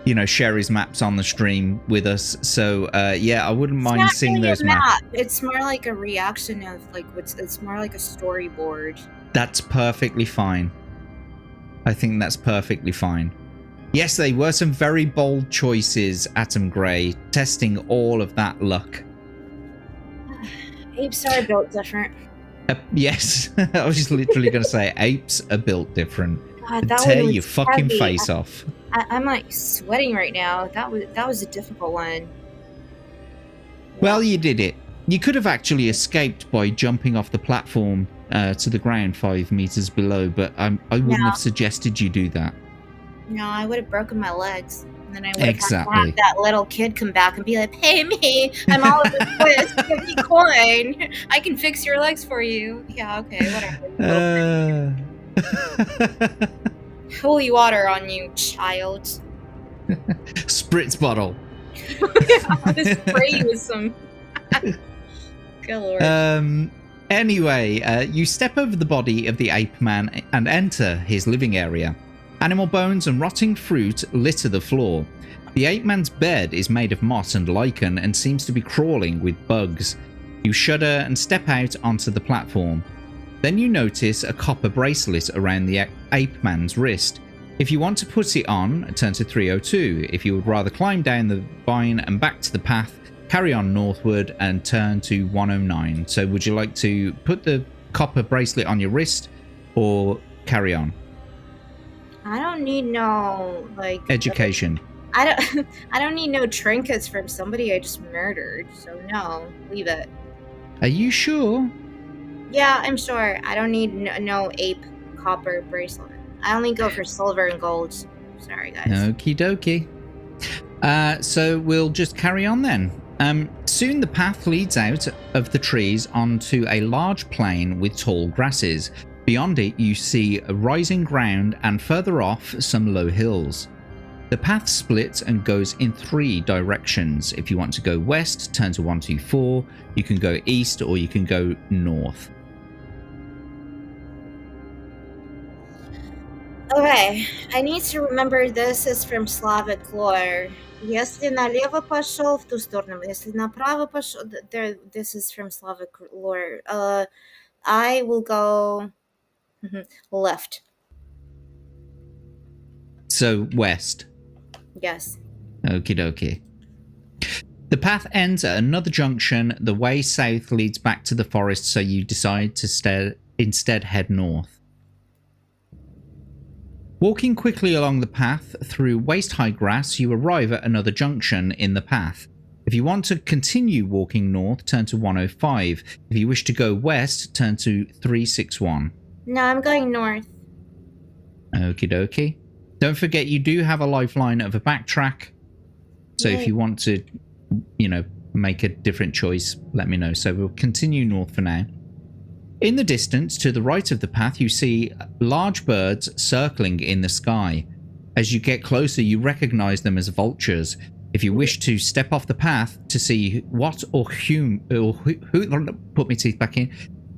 A: you know, share his maps on the stream with us. So yeah, I wouldn't mind seeing
B: really
A: those maps.
B: It's more like a reaction of like it's more like a storyboard.
A: That's perfectly fine. I think that's perfectly fine. Yes, they were some very bold choices, Atom Grey, testing all of that luck.
B: Apes are built different.
A: Yes, I was just literally going to say apes are built different.
B: God, that
A: tear your fucking face off.
B: I'm like sweating right now. That was a difficult one. Yeah.
A: Well, you did it. You could have actually escaped by jumping off the platform to the ground 5 meters below, but I wouldn't have suggested you do that. No,
B: I would have broken my legs. And then I would have that little kid come back and be like, "Pay me! I'm all of this twist. Give me coin. I can fix your legs for you." Yeah, okay, whatever. Holy water on you, child.
A: Spritz bottle.
B: Spray you with some. Good lord.
A: Anyway, you step over the body of the ape man and enter his living area. Animal bones and rotting fruit litter the floor. The ape man's bed is made of moss and lichen and seems to be crawling with bugs. You shudder and step out onto the platform. Then you notice a copper bracelet around the ape man's wrist. If you want to put it on, turn to 302. If you would rather climb down the vine and back to the path, carry on northward and turn to 109. So would you like to put the copper bracelet on your wrist or carry on?
B: I don't need no
A: education.
B: I don't need no trinkets from somebody I just murdered. So no, leave it.
A: Are you sure?
B: Yeah, I'm sure. I don't need no ape copper bracelet. I only go for silver and gold. Sorry, guys.
A: Okie dokie. So we'll just carry on then. Soon the path leads out of the trees onto a large plain with tall grasses. Beyond it, you see a rising ground and further off, some low hills. The path splits and goes in 3 directions. If you want to go west, turn to 124. You can go east or you can go north.
B: Okay, I need to remember this is from Slavic lore. Если налево пошел, в ту сторону. Если направо пошел, this is from Slavic lore. I will go left.
A: So west.
B: Yes.
A: Okie dokie. The path ends at another junction. The way south leads back to the forest, so you decide to instead head north. Walking quickly along the path through waist-high grass, you arrive at another junction in the path. If you want to continue walking north, turn to 105. If you wish to go west, turn to 361.
B: No, I'm going north.
A: Okie dokie. Don't forget you do have a lifeline of a backtrack. So if you want to, you know, make a different choice, let me know. So we'll continue north for now. In the distance, to the right of the path, you see large birds circling in the sky. As you get closer, you recognize them as vultures. If you wish to step off the path to see what or who put my teeth back in.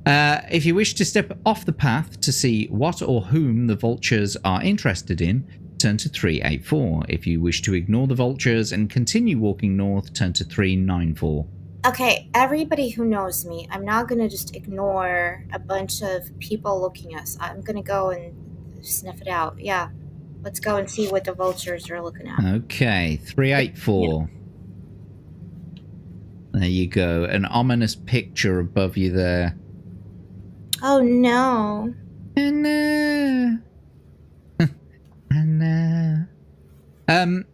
A: If you wish to step off the path to see what or whom the vultures are interested in, turn to 384. If you wish to ignore the vultures and continue walking north, turn to 394.
B: Okay, everybody who knows me, I'm not going to just ignore a bunch of people looking at us. I'm going to go and sniff it out. Yeah, let's go and see what the vultures are looking at.
A: Okay, 384. Yeah. There you go. An ominous picture above you there.
B: Oh, no.
A: No. No.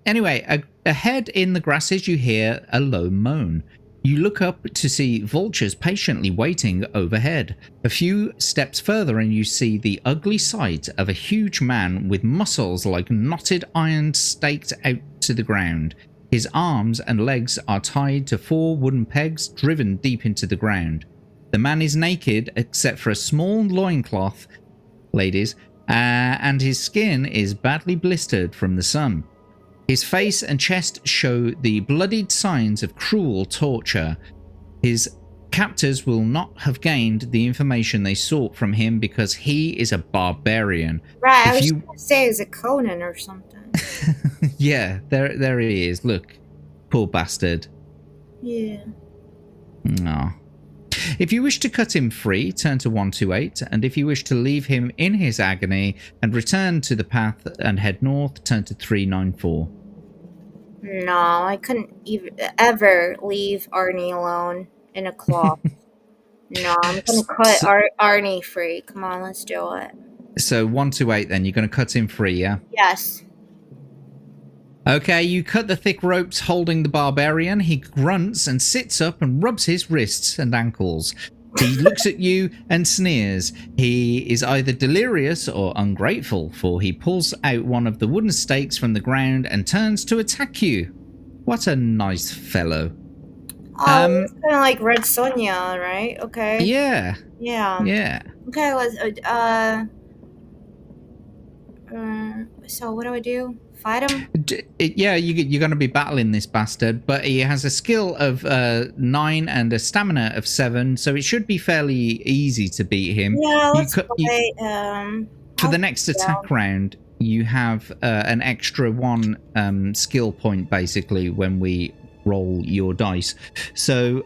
A: Anyway, ahead in the grasses, you hear a low moan. You look up to see vultures patiently waiting overhead. A few steps further and you see the ugly sight of a huge man with muscles like knotted iron staked out to the ground. His arms and legs are tied to 4 wooden pegs driven deep into the ground. The man is naked except for a small loincloth, ladies, and his skin is badly blistered from the sun. His face and chest show the bloodied signs of cruel torture. His captors will not have gained the information they sought from him because he is a barbarian.
B: Right, I was going to say, is it Conan or something?
A: Yeah, there he is. Look, poor bastard.
B: Yeah.
A: Aw. If you wish to cut him free, turn to 128, and if you wish to leave him in his agony and return to the path and head north, turn to 394.
B: No, I couldn't ever leave Arnie alone in a cloth. No, I'm going to cut Arnie free. Come on, let's do it.
A: So 128 then, you're going to cut him free, yeah?
B: Yes.
A: Okay, you cut the thick ropes holding the barbarian. He grunts and sits up and rubs his wrists and ankles. He looks at you and sneers. He is either delirious or ungrateful, for he pulls out one of the wooden stakes from the ground and turns to attack you. What a nice fellow.
B: Oh, it's kind of like Red Sonja, right? Okay.
A: Yeah.
B: Yeah.
A: Yeah.
B: Okay, let's, so what do I do? Fight him?
A: Yeah, you're going to be battling this bastard, but he has a skill of 9 and a stamina of 7, so it should be fairly easy to beat him.
B: Yeah, let's play,
A: for the next attack round, you have an extra 1 skill point, basically, when we roll your dice. So,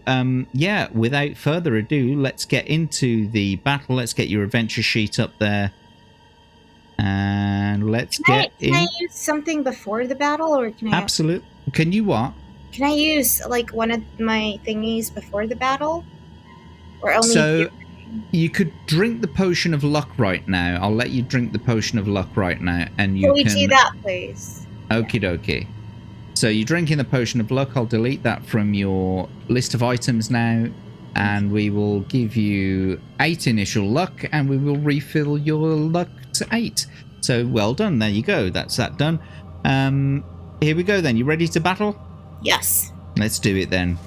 A: yeah, without further ado, let's get into the battle. Let's get your adventure sheet up there. And let's get in.
B: Can I use something before the battle, or can I?
A: Absolutely. Can you what?
B: Can I use like one of my thingies before the battle, or only?
A: So you could drink the potion of luck right now. I'll let you drink the potion of luck right now, and you
B: can. We do that, please?
A: Okie dokie. So you're drinking the potion of luck. I'll delete that from your list of items now, and we will give you 8 initial luck, and we will refill your luck to 8. So well done. There you go. That's that done. Here we go then. You ready to battle?
B: Yes.
A: Let's do it then.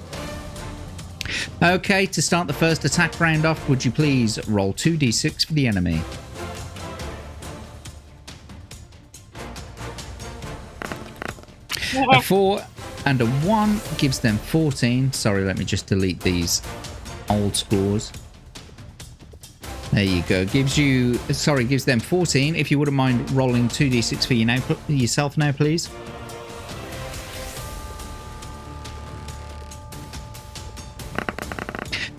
A: Okay, to start the first attack round off, would you please roll 2d6 for the enemy? A 4 and a 1 gives them 14. Sorry, let me just delete these old scores. There you go. Gives them 14. If you wouldn't mind rolling 2d6 for yourself now, please.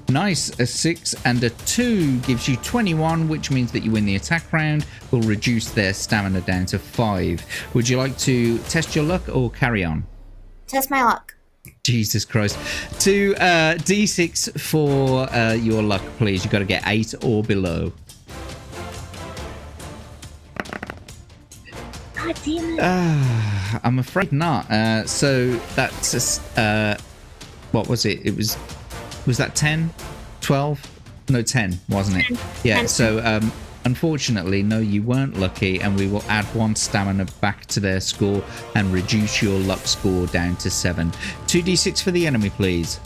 A: Nice. A 6 and a 2 gives you 21, which means that you win the attack round. Will reduce their stamina down to 5. Would you like to test your luck or carry on?
B: Test my luck.
A: Jesus Christ. 2 d6 for your luck, please. You've got to get 8 or below.
B: God damn it.
A: I'm afraid not. So that's what was it? Was that 10? 12? No, 10, wasn't it?
B: 10.
A: Yeah,
B: 10.
A: So unfortunately, no, you weren't lucky, and we will add 1 stamina back to their score and reduce your luck score down to 7. 2d6 for the enemy, please.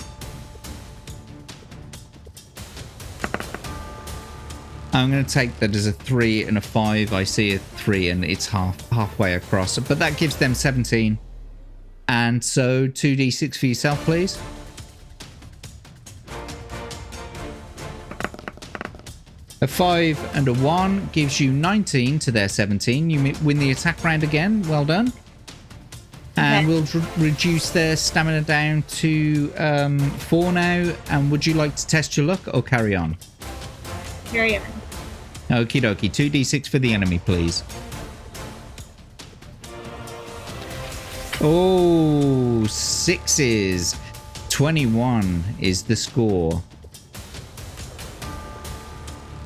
A: I'm going to take that as a 3 and a 5. I see a 3 and it's halfway across, but that gives them 17. And so 2d6 for yourself, please. A 5 and a 1 gives you 19 to their 17. You win the attack round again. Well done. And we'll reduce their stamina down to 4 now. And would you like to test your luck or carry on?
B: Carry on.
A: Okie dokie. 2d6 for the enemy, please. Oh, 6s. 21 is the score.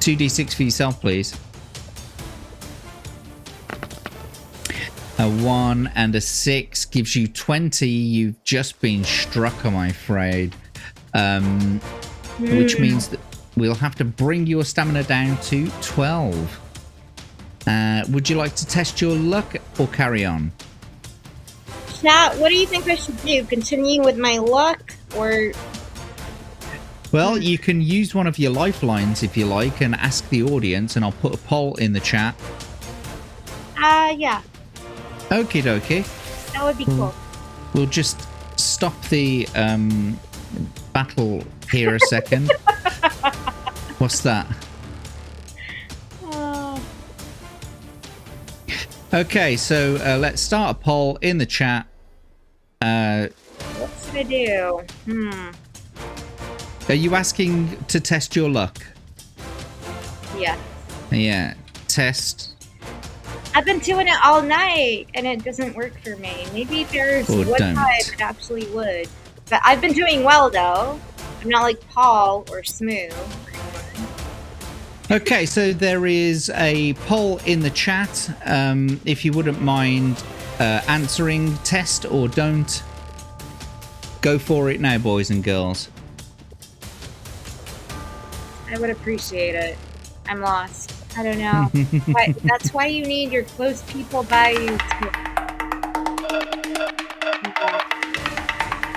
A: 2d6 for yourself, please. A 1 and a 6 gives you 20. You've just been struck, I'm afraid. Which means that we'll have to bring your stamina down to 12. Would you like to test your luck or carry on?
B: Chat, what do you think I should do? Continue with my luck or...
A: Well, you can use one of your lifelines if you like and ask the audience, and I'll put a poll in the chat.
B: Yeah.
A: Okie dokie.
B: That would be cool.
A: We'll just stop the battle here a second. What's that? Okay, so let's start a poll in the chat.
B: What should I do?
A: Are you asking to test your luck?
B: Yeah.
A: Yeah, test.
B: I've been doing it all night, and it doesn't work for me. Maybe there's
A: Or
B: one
A: don't.
B: time it actually would. But I've been doing well, though. I'm not like Paul or Smooth.
A: Okay, so there is a poll in the chat. If you wouldn't mind answering test or don't, go for it now, boys and girls.
B: I would appreciate it. I'm lost. I don't know. That's why you need your close people by you.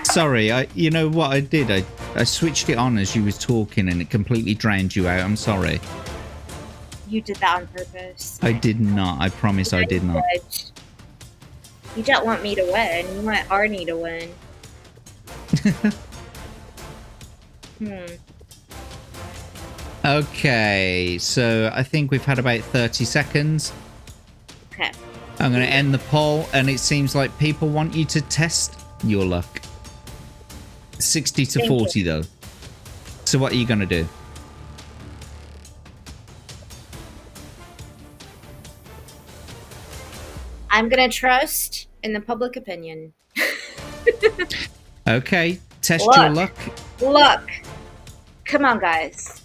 A: Sorry, you know what I did? I switched it on as you was talking and it completely drowned you out. I'm sorry.
B: You did that on purpose.
A: I did not. I promise I did not.
B: You don't want me to win. You want Arnie to win.
A: Okay, so I think we've had about 30 seconds.
B: Okay.
A: I'm going to end the poll, and it seems like people want you to test your luck. 60 to 40, though. So what are you going to do?
B: I'm going to trust in the public opinion.
A: Okay, test your luck.
B: Look. Come on, guys.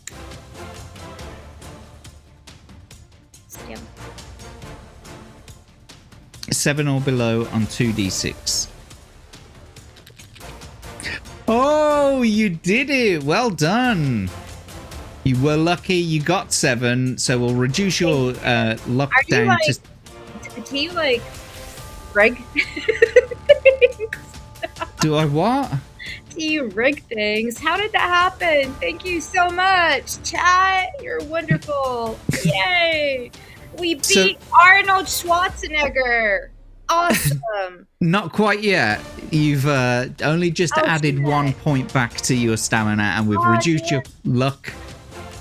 A: 7 or below on 2d6. Oh, you did it. Well done. You were lucky. You got 7, so we'll reduce your luck down to...
B: Do you, like, rig?
A: Do I what?
B: Do you rig things? How did that happen? Thank you so much, chat. You're wonderful. Yay. We beat Arnold Schwarzenegger. Awesome.
A: Not quite yet. You've only just added 1 point back to your stamina, and we've reduced your luck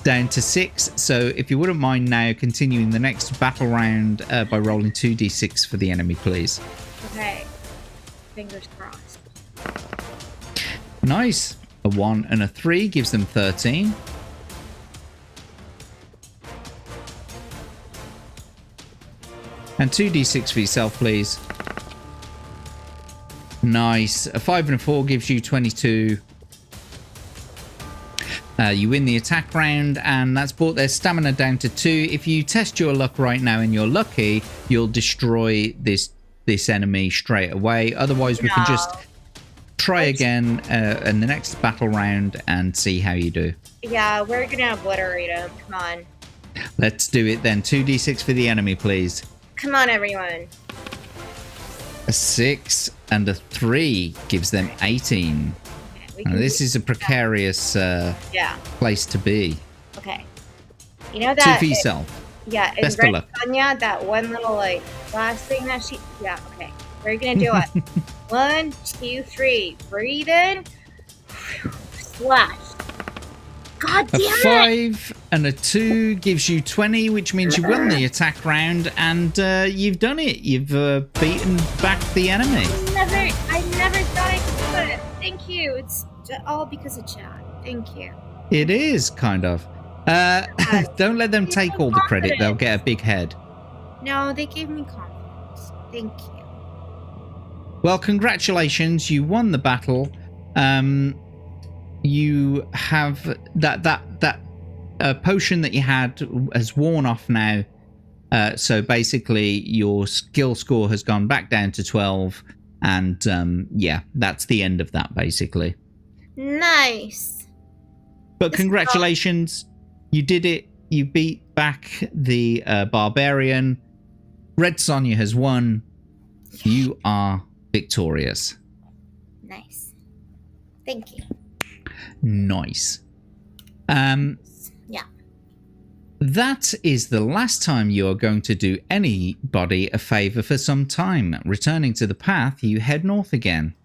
A: down to 6. So if you wouldn't mind now continuing the next battle round by rolling 2d6 for the enemy, please.
B: Okay. Fingers crossed.
A: Nice. A 1 and a 3 gives them 13. And 2d6 for yourself, please. Nice. A 5 and a 4 gives you 22. You win the attack round, and that's brought their stamina down to 2. If you test your luck right now and you're lucky, you'll destroy this enemy straight away. Otherwise, we can just try again in the next battle round and see how you do.
B: Yeah, we're gonna obliterate him. Come on.
A: Let's do it then. 2d6 for the enemy, please.
B: Come on, everyone.
A: A 6 and a 3 gives them 18.
B: Okay,
A: now, this is a precarious place to be.
B: Okay. You know that...
A: 2 for yourself.
B: Yeah,
A: Best of luck.
B: Sonia, that one little, like, last thing that she... Yeah, okay. We're gonna do it. 1, 2, 3. Breathe in. Slash. God damn
A: it! A 5 and a 2 gives you 20, which means you won the attack round, and you've done it. You've beaten back the enemy.
B: I never thought I could do it. Thank you. It's all because of chat. Thank you.
A: It is, kind of. Don't let them take all the credit. They'll get a big head.
B: No, they gave me confidence. Thank you.
A: Well, congratulations. You won the battle. You have that potion that you had has worn off now. So basically, your skill score has gone back down to 12. And yeah, that's the end of that, basically.
B: Nice.
A: But congratulations. You did it. You beat back the barbarian. Red Sonja has won. You are victorious.
B: Nice. Thank you.
A: Nice.
B: Yeah.
A: That is the last time you are going to do anybody a favor for some time. Returning to the path, you head north again.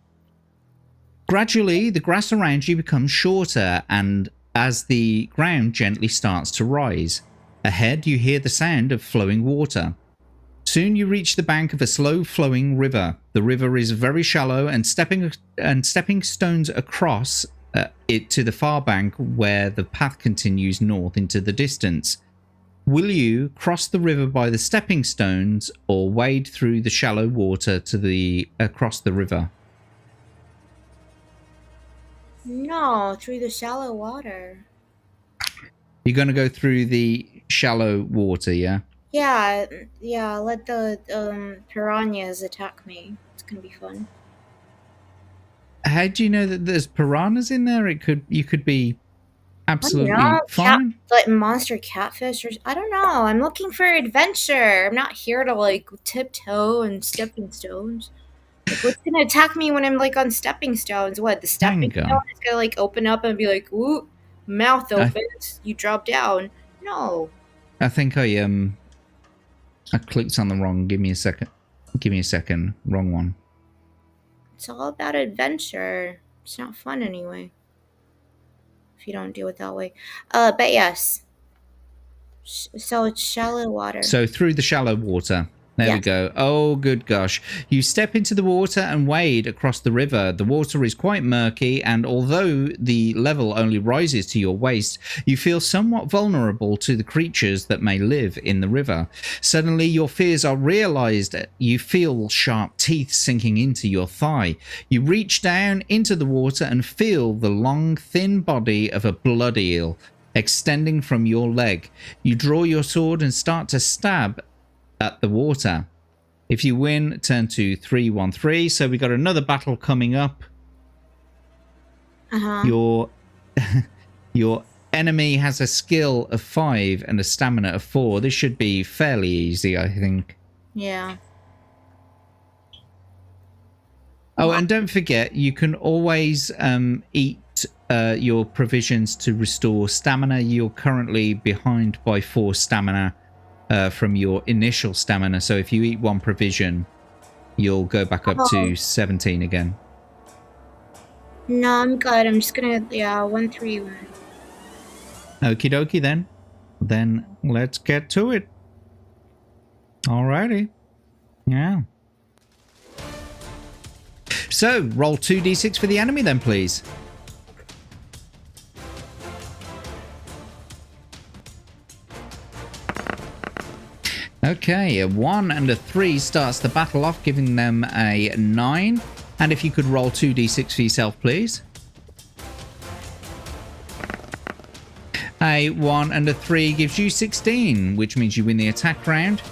A: Gradually, the grass around you becomes shorter, and as the ground gently starts to rise. Ahead, you hear the sound of flowing water. Soon you reach the bank of a slow-flowing river. The river is very shallow, and stepping stones across it to the far bank where the path continues north into the distance. Will you cross the river by the stepping stones or wade through the shallow water to across the river?
B: No, through the shallow water.
A: You're going to go through the shallow water, yeah?
B: Yeah, let the piranhas attack me. It's gonna be fun.
A: How do you know that there's piranhas in there? You could be absolutely fine.
B: Like monster catfish, or I don't know. I'm looking for adventure. I'm not here to like tiptoe and stepping stones. Like, what's gonna attack me when I'm like on stepping stones? What, the stepping stone is gonna like open up and be like, "Ooh, mouth opens, you drop down"? No.
A: I think I clicked on the wrong. Give me a second. Wrong one.
B: It's all about adventure. It's not fun anyway, if you don't do it that way. But yes. So it's shallow water.
A: So through the shallow water. There we go. Oh, good gosh. You step into the water and wade across the river. The water is quite murky, and although the level only rises to your waist, you feel somewhat vulnerable to the creatures that may live in the river. Suddenly, your fears are realized. You feel sharp teeth sinking into your thigh. You reach down into the water and feel the long, thin body of a blood eel extending from your leg. You draw your sword and start to stab at the water. If you win, turn to 3-1-3. So we got another battle coming up. Your enemy has a skill of 5 and a stamina of 4. This should be fairly easy, I think.
B: Yeah.
A: Oh, and don't forget, you can always eat your provisions to restore stamina. You're currently behind by 4 stamina. From your initial stamina, so if you eat 1 provision, you'll go back up to 17 again.
B: No, I'm good. I'm just gonna 1-3-1.
A: Okie dokie then. Then let's get to it. Alrighty. Yeah. So roll 2d6 for the enemy then, please. Okay, a 1 and a 3 starts the battle off, giving them a 9. And if you could roll 2d6 for yourself, please. A 1 and a 3 gives you 16, which means you win the attack round.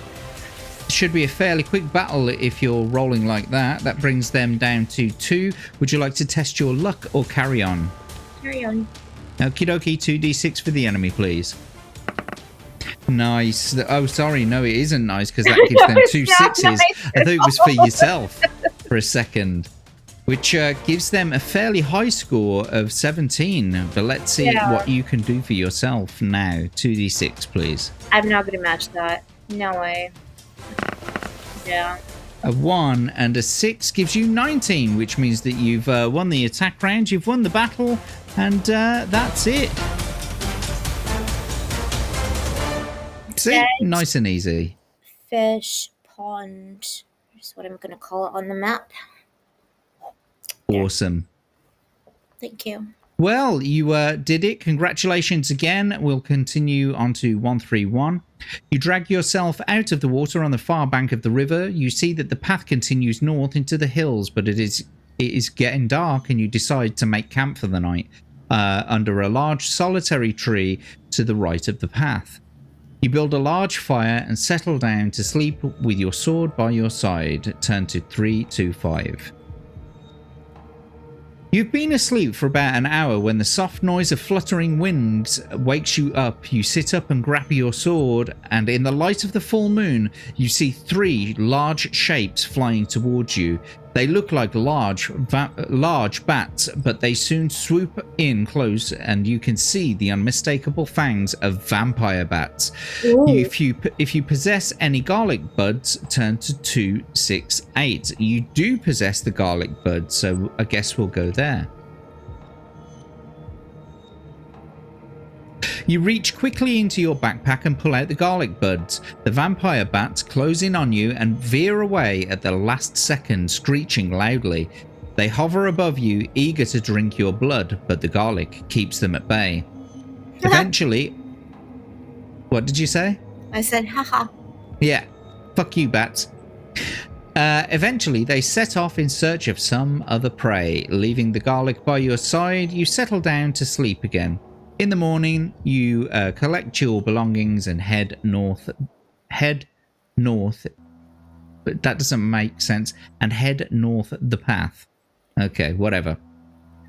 A: It should be a fairly quick battle if you're rolling like that. That brings them down to 2. Would you like to test your luck or carry on?
B: Carry on.
A: Okie dokie, 2d6 for the enemy, please. Nice. Oh, sorry. No, it isn't nice because that gives them 2 6s. Nice. I thought it was for yourself for a second, which gives them a fairly high score of 17. But let's see what you can do for yourself now. 2d6, please.
B: I'm not going to match that. No way. Yeah.
A: A 1 and a 6 gives you 19, which means that you've won the attack round, you've won the battle, and that's it. See? Nice and easy.
B: Fish pond. That's what I'm going to call it on the map.
A: Awesome.
B: Thank you.
A: Well, you did it. Congratulations again. We'll continue on to 1-3-1. You drag yourself out of the water on the far bank of the river. You see that the path continues north into the hills, but it is getting dark, and you decide to make camp for the night under a large solitary tree to the right of the path. You build a large fire and settle down to sleep with your sword by your side. Turn to 3-2-5. You've been asleep for about an hour when the soft noise of fluttering wings wakes you up. You sit up and grab your sword, and in the light of the full moon, you see 3 large shapes flying towards you. They look like large bats, but they soon swoop in close and you can see the unmistakable fangs of vampire bats. If you possess any garlic buds, turn to 268. You do possess the garlic buds, so I guess we'll go there. You reach quickly into your backpack and pull out the garlic buds. The vampire bats close in on you and veer away at the last second, screeching loudly. They hover above you, eager to drink your blood, but the garlic keeps them at bay. Eventually... What did you say?
B: I said, haha.
A: Yeah. Fuck you, bats. Eventually, they set off in search of some other prey. Leaving the garlic by your side, you settle down to sleep again. In the morning, you collect your belongings and head north. But that doesn't make sense. And head north the path. Okay, whatever.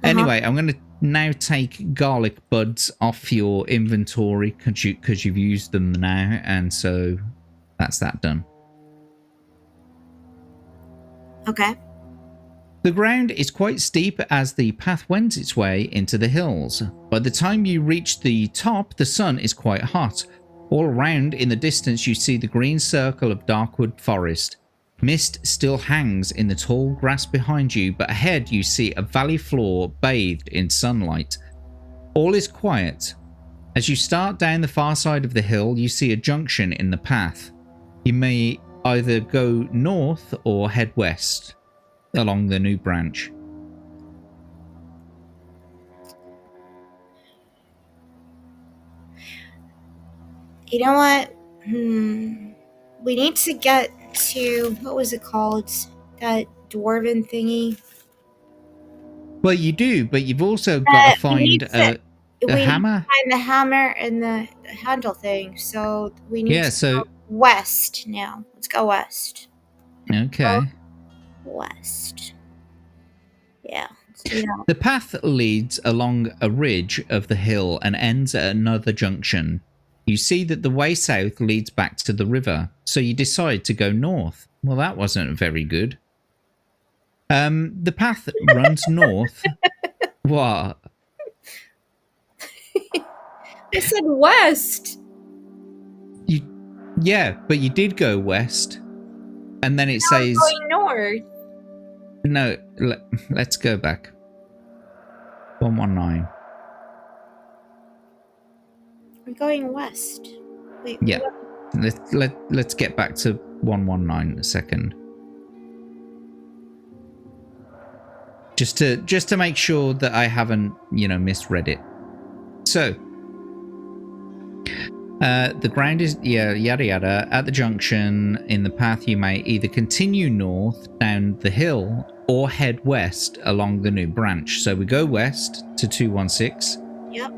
A: Anyway, I'm going to now take garlic buds off your inventory because you've used them now. And so that's that done.
B: Okay.
A: The ground is quite steep as the path wends its way into the hills. By the time you reach the top, the sun is quite hot. All around in the distance you see the green circle of Darkwood Forest. Mist still hangs in the tall grass behind you, but ahead you see a valley floor bathed in sunlight. All is quiet. As you start down the far side of the hill, you see a junction in the path. You may either go north or head west along the new branch.
B: You know what? We need to get to, what was it called? That dwarven thingy.
A: Well, you do, but you've also got to find a hammer.
B: Find the hammer and the handle thing. So we need to
A: go
B: west now. Let's go west.
A: Okay.
B: West. Yeah, let's do that.
A: The path leads along a ridge of the hill and ends at another junction. You see that the way south leads back to the river, so you decide to go north. Well, that wasn't very good. The path runs north. What?
B: I said west.
A: Yeah, but you did go west. And then it says...
B: going north.
A: No, let's go back. 119.
B: We're going west. Wait.
A: Yeah. Let's get back to 119 in a second. Just to make sure that I haven't, misread it. So, the ground is yada yada. At the junction in the path, you may either continue north down the hill or head west along the new branch. So we go west to 216.
B: Yep.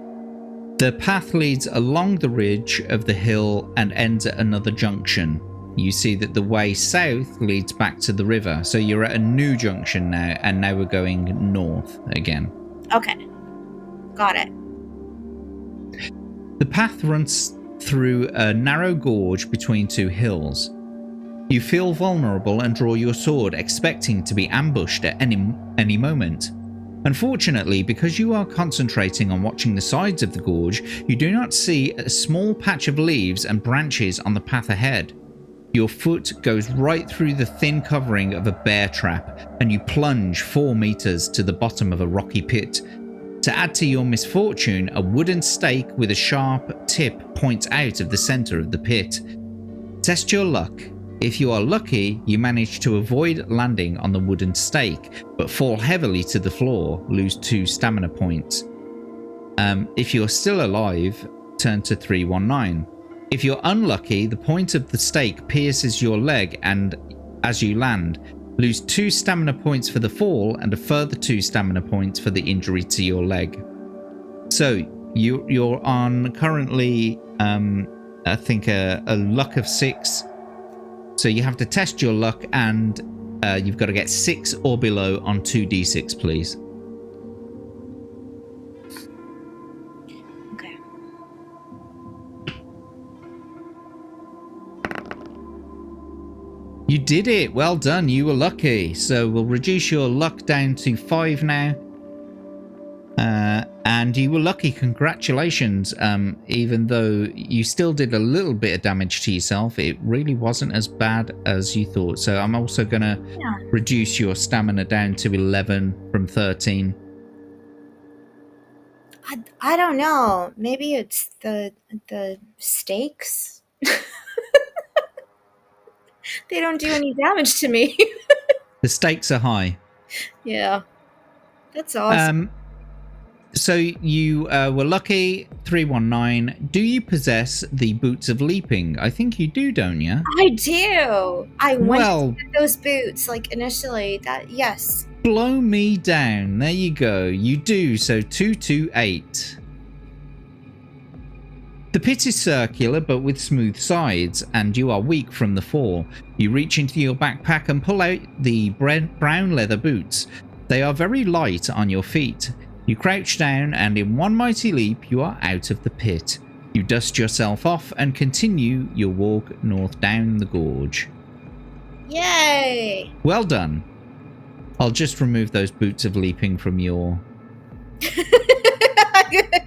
A: The path leads along the ridge of the hill and ends at another junction. You see that the way south leads back to the river. So you're at a new junction now, and now we're going north again.
B: Okay. Got it.
A: The path runs through a narrow gorge between two hills. You feel vulnerable and draw your sword, expecting to be ambushed at any moment. Unfortunately, because you are concentrating on watching the sides of the gorge, you do not see a small patch of leaves and branches on the path ahead. Your foot goes right through the thin covering of a bear trap, and you plunge 4 meters to the bottom of a rocky pit. To add to your misfortune, a wooden stake with a sharp tip points out of the center of the pit. Test your luck. If you are lucky, you manage to avoid landing on the wooden stake, but fall heavily to the floor, lose 2 stamina points. If you're still alive, turn to 319. If you're unlucky, the point of the stake pierces your leg, and as you land, lose 2 stamina points for the fall and a further 2 stamina points for the injury to your leg. So you're on currently, I think a luck of 6. So you have to test your luck, and you've got to get 6 or below on 2d6, please.
B: Okay.
A: You did it. Well done. You were lucky. So we'll reduce your luck down to 5 now. And you were lucky. Congratulations. Even though you still did a little bit of damage to yourself, it really wasn't as bad as you thought. So I'm also going to reduce your stamina down to 11 from 13.
B: I don't know. Maybe it's the stakes. They don't do any damage to me.
A: The stakes are high.
B: Yeah. That's awesome.
A: So you were lucky. 319. Do you possess the boots of leaping? I think you do, don't you?
B: I do. I wanted to get those boots, like, initially. Yes.
A: Blow me down. There you go. You do. So 228. The pit is circular but with smooth sides, and you are weak from the fall. You reach into your backpack and pull out the brown leather boots. They are very light on your feet. You crouch down, and in one mighty leap you are out of the pit. You dust yourself off and continue your walk north down the gorge.
B: Yay!
A: Well done. I'll just remove those boots of leaping from your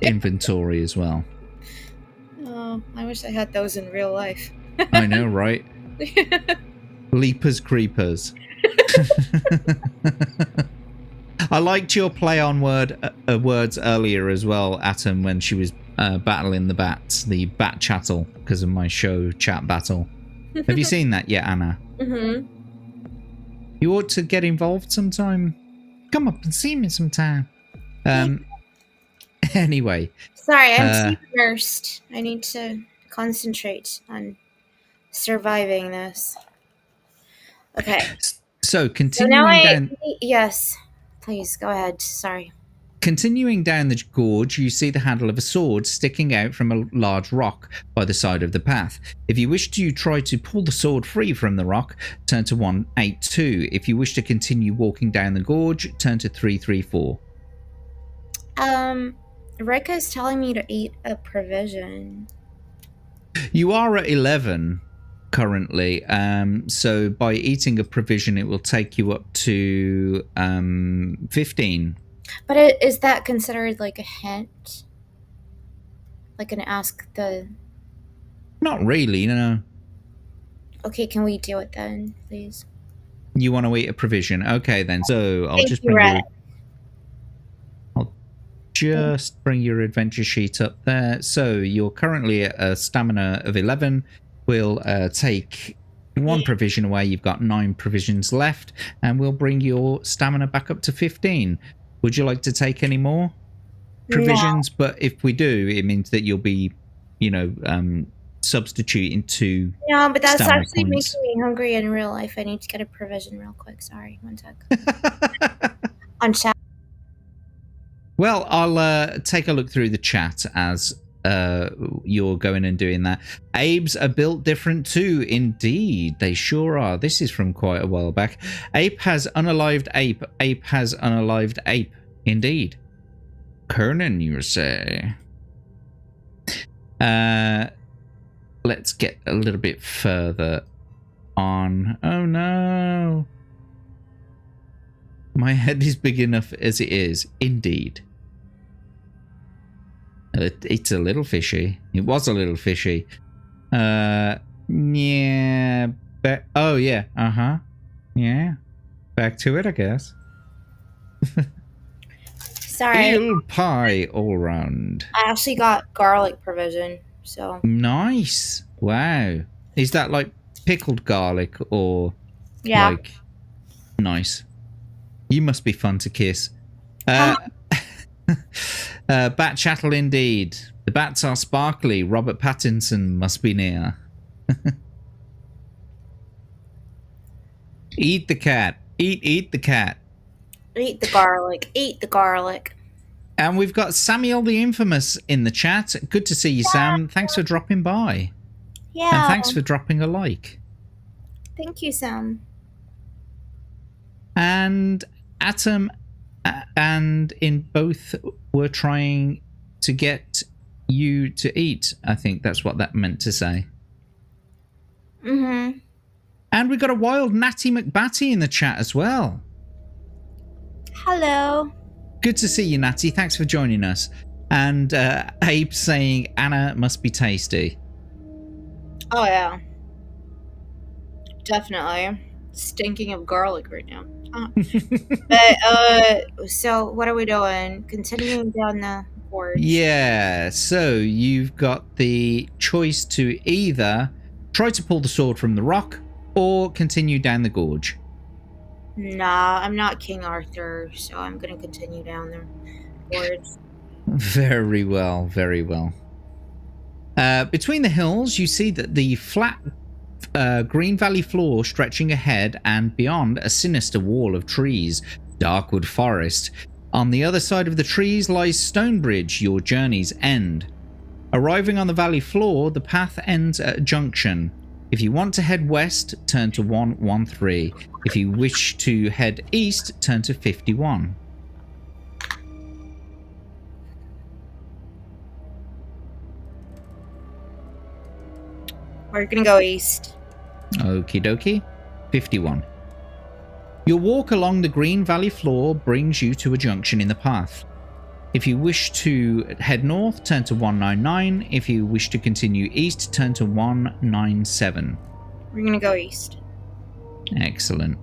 A: inventory as well.
B: Oh, I wish I had those in real life.
A: I know, right? Leapers creepers. I liked your play on words earlier as well, Atom, when she was battling the bats, the bat chattel, because of my show Chat Battle. Have you seen that yet, Anna?
B: Mm-hmm.
A: You ought to get involved sometime. Come up and see me sometime. Anyway.
B: Sorry, I'm too immersed. I need to concentrate on surviving this. Okay.
A: So continuing down.
B: Yes. Please go ahead. Sorry.
A: Continuing down the gorge, you see the handle of a sword sticking out from a large rock by the side of the path. If you wish to try to pull the sword free from the rock, turn to 182. If you wish to continue walking down the gorge, turn to 334.
B: Rika's telling me to eat a provision.
A: You are at 11 currently, so by eating a provision it will take you up to 15.
B: But is that considered like a hint? Like an ask the...
A: Not really, no.
B: Okay, can we do it then, please?
A: You want to eat a provision? Okay then, so I'll just bring your adventure sheet up there. So you're currently at a stamina of 11. We'll take one provision away. You've got 9 provisions left, and we'll bring your stamina back up to 15. Would you like to take any more provisions? No. But if we do, it means that you'll be, substituting to...
B: No, but that's actually making me hungry in real life. I need to get a provision real quick. Sorry, one sec. On chat.
A: Well, I'll take a look through the chat as you're going and doing that. Apes are built different too. Indeed, they sure are. This is from quite a while back. Ape has unalived ape. Ape has unalived ape. Indeed. Kernan, you say? Let's get a little bit further on. Oh no. My head is big enough as it is. Indeed. It's a little fishy. It was a little fishy. Yeah. Oh, yeah. Uh-huh. Yeah. Back to it, I guess.
B: Sorry.
A: Eel pie all round.
B: I actually got garlic provision, so...
A: Nice. Wow. Is that like pickled garlic or...
B: Yeah.
A: Like... Nice. You must be fun to kiss. Bat chattel indeed. The bats are sparkly. Robert Pattinson must be near. Eat the cat. Eat the cat.
B: Eat the garlic. Eat the garlic.
A: And we've got Samuel the Infamous in the chat. Good to see you, Sam. Thanks for dropping by.
B: Yeah.
A: And thanks for dropping a like.
B: Thank you, Sam.
A: And Atom and in both were trying to get you to eat. I think that's what that meant to say.
B: Mm-hmm.
A: And we got a wild Natty McBatty in the chat as well.
B: Hello.
A: Good to see you, Natty. Thanks for joining us. And Abe saying Anna must be tasty.
B: Oh, yeah. Definitely. Stinking of garlic right now. But, so what are we doing? Continuing down the gorge.
A: Yeah, so you've got the choice to either try to pull the sword from the rock or continue down the gorge.
B: Nah, I'm not King Arthur, so I'm going to continue down the gorge.
A: Very well, very well. Between the hills, you see that the flat green valley floor stretching ahead and beyond a sinister wall of trees, Darkwood Forest. On the other side of the trees lies Stonebridge, your journey's end. Arriving on the valley floor, the path ends at a junction. If you want to head west, turn to 113. If you wish to head east, turn to 51.
B: We're going to go east.
A: Okie dokie. 51. Your walk along the green valley floor brings you to a junction in the path. If you wish to head north, turn to 199. If you wish to continue east, turn to 197.
B: We're going to go east.
A: Excellent.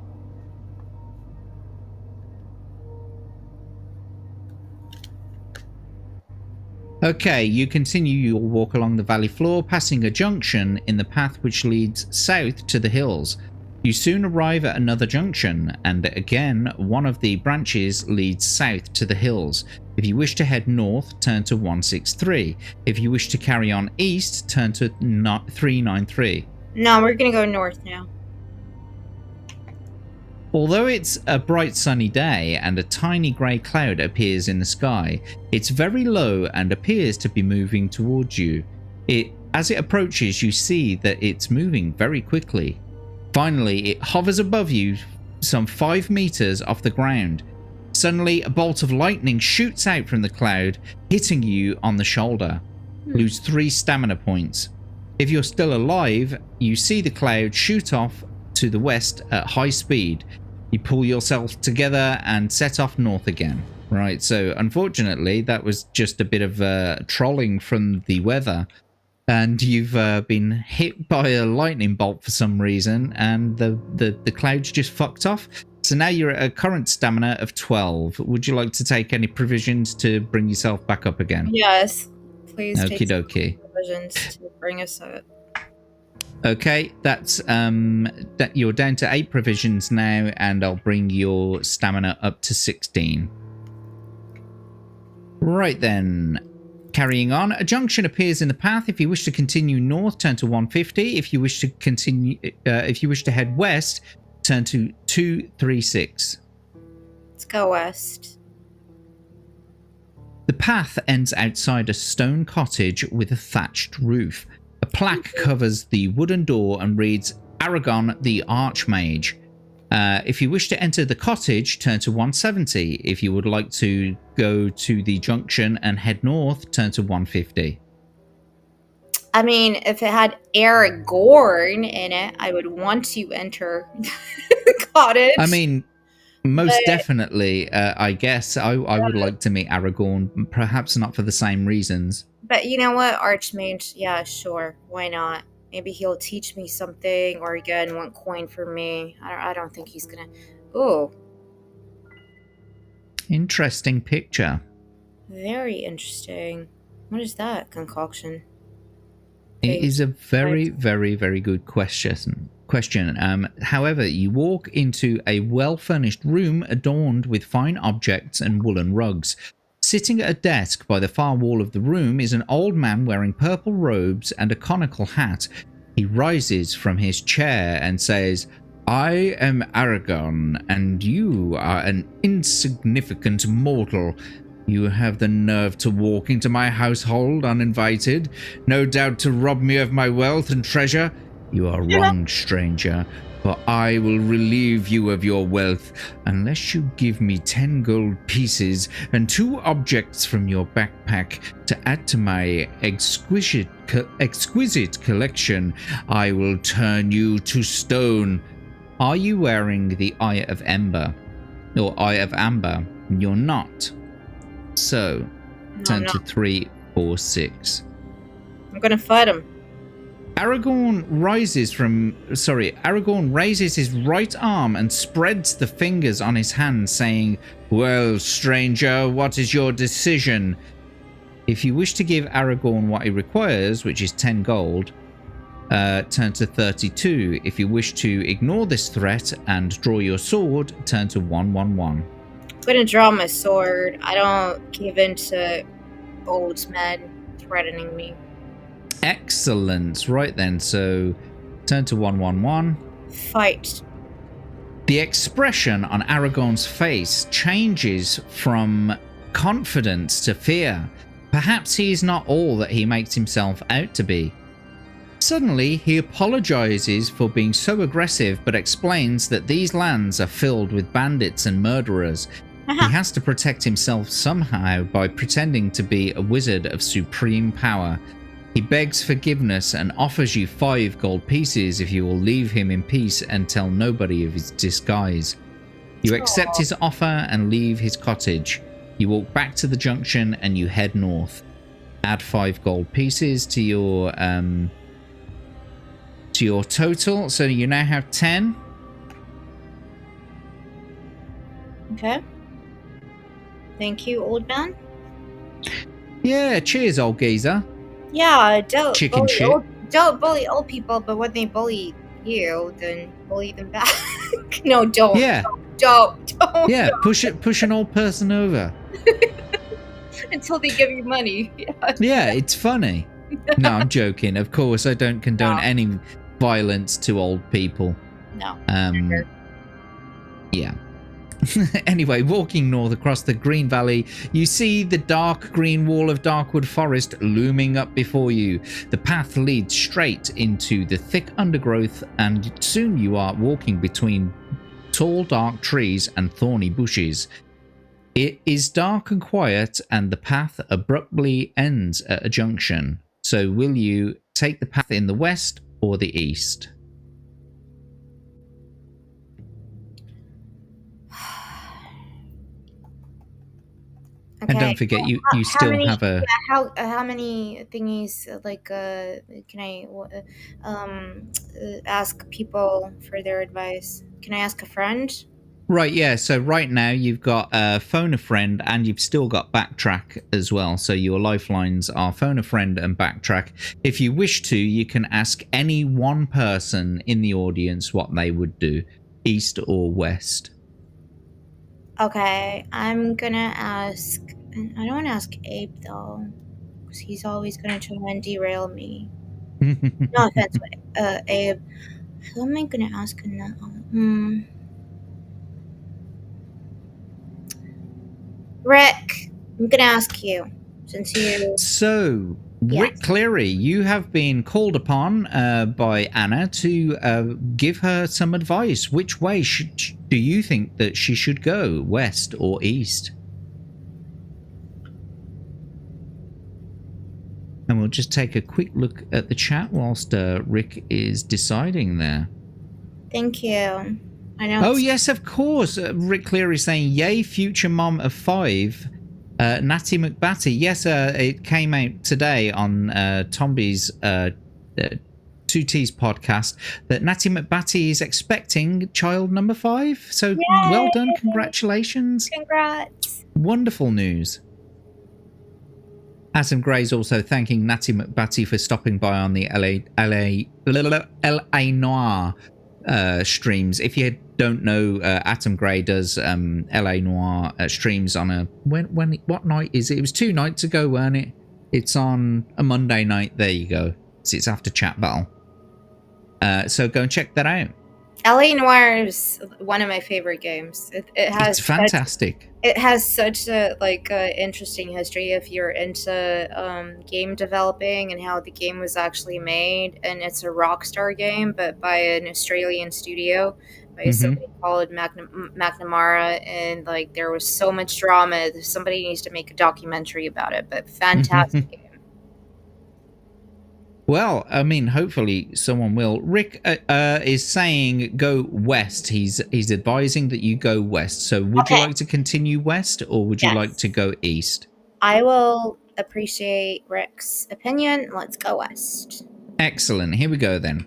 A: Okay, you continue your walk along the valley floor, passing a junction in the path which leads south to the hills. You soon arrive at another junction, and again, one of the branches leads south to the hills. If you wish to head north, turn to 163. If you wish to carry on east, turn to 393.
B: No, we're going to go north now.
A: Although it's a bright sunny day and a tiny grey cloud appears in the sky, it's very low and appears to be moving towards you. As it approaches, you see that it's moving very quickly. Finally, it hovers above you some 5 meters off the ground. Suddenly, a bolt of lightning shoots out from the cloud, hitting you on the shoulder. Lose 3 stamina points. If you're still alive, you see the cloud shoot off to the west at high speed. You pull yourself together and set off north again. Right, so unfortunately, that was just a bit of trolling from the weather. And you've been hit by a lightning bolt for some reason, and the clouds just fucked off. So now you're at a current stamina of 12. Would you like to take any provisions to bring yourself back up again?
B: Yes. Please
A: Okie
B: take some
A: dokie.
B: provisions to bring us up.
A: Okay, that's that you're down to 8 provisions now, and I'll bring your stamina up to 16. Right then, carrying on, a junction appears in the path. If you wish to continue north, turn to 150. If you wish to continue, if you wish to head west, turn to 236.
B: Let's go west.
A: The path ends outside a stone cottage with a thatched roof. A plaque covers the wooden door and reads, Aragon the Archmage. If you wish to enter the cottage, turn to 170. If you would like to go to the junction and head north, turn to 150.
B: I mean, if it had Aragorn in it, I would want to enter the cottage.
A: I mean, most definitely, I guess. I would like to meet Aragorn, perhaps not for the same reasons.
B: But you know what? Archmage, yeah, sure. Why not? Maybe he'll teach me something, or again, one coin for me. I don't think he's gonna... Ooh.
A: Interesting picture.
B: Very interesting. What is that concoction?
A: It is a very, very, very good question. However, you walk into a well-furnished room adorned with fine objects and woolen rugs. Sitting at a desk by the far wall of the room is an old man wearing purple robes and a conical hat. He rises from his chair and says, I am Aragon, and you are an insignificant mortal. You have the nerve to walk into my household uninvited, no doubt to rob me of my wealth and treasure. You are wrong, stranger. For I will relieve you of your wealth unless you give me 10 gold pieces and 2 objects from your backpack to add to my exquisite collection. I will turn you to stone. Are you wearing the Eye of Ember? Or Eye of Amber? You're not. So, turn to 3, 4, 6.
B: I'm gonna fight him.
A: Aragorn raises his right arm and spreads the fingers on his hand, saying, "Well, stranger, what is your decision? If you wish to give Aragorn what he requires, which is 10 gold, turn to 32. If you wish to ignore this threat and draw your sword, turn to 111.
B: I'm gonna draw my sword. I don't give in to old men threatening me.
A: Excellent. Right then, so turn to 111.
B: Fight.
A: The expression on Aragorn's face changes from confidence to fear. Perhaps he is not all that he makes himself out to be. Suddenly, he apologizes for being so aggressive, but explains that these lands are filled with bandits and murderers. He has to protect himself somehow by pretending to be a wizard of supreme power. He begs forgiveness and offers you 5 gold pieces if you will leave him in peace and tell nobody of his disguise. You accept his offer and leave his cottage. You walk back to the junction and you head north. Add 5 gold pieces to your total, so you now have 10.
B: Okay. Thank you, old man.
A: Yeah, cheers, old geezer.
B: Yeah, don't
A: Chicken shit.
B: don't bully old people, but when they bully you, then bully them back. No, don't.
A: Yeah.
B: Don't.
A: Yeah, push an old person over.
B: Until they give you money. Yeah.
A: Yeah, it's funny. No, I'm joking. Of course, I don't condone any violence to old people.
B: No.
A: Yeah. Anyway, walking north across the Green Valley, you see the dark green wall of Darkwood Forest looming up before you. The path leads straight into the thick undergrowth, and soon you are walking between tall, dark trees and thorny bushes. It is dark and quiet, and the path abruptly ends at a junction. So will you take the path in the west or the east?
B: Okay.
A: And don't forget, you still have a...
B: Yeah, how many thingies, like, can I ask people for their advice? Can I ask a friend?
A: Right, yeah, so right now you've got phone a friend and you've still got backtrack as well. So your lifelines are phone a friend and backtrack. If you wish to, you can ask any one person in the audience what they would do, east or west.
B: Okay, I'm gonna ask... I don't want to ask Abe, though, because he's always gonna try and derail me. No offense, Abe. Who am I gonna ask now? Rick, I'm gonna ask you, since you...
A: So,
B: Yes.
A: Rick Cleary, you have been called upon by Anna to give her some advice. Which way do you think that she should go, west or east? And we'll just take a quick look at the chat whilst Rick is deciding there.
B: Thank you. I know.
A: Oh, yes, of course. Rick Cleary saying, yay, future mom of 5. Natty McBatty. Yes, it came out today on Tomby's 2T's podcast that Natty McBatty is expecting child number 5. So
B: Yay!
A: Well done. Congratulations.
B: Congrats.
A: Wonderful news. Adam Gray's also thanking Natty McBatty for stopping by on the LA Noir streams. If you don't know, Atom Gray does LA Noir streams on a what night is it? It was 2 nights ago, weren't it? It's on a Monday night. There you go. So it's after Chat Battle. So go and check that out.
B: LA Noir is one of my favorite games.
A: It's fantastic.
B: It has such a interesting history if you're into game developing and how the game was actually made. And it's a Rockstar game, but by an Australian studio, by somebody called McNamara. And like there was so much drama. Somebody needs to make a documentary about it. But fantastic game.
A: Well, I mean, hopefully someone will. Rick is saying go west. He's advising that you go west. So would you like to continue west or would you like to go east?
B: I will appreciate Rick's opinion. Let's go west.
A: Excellent. Here we go then.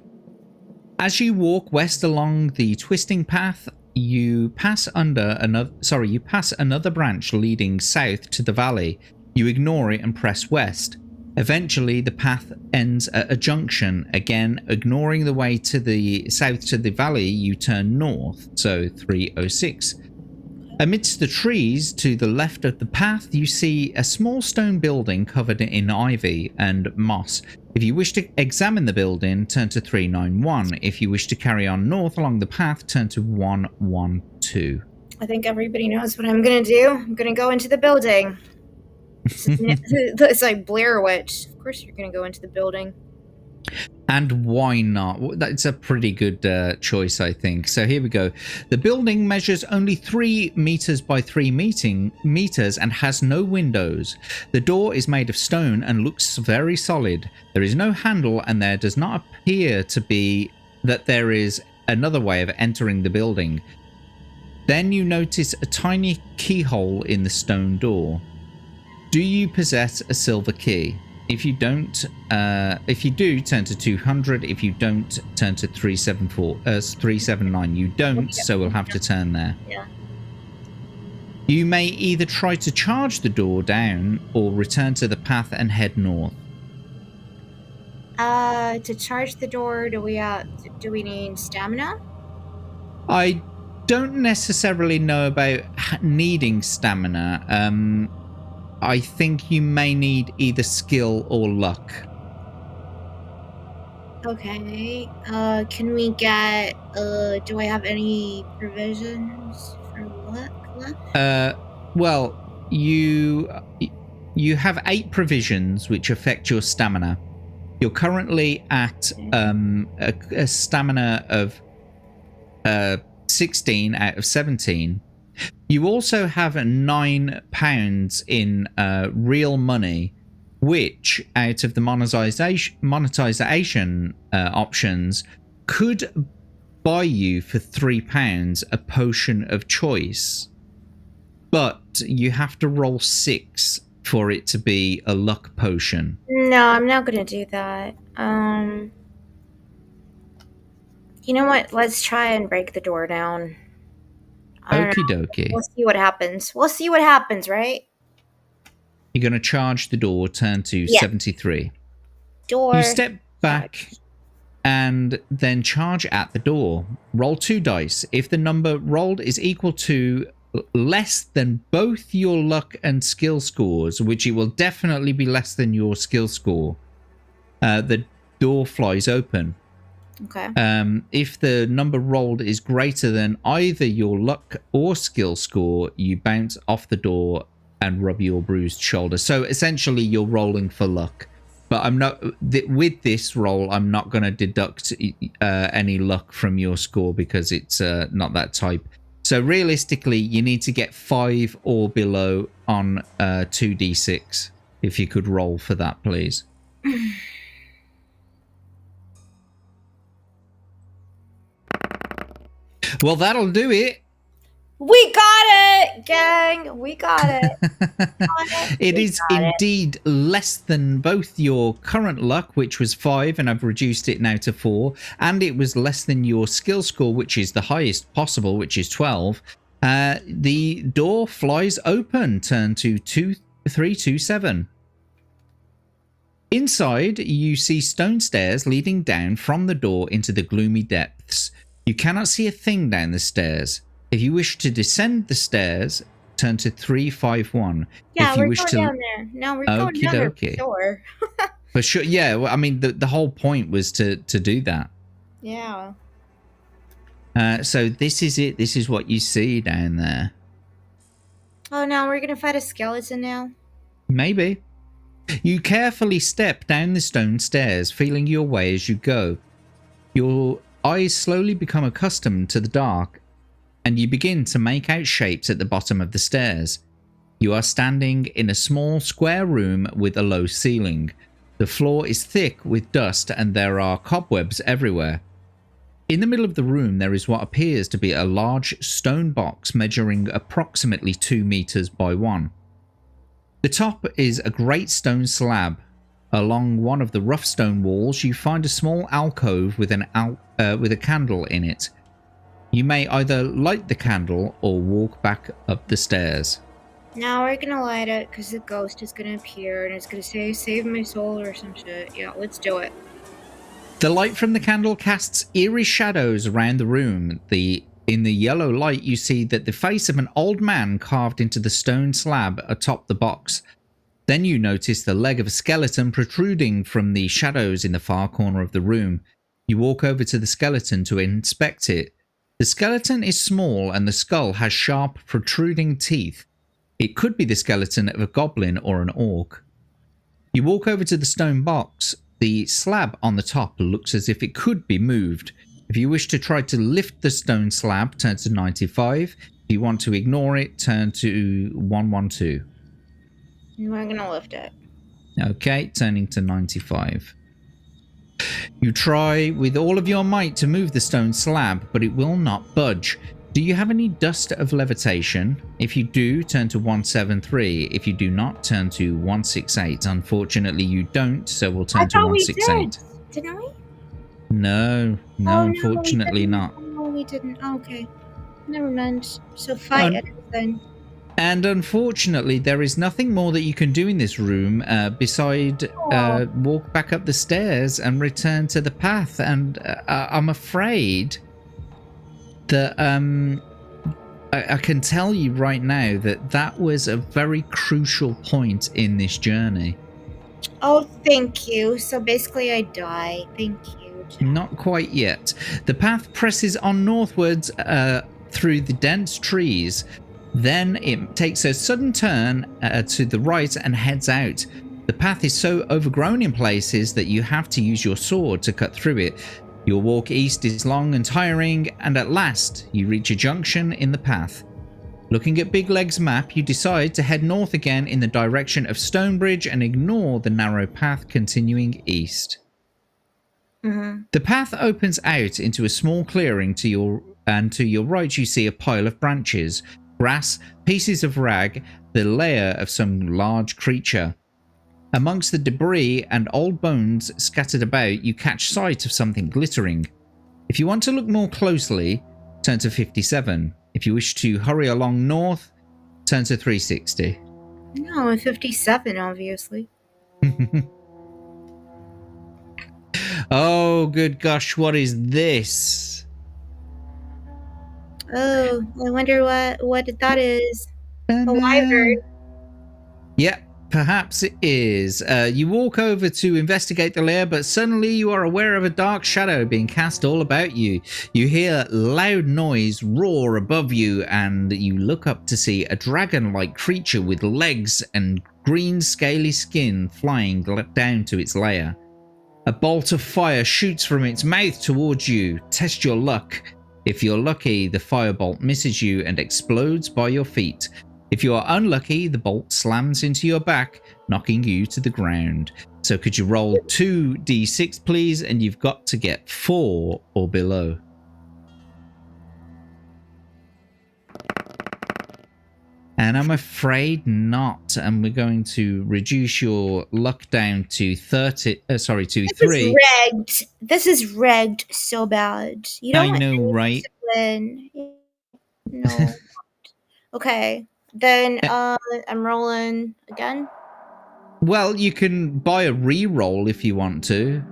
A: As you walk west along the twisting path, you pass another branch leading south to the valley. You ignore it and press west. Eventually, the path ends at a junction. Again, ignoring the way to the south to the valley, you turn north, so 306. Amidst the trees to the left of the path, you see a small stone building covered in ivy and moss. If you wish to examine the building, turn to 391. If you wish to carry on north along the path, turn to 112.
B: I think everybody knows what I'm going to do. I'm going to go into the building. It's like Blair Witch. Of course you're going to go into the building.
A: And why not? That's a pretty good choice, I think. So here we go. The building measures only 3 meters by 3 meters and has no windows. The door is made of stone and looks very solid. There is no handle and there does not appear to be that there is another way of entering the building. Then you notice a tiny keyhole in the stone door. Do you possess a silver key? If you don't, if you do, turn to 200. If you don't, turn to 379. You don't, so we'll have to turn there.
B: Yeah.
A: You may either try to charge the door down or return to the path and head north.
B: To charge the door, do we need stamina?
A: I don't necessarily know about needing stamina. I think you may need either skill or luck.
B: Okay. Can we get, do I have any provisions for luck left?
A: Well, you have 8 provisions which affect your stamina. You're currently at a stamina of 16 out of 17. You also have £9 in real money, which, out of the monetization options, could buy you for £3 a potion of choice. But you have to roll 6 for it to be a luck potion.
B: No, I'm not going to do that. You know what? Let's try and break the door down.
A: Okie dokie.
B: We'll see what happens. We'll see what happens, right?
A: You're going to charge the door, turn to 73.
B: Door.
A: You step back and then charge at the door. Roll 2 dice. If the number rolled is equal to less than both your luck and skill scores, which it will definitely be less than your skill score, the door flies open.
B: Okay.
A: If the number rolled is greater than either your luck or skill score, you bounce off the door and rub your bruised shoulder. So essentially, you're rolling for luck. But I'm not with this roll. I'm not going to deduct any luck from your score because it's not that type. So realistically, you need to get 5 or below on 2d6. If you could roll for that, please. Well, that'll do it.
B: We got it, gang. We got it.
A: It is indeed less than both your current luck, which was 5, and I've reduced it now to 4, and it was less than your skill score, which is the highest possible, which is 12. The door flies open. Turn to 327. Inside, you see stone stairs leading down from the door into the gloomy depths. You cannot see a thing down the stairs. If you wish to descend the stairs, turn to 351.
B: Yeah,
A: if you
B: we're
A: wish
B: going
A: to...
B: down there. No, we're going down there for sure.
A: For sure, yeah. Well, I mean, the whole point was to do that.
B: Yeah.
A: So this is it. This is what you see down there.
B: Oh no, we're gonna fight a skeleton now.
A: Maybe. You carefully step down the stone stairs, feeling your way as you go. Your eyes slowly become accustomed to the dark, and you begin to make out shapes at the bottom of the stairs. You are standing in a small square room with a low ceiling. The floor is thick with dust and there are cobwebs everywhere. In the middle of the room there is what appears to be a large stone box measuring approximately 2 meters by 1. The top is a great stone slab. Along one of the rough stone walls you find a small alcove with a candle in it. You may either light the candle or walk back up the stairs.
B: Now we're gonna light it because the ghost is gonna appear and it's gonna say save my soul or some shit. Yeah, let's do it.
A: The light from the candle casts eerie shadows around the room. In the yellow light you see that the face of an old man carved into the stone slab atop the box. Then you notice the leg of a skeleton protruding from the shadows in the far corner of the room. You walk over to the skeleton to inspect it. The skeleton is small and the skull has sharp protruding teeth. It could be the skeleton of a goblin or an orc. You walk over to the stone box. The slab on the top looks as if it could be moved. If you wish to try to lift the stone slab, turn to 95. If you want to ignore it, turn to 112.
B: We're gonna lift it.
A: Okay, turning to 95. You try with all of your might to move the stone slab, but it will not budge. Do you have any dust of levitation? If you do, turn to 173. If you do not, turn to 168. Unfortunately, you don't, so we'll turn to 168.
B: Didn't we?
A: No,
B: Oh,
A: unfortunately not.
B: No, we didn't. Oh, okay. Never mind. So fight it then.
A: And unfortunately, there is nothing more that you can do in this room beside walk back up the stairs and return to the path. And I'm afraid that I can tell you right now that that was a very crucial point in this journey.
B: Oh, thank you. So basically I die. Thank you, Jack.
A: Not quite yet. The path presses on northwards through the dense trees. Then it takes a sudden turn to the right and heads out. The path is so overgrown in places that you have to use your sword to cut through it. Your walk east is long and tiring, and at last you reach a junction in the path. Looking at Big Leg's map, you decide to head north again in the direction of Stonebridge and ignore the narrow path continuing east. The path opens out into a small clearing to your right you see a pile of branches, grass, pieces of rag, the lair of some large creature. Amongst the debris and old bones scattered about, you catch sight of something glittering. If you want to look more closely, turn to 57. If you wish to hurry along north, turn to 360.
B: No, I'm 57, obviously.
A: Oh, good gosh, what is this?
B: Oh, I wonder what that is. A wyvern.
A: Yeah, perhaps it is. You walk over to investigate the lair, but suddenly you are aware of a dark shadow being cast all about you. You hear loud noise roar above you, and you look up to see a dragon-like creature with legs and green scaly skin flying down to its lair. A bolt of fire shoots from its mouth towards you. Test your luck. If you're lucky, the firebolt misses you and explodes by your feet. If you are unlucky, the bolt slams into your back, knocking you to the ground. So could you roll 2d6, please? And you've got to get 4 or below. And I'm afraid not. And we're going to reduce your luck down to 3.
B: This is rigged. This is rigged so bad. You don't
A: I know, right?
B: Win. No. Okay. Then I'm rolling again.
A: Well, you can buy a re-roll if you want to.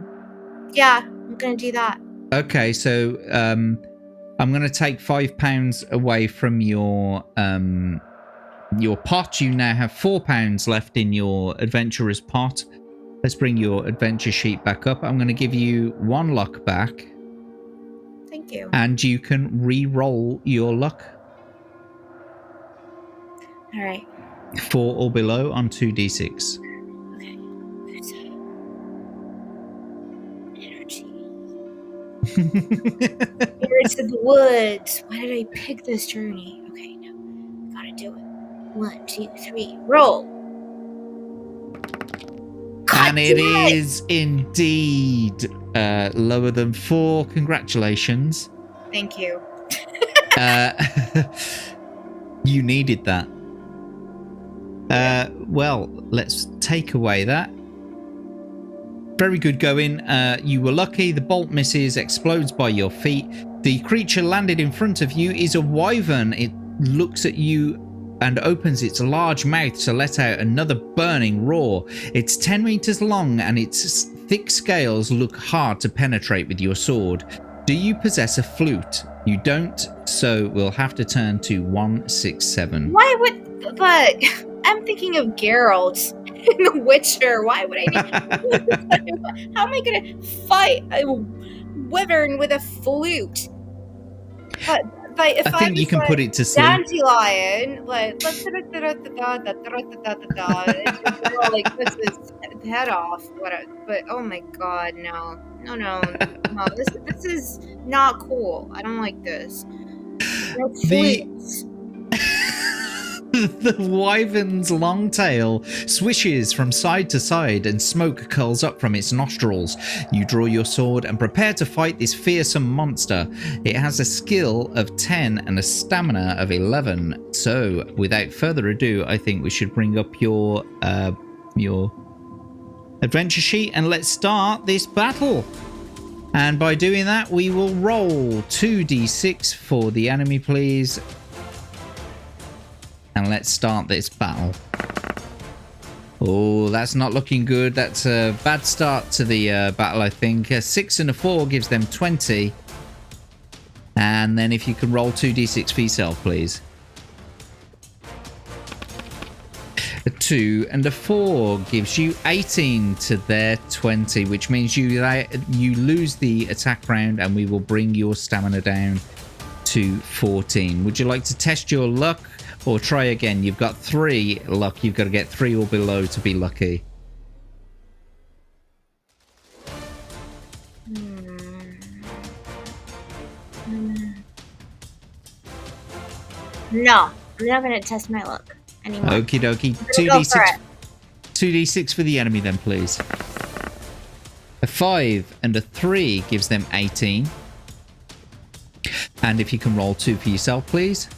B: Yeah, I'm gonna do that.
A: Okay, so I'm going to take £5 away from your pot. You now have £4 left in your adventurer's pot. Let's bring your adventure sheet back up. I'm going to give you 1 luck back.
B: thank you.
A: And you can re-roll your luck.
B: All right.
A: 4 or below on 2d6.
B: Okay. There's energy. Spirits of the woods. Why did I pick this journey? Okay, no. Gotta do it. 1, 2, 3. Roll. God
A: And it is indeed lower than 4. Congratulations.
B: Thank you.
A: You needed that. Well, let's take away that. Very good going. You were lucky. The bolt misses, explodes by your feet. The creature landed in front of you is a wyvern. It looks at you and opens its large mouth to let out another burning roar. It's 10 meters long and its thick scales look hard to penetrate with your sword. Do you possess a flute? You don't, so we'll have to turn to 167.
B: Why would... But I'm thinking of Geralt in The Witcher. Why would I need... How am I going to fight a wyvern with a flute? But if
A: I think you can put it to sleep.
B: Dandelion, like puts his head off. But oh my god, no. This is not cool. I don't like this. No flutes.
A: The wyvern's long tail swishes from side to side and smoke curls up from its nostrils. You draw your sword and prepare to fight this fearsome monster. It has a skill of 10 and a stamina of 11. So, without further ado, I think we should bring up your adventure sheet and let's start this battle. And by doing that, we will roll 2d6 for the enemy, please. And let's start this battle. Oh, that's not looking good. That's a bad start to the battle, I think. A 6 and a 4 gives them 20. And then if you can roll 2d6 for yourself, please. A 2 and a 4 gives you 18 to their 20, which means you lose the attack round and we will bring your stamina down to 14. Would you like to test your luck? Or try again. You've got 3 luck. You've got to get 3 or below to be lucky.
B: No, I'm not going to test my luck anymore.
A: Okie dokie. 2d6 for the enemy then, please. A 5 and a 3 gives them 18. And if you can roll 2 for yourself, please.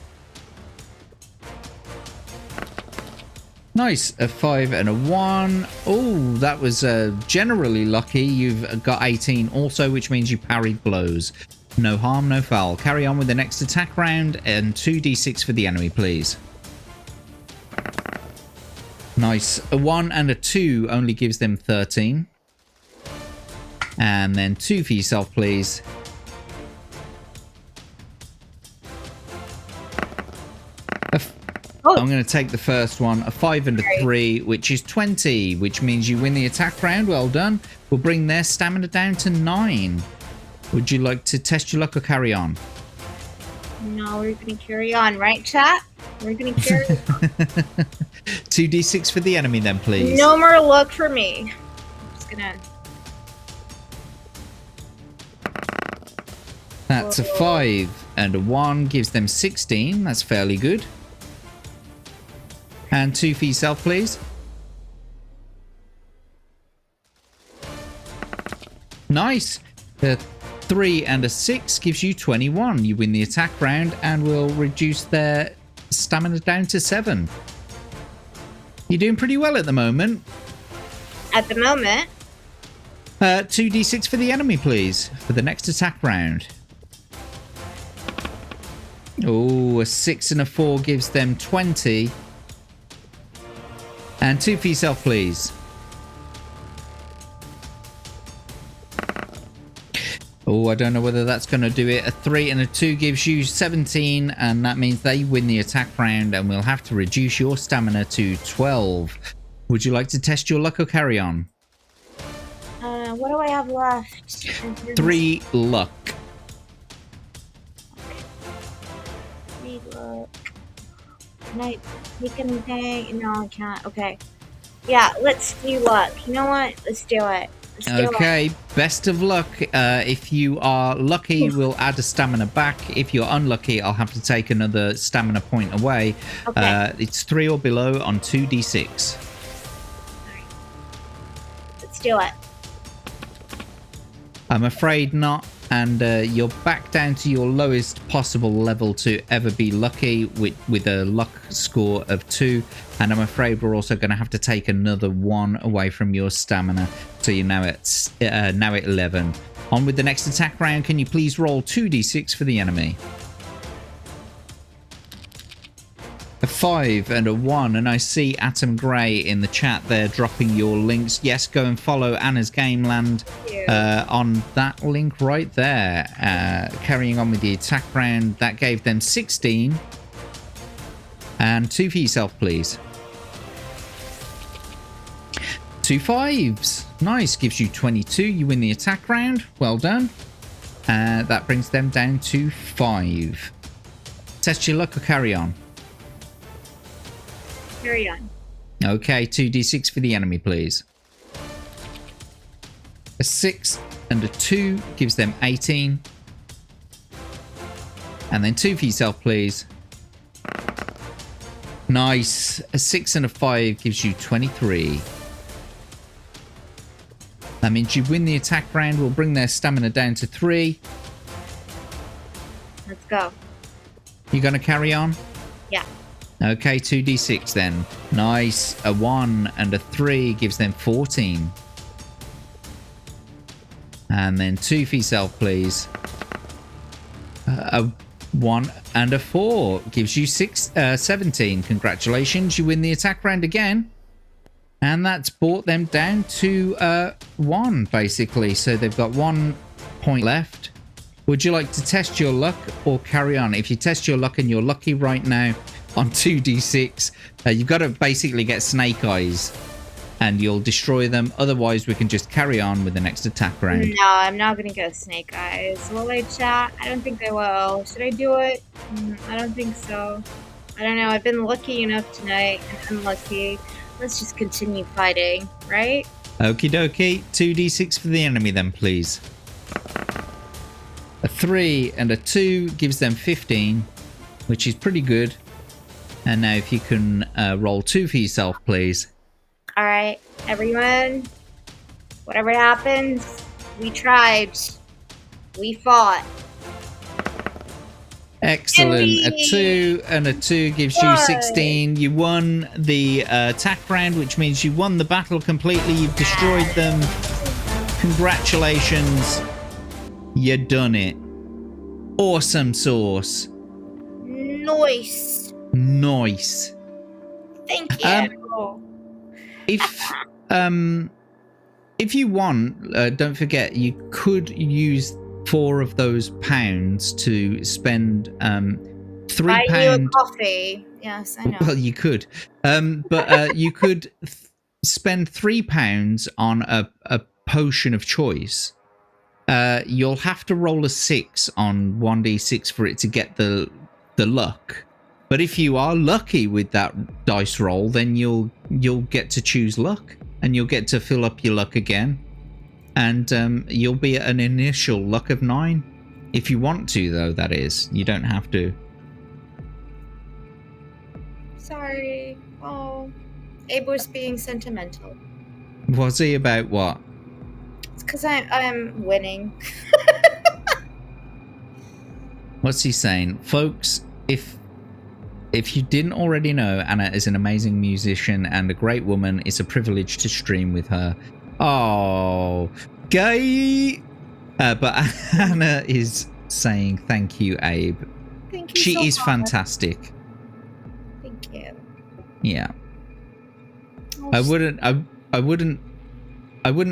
A: Nice, a 5 and a 1. Oh, that was generally lucky. You've got 18 also, which means you parried blows. No harm, no foul. Carry on with the next attack round and 2d6 for the enemy, please. Nice, a 1 and a 2 only gives them 13. And then 2 for yourself, please.
B: Oh.
A: I'm going to take the first one, a 5 and a 3, which is 20, which means you win the attack round. Well done. We'll bring their stamina down to 9. Would you like to test your luck or carry on?
B: No, we're going to carry on, right, chat? We're going to carry on.
A: 2d6 for the enemy then, please.
B: No more luck for me. I'm just going to...
A: That's a 5 and a 1, gives them 16. That's fairly good. And 2 for yourself, please. Nice. A 3 and a 6 gives you 21. You win the attack round and will reduce their stamina down to 7. You're doing pretty well at the moment.
B: At the moment.
A: 2d6 for the enemy, please, for the next attack round. Oh, a 6 and a 4 gives them 20. And 2 for yourself, please. Oh, I don't know whether that's going to do it. A 3 and a 2 gives you 17, and that means they win the attack round, and we'll have to reduce your stamina to 12. Would you like to test your luck or carry on?
B: What do I have left?
A: 3 luck.
B: Can I take anything? No, I can't. Okay. Yeah, let's do luck. You know what? Let's do it. Let's do it.
A: Okay, best of luck. If you are lucky, we'll add a stamina back. If you're unlucky, I'll have to take another stamina point away.
B: Okay.
A: It's 3 or below on 2d6.
B: Alright. Let's do it.
A: I'm afraid not. And you're back down to your lowest possible level to ever be lucky with a luck score of 2. And I'm afraid we're also going to have to take another 1 away from your stamina. So you're now at 11. On with the next attack round. Can you please roll 2d6 for the enemy? A 5 and a 1, and I see Atom Grey in the chat there dropping your links. Yes, go and follow Anasgameland on that link right there. Carrying on with the attack round, that gave them 16. And 2 for yourself, please. 2 5s. Nice, gives you 22. You win the attack round. Well done. That brings them down to 5. Test your luck or carry on?
B: Carry on.
A: Okay, 2d6 for the enemy, please. A 6 and a 2 gives them 18. And then 2 for yourself, please. Nice. A 6 and a 5 gives you 23. That means you win the attack round. We'll bring their stamina down to 3.
B: Let's go.
A: You gonna carry on?
B: Yeah.
A: Okay, 2d6 then. Nice. A 1 and a 3 gives them 14. And then 2 for yourself, please. A 1 and a 4 gives you 17. Congratulations, you win the attack round again. And that's brought them down to 1, basically. So they've got 1 point left. Would you like to test your luck or carry on? If you test your luck and you're lucky right now on 2d6, you've got to basically get snake eyes and you'll destroy them. Otherwise, we can just carry on with the next attack round.
B: No, I'm not going to go snake eyes. Will I, chat? I don't think I will. Should I do it? I don't think so. I don't know. I've been lucky enough tonight and unlucky. Let's just continue fighting, right?
A: Okie dokie. 2d6 for the enemy then, please. A 3 and a 2 gives them 15, which is pretty good. And now if you can roll 2 for yourself, please.
B: All right, everyone. Whatever happens, we tried. We fought.
A: Excellent. A 2 and a 2 gives you 16. You won the attack round, which means you won the battle completely. You've destroyed them. Congratulations. You done it. Awesome sauce.
B: Nice.
A: Nice.
B: Thank you.
A: If you want, don't forget you could use 4 of those pounds to spend £3.
B: Buy you a coffee. Yes, I know.
A: Well, you could, but you could spend £3 on a potion of choice. You'll have to roll a 6 on 1d6 for it to get the luck. But if you are lucky with that dice roll, then you'll get to choose luck, and you'll get to fill up your luck again, and you'll be at an initial luck of 9. If you want to, though, that is. You don't have to.
B: Sorry. Oh, Abe was being sentimental.
A: Was he? About what?
B: It's because I'm winning.
A: What's he saying? Folks, if you didn't already know, Anna is an amazing musician and a great woman. It's a privilege to stream with her. Oh, gay! But Anna is saying thank you, Abe.
B: Thank you.
A: She
B: so
A: is
B: much.
A: fantastic.
B: Thank you.
A: Yeah. I wouldn't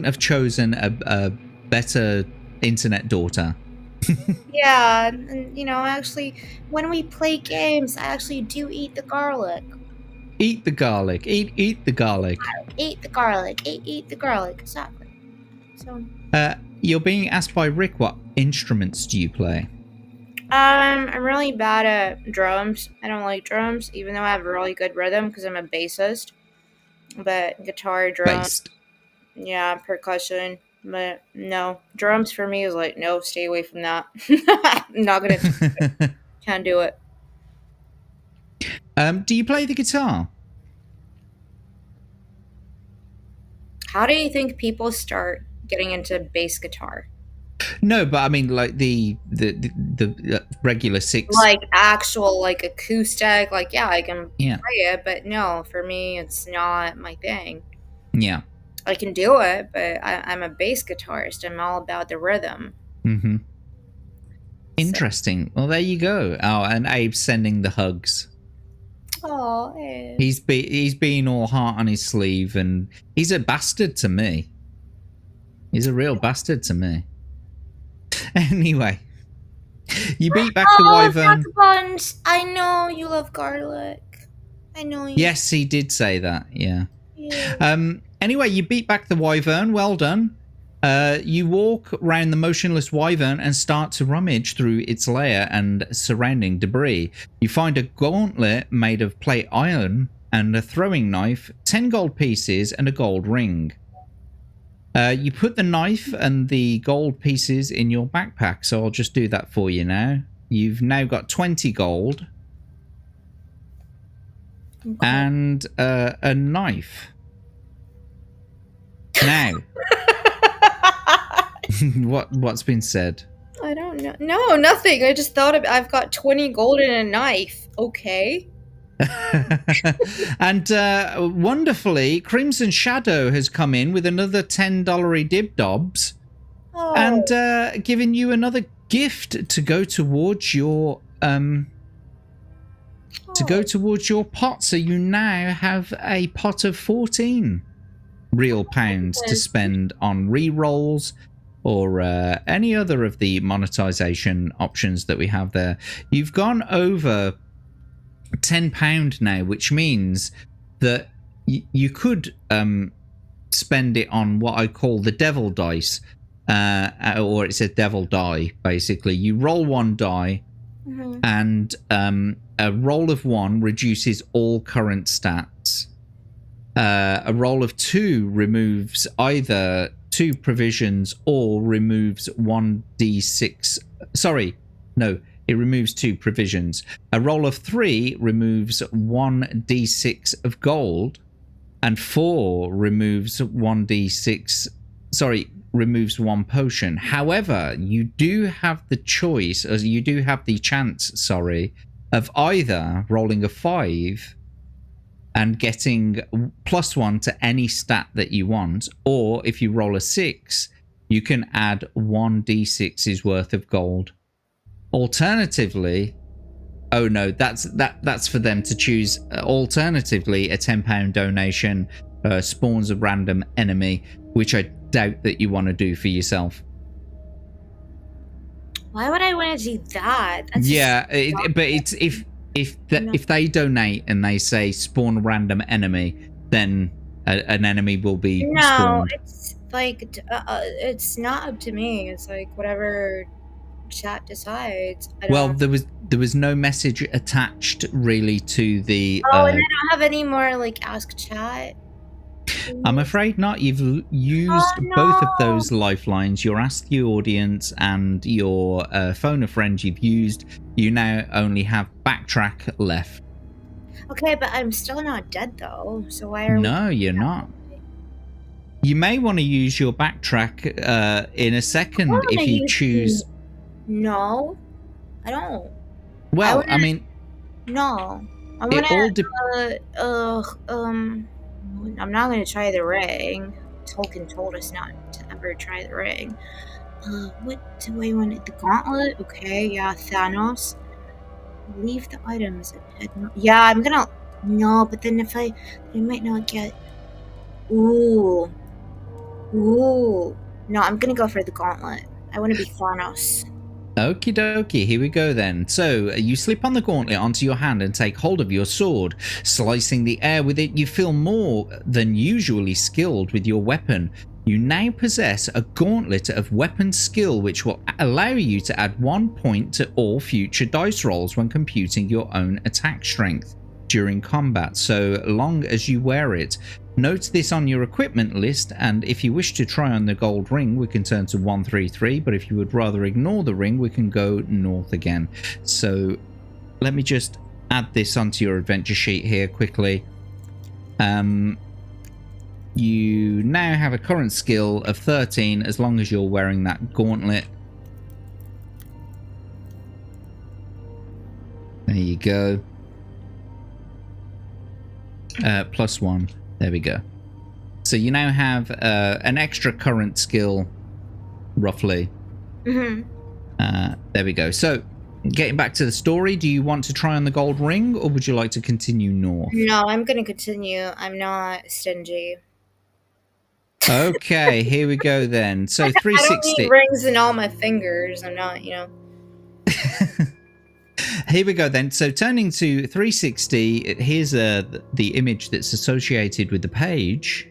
A: have chosen a better internet daughter.
B: Yeah, and actually, when we play games, I actually do eat the garlic.
A: Eat the garlic. Eat the garlic.
B: Eat the garlic. Eat the garlic. Exactly. So.
A: You're being asked by Rick, what instruments do you play?
B: I'm really bad at drums. I don't like drums, even though I have really good rhythm because I'm a bassist. But guitar, drum,
A: Based.
B: yeah, percussion. But no, drums for me is like, no, stay away from that. I'm not gonna, can't do it.
A: Do you play the guitar?
B: How do you think people start getting into bass guitar?
A: No, but I mean, like the regular six.
B: Like actual, like acoustic, like yeah, I can
A: Yeah,
B: play it, but no, for me, it's not my thing.
A: yeah.
B: I can do it, but I'm a bass guitarist. I'm all about the rhythm.
A: Mm-hmm.
B: So,
A: Interesting. Well, there you go. Oh, and Abe's sending the hugs.
B: oh,
A: He's being all heart on his sleeve, and he's a bastard to me. He's a real bastard to me. Anyway, you beat back the wyvern.
B: vagabonds! I know you love garlic. I know you.
A: Yes, he did say that. Yeah.
B: Yeah.
A: Anyway, you beat back the wyvern. Well done. You walk around the motionless wyvern and start to rummage through its lair and surrounding debris. You find a gauntlet made of plate iron and a throwing knife, 10 gold pieces, and a gold ring. You put the knife and the gold pieces in your backpack, so I'll just do that for you now. You've now got 20 gold and a knife. Now, what's been said?
B: I don't know. No, nothing. I just thought I've got 20 gold and a knife. Okay.
A: And wonderfully, Crimson Shadow has come in with another $10 dibdobs
B: Oh.
A: and given you another gift to go towards your pot. So you now have a pot of 14 real pounds to spend on re-rolls or any other of the monetization options that we have there. You've gone over £10 now, which means that you could spend it on what I call the devil dice, or it's a devil die. Basically, you roll one die, and a roll of 1 reduces all current stats. A roll of 2 removes either 2 provisions or removes 1d6. Sorry, no. It removes 2 provisions. A roll of 3 removes 1d6 of gold, and 4 removes 1d6. Sorry, removes 1 potion. However, you do have the choice, as you do have the chance, sorry, of either rolling a 5 and getting +1 to any stat that you want, or if you roll a 6, you can add 1d6's worth of gold. Alternatively, oh no, that's for them to choose. Alternatively, a £10 donation spawns a random enemy, which I doubt that you want to do for yourself.
B: Why would I want to do that? That's
A: yeah, but it's if they donate and they say spawn a random enemy, then an enemy will be spawned.
B: No, it's like it's not up to me. It's like whatever chat decides.
A: Well, there was no message attached really to the.
B: Oh, and I don't have any more like ask chat.
A: I'm afraid not. You've used both of those lifelines. Your Ask the Audience and your Phone a Friend you've used. You now only have Backtrack left.
B: Okay, but I'm still not dead though. So why are
A: No, you're not. You may want to use your Backtrack in a second if you choose.
B: No, I don't.
A: Well, I mean,
B: no. I want to. I'm not going to try the ring. Tolkien told us not to ever try the ring. What do I want? The gauntlet? Okay, yeah, Thanos. Leave the items. Yeah, I'm gonna. No, but then if I might not get. Ooh. No, I'm gonna go for the gauntlet. I want to be Thanos.
A: Okie dokie, here we go then. So, you slip on the gauntlet onto your hand and take hold of your sword. Slicing the air with it, you feel more than usually skilled with your weapon. You now possess a gauntlet of weapon skill which will allow you to add 1 point to all future dice rolls when computing your own attack strength during combat, so long as you wear it. Note this on your equipment list, and if you wish to try on the gold ring, we can turn to 133, but if you would rather ignore the ring, we can go north again. So let me just add this onto your adventure sheet here quickly. You now have a current skill of 13 as long as you're wearing that gauntlet. There you go. +1. There we go. So you now have an extra current skill, roughly.
B: Mm-hmm.
A: There we go. So, getting back to the story, do you want to try on the gold ring, or would you like to continue north?
B: No, I'm going to continue. I'm not stingy.
A: Okay, here we go then. So 360.
B: I don't need rings in all my fingers. I'm not,
A: Here we go then. So turning to 360, here's the image that's associated with the page.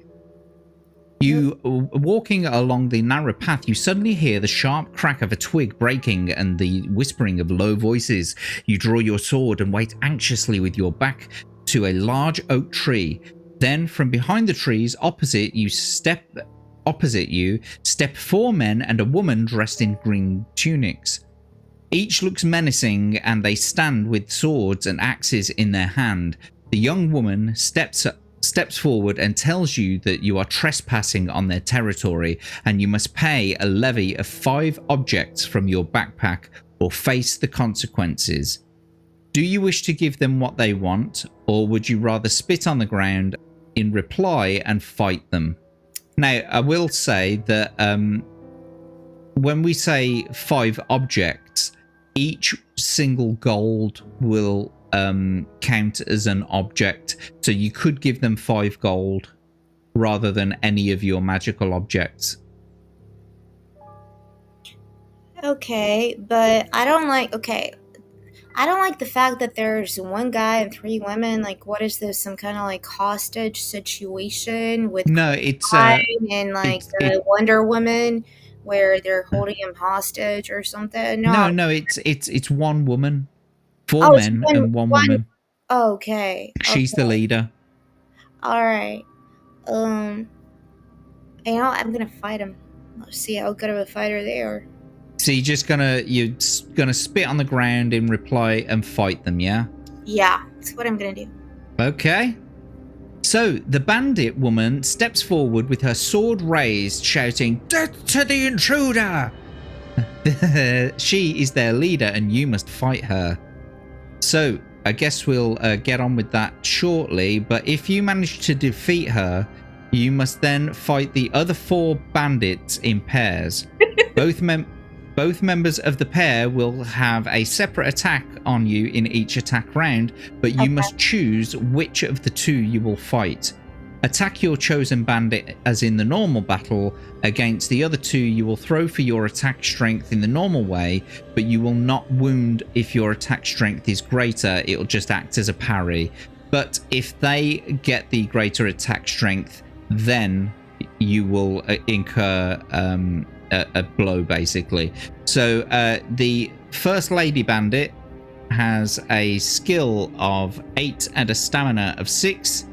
A: You walking along the narrow path, you suddenly hear the sharp crack of a twig breaking and the whispering of low voices. You draw your sword and wait anxiously with your back to a large oak tree. Then from behind the trees opposite you step 4 men and a woman dressed in green tunics. Each looks menacing and they stand with swords and axes in their hand. The young woman steps forward and tells you that you are trespassing on their territory and you must pay a levy of 5 objects from your backpack or face the consequences. Do you wish to give them what they want, or would you rather spit on the ground in reply and fight them? Now, I will say that when we say 5 objects, each single gold will count as an object. So you could give them 5 gold rather than any of your magical objects.
B: Okay, but I don't like the fact that there's 1 guy and 3 women. Like, what is this? Some kind of like hostage situation with
A: No, it's
B: and like the Wonder Woman, where they're holding him hostage or something.
A: No, it's 1 woman, 4 men and 1 woman.
B: Okay,
A: She's the leader.
B: All right. I'm gonna fight him. Let's see how good of a fighter they are.
A: So you're gonna spit on the ground in reply and fight them, yeah?
B: Yeah, that's what I'm gonna do. Okay.
A: So the bandit woman steps forward with her sword raised, shouting, "Death to the intruder!" She is their leader and you must fight her. So I guess we'll get on with that shortly, but if you manage to defeat her, you must then fight the other 4 bandits in pairs. Both members of the pair will have a separate attack on you in each attack round, but you must choose which of the 2 you will fight. Attack your chosen bandit as in the normal battle. Against the other 2, you will throw for your attack strength in the normal way, but you will not wound if your attack strength is greater. It will just act as a parry. But if they get the greater attack strength, then you will incur a blow, basically. So the first lady bandit has a skill of 8 and a stamina of 6.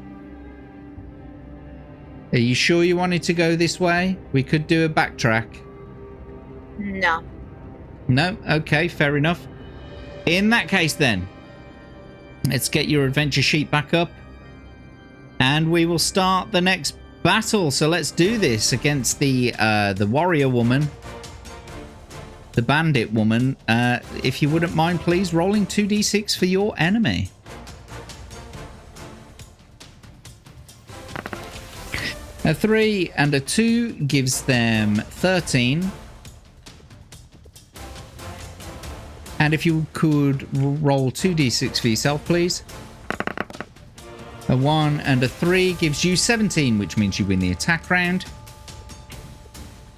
A: Are you sure you wanted to go this way? We could do a backtrack.
B: No.
A: No? Okay, fair enough. In that case then, let's get your adventure sheet back up and we will start the next battle. So let's do this against the warrior woman, the bandit woman. If you wouldn't mind, please, rolling 2d6 for your enemy. A 3 and a 2 gives them 13. And if you could roll 2d6 for yourself, please. A 1 and a 3 gives you 17, which means you win the attack round.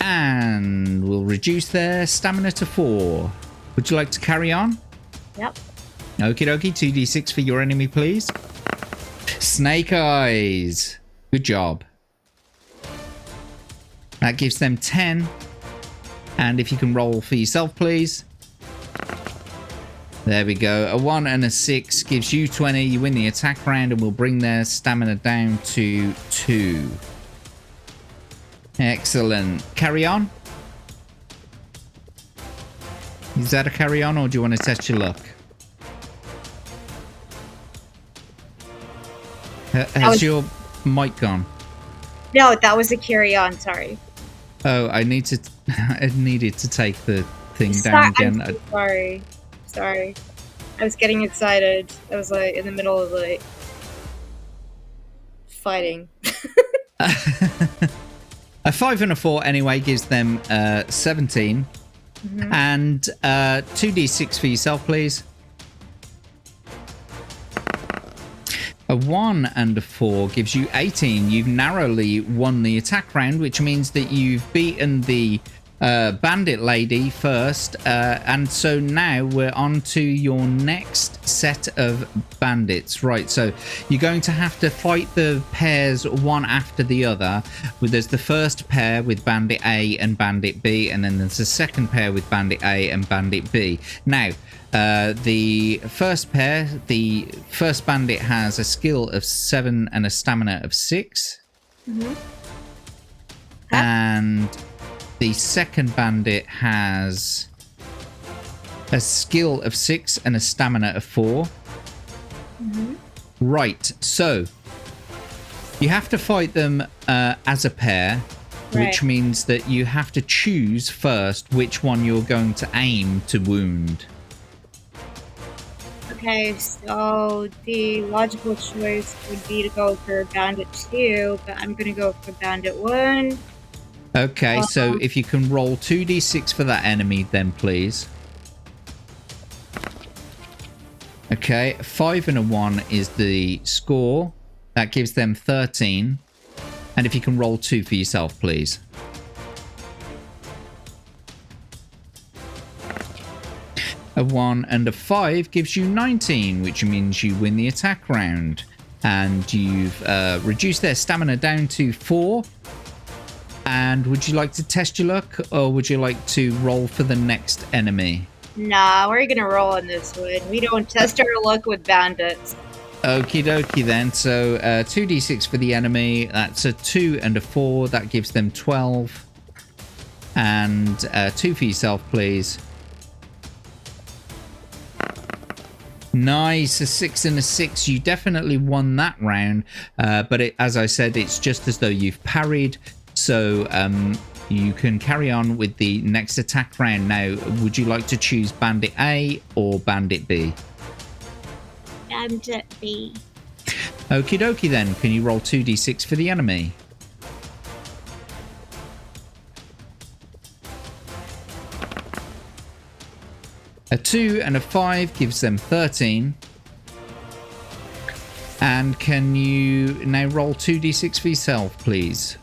A: And we'll reduce their stamina to 4. Would you like to carry on?
B: Yep.
A: Okie dokie, 2d6 for your enemy, please. Snake Eyes. Good job. That gives them 10. And if you can roll for yourself, please. There we go. A 1 and a 6 gives you 20. You win the attack round and we'll bring their stamina down to 2. Excellent. Carry on. Is that a carry on or do you want to test your luck? Has your mic gone?
B: No, that was a carry on. Sorry.
A: Oh, I needed to take the thing down again.
B: I'm so sorry. I was getting excited. I was like in the middle of like fighting.
A: A 5 and a 4 anyway gives them 17. Mm-hmm. And 2d6 for yourself, please. A 1 and a 4 gives you 18. You've narrowly won the attack round, which means that you've beaten the bandit lady first. And so now we're on to your next set of bandits. Right, so you're going to have to fight the pairs one after the other. There's the first pair with Bandit A and Bandit B, and then there's the second pair with Bandit A and Bandit B. Now, the first pair, the first bandit has a skill of 7 and a stamina of 6. Mm-hmm. And the second bandit has a skill of 6 and a stamina of 4. Mm-hmm. Right, so you have to fight them as a pair, right, which means that you have to choose first which one you're going to aim to wound.
B: Okay, so the logical choice would be to go for Bandit 2, but I'm going to go for Bandit 1.
A: Okay, so if you can roll 2d6 for that enemy, then please. Okay, 5 and a 1 is the score. That gives them 13. And if you can roll 2 for yourself, please. A 1 and a 5 gives you 19, which means you win the attack round. And you've reduced their stamina down to 4. And would you like to test your luck, or would you like to roll for the next enemy?
B: Nah, we're gonna roll on this one. We don't test our luck with bandits.
A: Okie dokie then. So 2d6 for the enemy. That's a 2 and a 4. That gives them 12. And 2 for yourself, please. Nice, a 6 and a 6. You definitely won that round. But as I said, it's just as though you've parried. So you can carry on with the next attack round. Now, would you like to choose Bandit A or Bandit B?
B: Bandit B.
A: Okie dokie then. Can you roll 2d6 for the enemy? A 2 and a 5 gives them 13. And can you now roll 2d6 for yourself, please?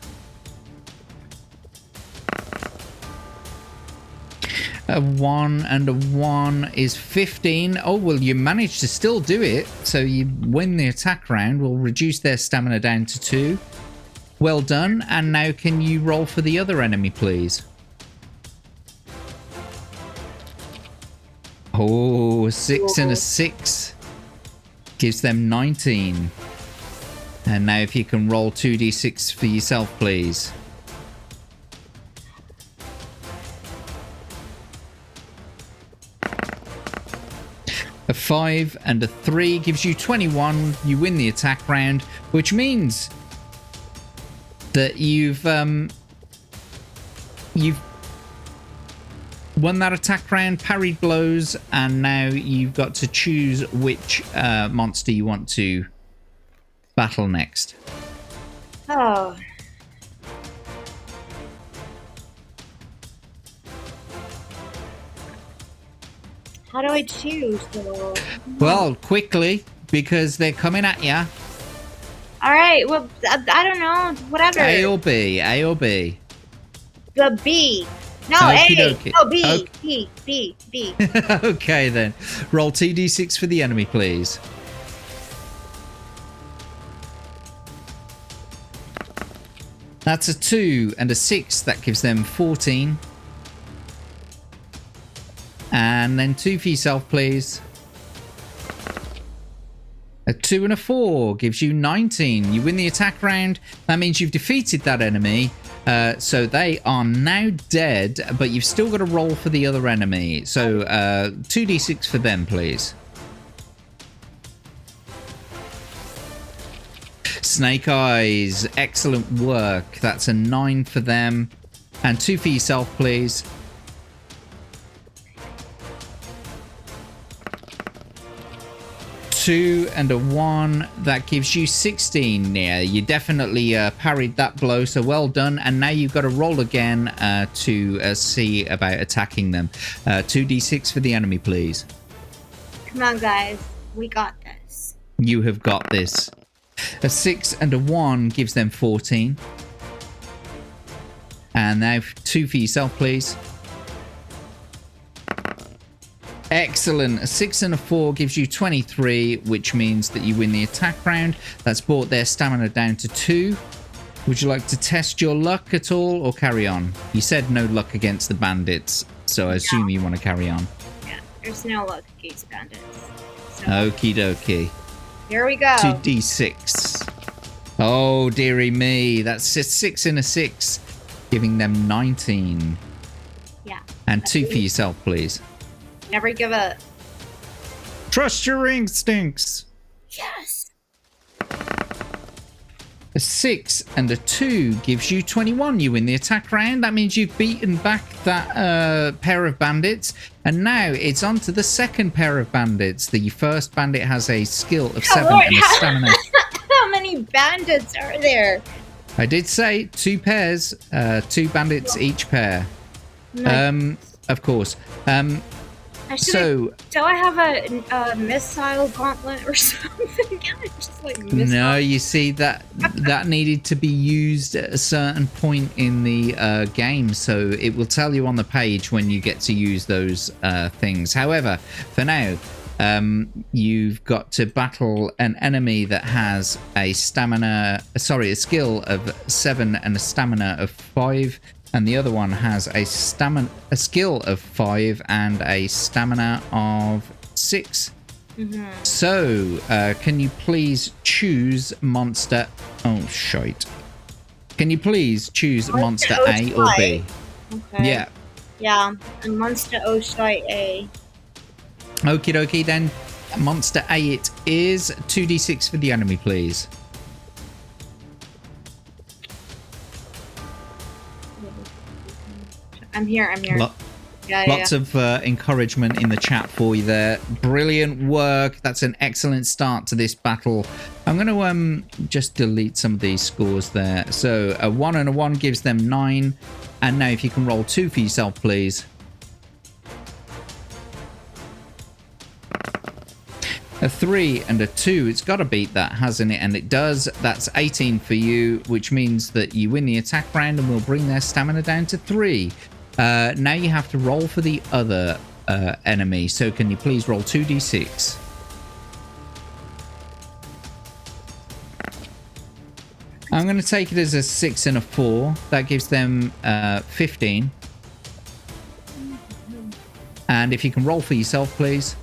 A: A 1 and a 1 is 15. Oh, well, you managed to still do it. So you win the attack round. We'll reduce their stamina down to 2. Well done. And now can you roll for the other enemy, please? Oh, a 6 and a 6 gives them 19. And now if you can roll 2d6 for yourself, please. A 5 and a 3 gives you 21. You win the attack round, which means that you've won that attack round, parried blows, and now you've got to choose which monster you want to battle next.
B: Oh. How do I choose?
A: Well, quickly, because they're coming at you.
B: All right. Well, I don't know. Whatever.
A: A or B? A or B?
B: The B. No,
A: Okie
B: A.
A: dokie.
B: No, B.
A: Okay.
B: B.
A: Okay, then. Roll 2d6 for the enemy, please. That's a 2 and a 6. That gives them 14. And then 2 for yourself, please. A 2 and a 4 gives you 19. You win the attack round. That means you've defeated that enemy. So they are now dead, but you've still got to roll for the other enemy. So 2d6 for them, please. Snake Eyes, excellent work. That's a 9 for them. And 2 for yourself, please. Two and a 1, that gives you 16. Yeah, you definitely parried that blow, so well done. And now you've got to roll again to see about attacking them. 2d6 for the enemy, please.
B: Come on, guys. We got this.
A: You have got this. A 6 and a 1 gives them 14. And now 2 for yourself, please. Excellent. A 6 and a 4 gives you 23, which means that you win the attack round. That's brought their stamina down to 2. Would you like to test your luck at all or carry on? You said no luck against the bandits, so I assume you want to carry on.
B: Yeah, there's no luck against bandits. So,
A: Okie dokie.
B: here we go.
A: 2d6. Oh, dearie me. That's a 6 and a 6, giving them 19.
B: Yeah.
A: And 2 for yourself, please.
B: Never give up.
A: Trust your instincts.
B: Yes.
A: A 6 and a 2 gives you 21. You win the attack round. That means you've beaten back that pair of bandits. And now it's on to the second pair of bandits. The first bandit has a skill of 7 and a stamina.
B: How many bandits are there?
A: I did say 2 pairs, 2 bandits each pair.
B: No.
A: Of course.
B: Do I have a missile gauntlet or something? Just like
A: No, you see that needed to be used at a certain point in the game, so it will tell you on the page when you get to use those things. However, for now, you've got to battle an enemy that has a skill of 7 and a stamina of 5. And the other one has a skill of 5 and a stamina of 6. Mm-hmm. So, can you please choose monster... Oh, shite. Can you please choose monster A or B?
B: Okay.
A: Yeah.
B: Yeah, and monster O shite A.
A: Okie dokie, then monster A it is. 2d6 for the enemy, please.
B: I'm here.
A: Lots of encouragement in the chat for you there. Brilliant work. That's an excellent start to this battle. I'm going to just delete some of these scores there. So a 1 and a 1 gives them 9. And now if you can roll 2 for yourself, please. A 3 and a 2. It's got to beat that, hasn't it? And it does. That's 18 for you, which means that you win the attack round and we'll bring their stamina down to 3. Now you have to roll for the other enemy. So can you please roll 2d6? I'm going to take it as a 6 and a 4. That gives them 15. And if you can roll for yourself, please.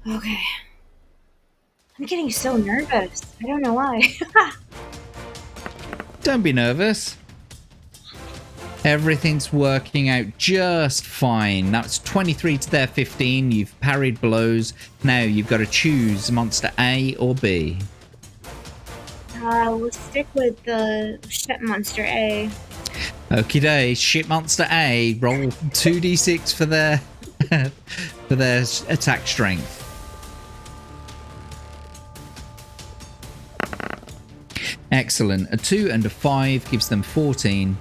B: Okay. I'm getting so nervous. I don't know why.
A: Don't be nervous. Everything's working out just fine. That's 23 to their 15. You've parried blows. Now you've got to choose monster A or B.
B: We'll stick with the ship monster A.
A: Okie dokie, ship monster A. Roll 2d6 for their for their attack strength. Excellent. A 2 and a 5 gives them 14.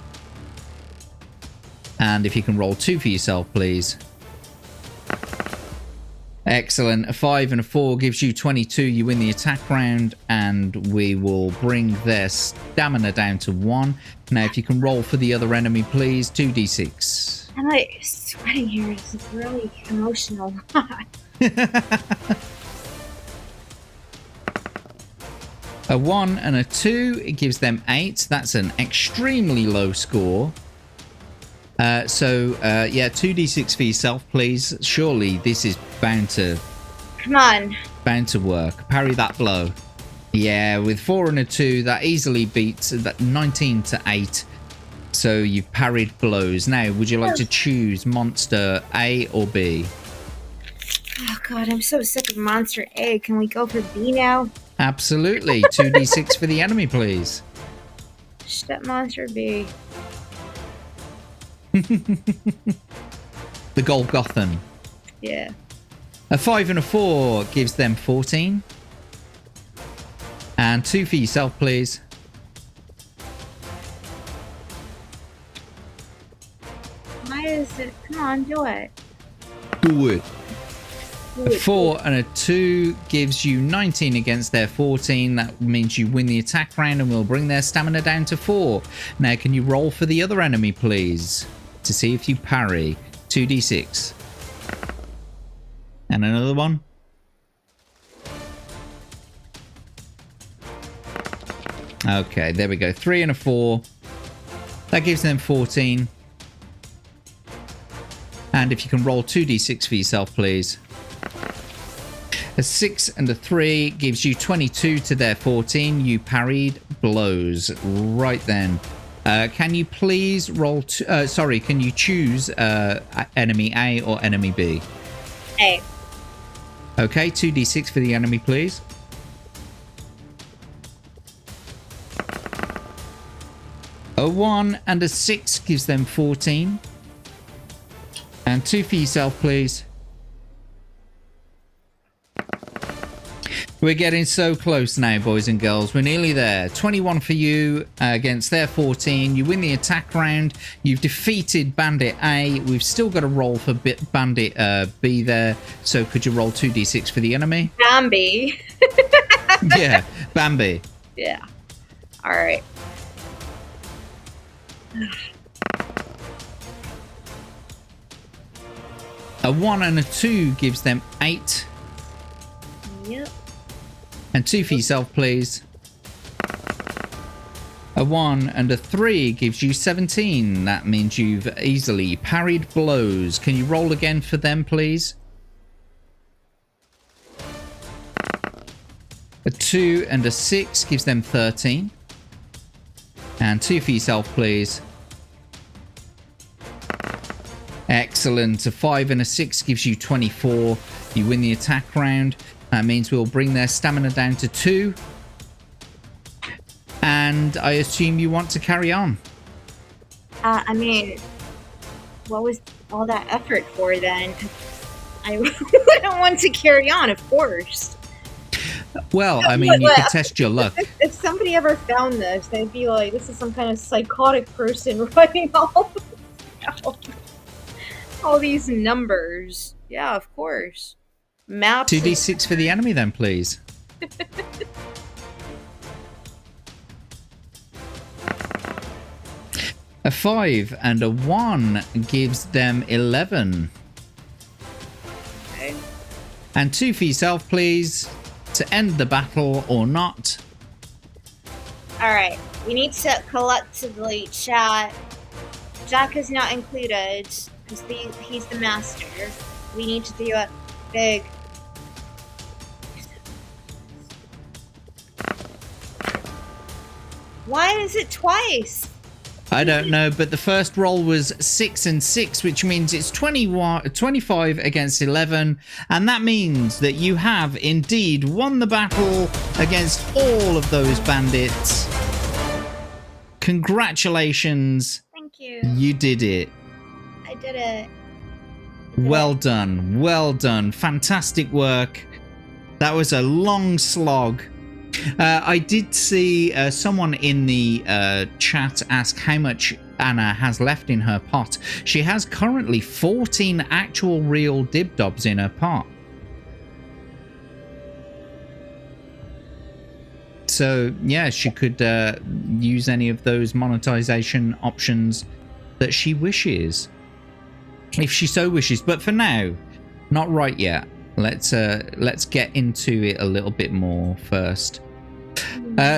A: And if you can roll 2 for yourself, please. Excellent. A 5 and a 4 gives you 22. You win the attack round, and we will bring their stamina down to 1. Now, if you can roll for the other enemy, please. 2d6.
B: I'm like sweating here. This is really emotional.
A: A 1 and a 2, it gives them 8. That's an extremely low score. Yeah, 2d6 for yourself, please. Surely this is bound to work. Parry that blow. Yeah, with 4 and a 2, that easily beats that 19 to 8. So you've parried blows. Now, would you like to choose monster A or B?
B: Oh god, I'm so sick of monster A. Can we go for B now?
A: Absolutely. 2d6 for the enemy, please.
B: Step monster B.
A: The Golgothan.
B: Yeah.
A: A 5 and a 4 gives them 14. And 2 for yourself, please.
B: Why is it? Come on, do it.
A: Do it. A 4 and a 2 gives you 19 against their 14. That means you win the attack round and we'll bring their stamina down to 4. Now, can you roll for the other enemy, please? To see if you parry. 2d6. And another one. Okay, there we go. 3 and a 4. That gives them 14. And if you can roll 2d6 for yourself, please. A 6 and a 3 gives you 22 to their 14. You parried blows. Right then. Can you please roll... can you choose enemy A or enemy B?
B: A.
A: Okay, 2d6 for the enemy, please. A 1 and a 6 gives them 14. And 2 for yourself, please. We're getting so close now, boys and girls. We're nearly there. 21 for you against their 14. You win the attack round. You've defeated Bandit A. We've still got a roll for Bandit B there. So could you roll 2d6 for the enemy?
B: Bambi.
A: Yeah, Bambi.
B: Yeah. All right.
A: A 1 and a 2 gives them 8.
B: Yep.
A: And 2 for yourself, please. A 1 and a 3 gives you 17. That means you've easily parried blows. Can you roll again for them, please? A 2 and a 6 gives them 13. And 2 for yourself, please. Excellent. A 5 and a 6 gives you 24. You win the attack round. That means we'll bring their stamina down to 2. And I assume you want to carry on.
B: I mean, what was all that effort for then? I don't want to carry on, of course.
A: Well, I mean, you could test your luck.
B: If somebody ever found this, they'd be like, this is some kind of psychotic person writing all these numbers. Yeah, of course. Maps.
A: 2d6 for the enemy then, please. A 5 and a 1 gives them 11.
B: Okay.
A: And 2 for yourself, please, to end the battle or not.
B: Alright, we need to collectively chat. Jack is not included, because he's the master. We need to do a big... Why is it twice?
A: I don't know, but the first roll was 6 and 6, which means it's 25 against 11. And that means that you have indeed won the battle against all of those bandits. Congratulations.
B: Thank you.
A: You did it.
B: I did it.
A: Well done. Well done. Fantastic work. That was a long slog. I did see someone in the chat ask how much Anna has left in her pot. She has currently 14 actual real dibdobs in her pot. So, yeah, she could use any of those monetization options that she wishes. If she so wishes. But for now, not right yet. Let's get into it a little bit more first.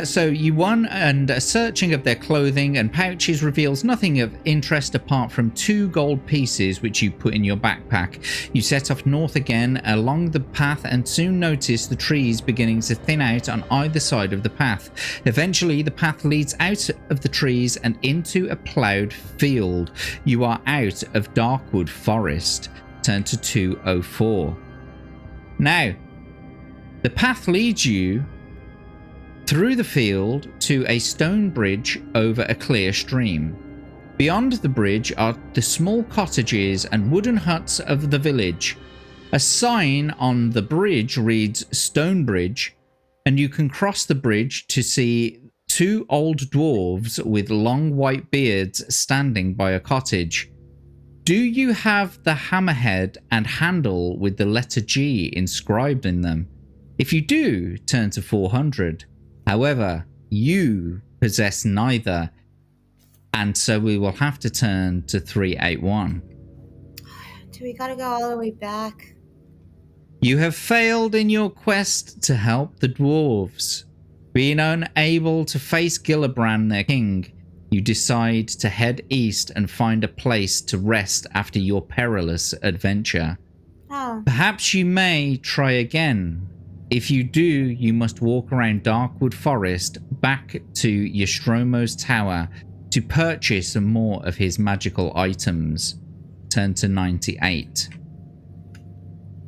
A: So you won, and a searching of their clothing and pouches reveals nothing of interest apart from 2 gold pieces which you put in your backpack. You set off north again along the path and soon notice the trees beginning to thin out on either side of the path. Eventually, the path leads out of the trees and into a ploughed field. You are out of Darkwood Forest. Turn to 204. Now, the path leads you through the field to a stone bridge over a clear stream. Beyond the bridge are the small cottages and wooden huts of the village. A sign on the bridge reads Stone Bridge, and you can cross the bridge to see 2 old dwarves with long white beards standing by a cottage. Do you have the hammerhead and handle with the letter G inscribed in them? If you do, turn to 400. However, you possess neither, and so we will have to turn to 381.
B: Do we gotta go all the way back?
A: You have failed in your quest to help the dwarves. Being unable to face Gillibrand, their king, you decide to head east and find a place to rest after your perilous adventure.
B: Oh.
A: Perhaps you may try again. If you do, you must walk around Darkwood Forest back to Yostromo's tower to purchase some more of his magical items. Turn to 98.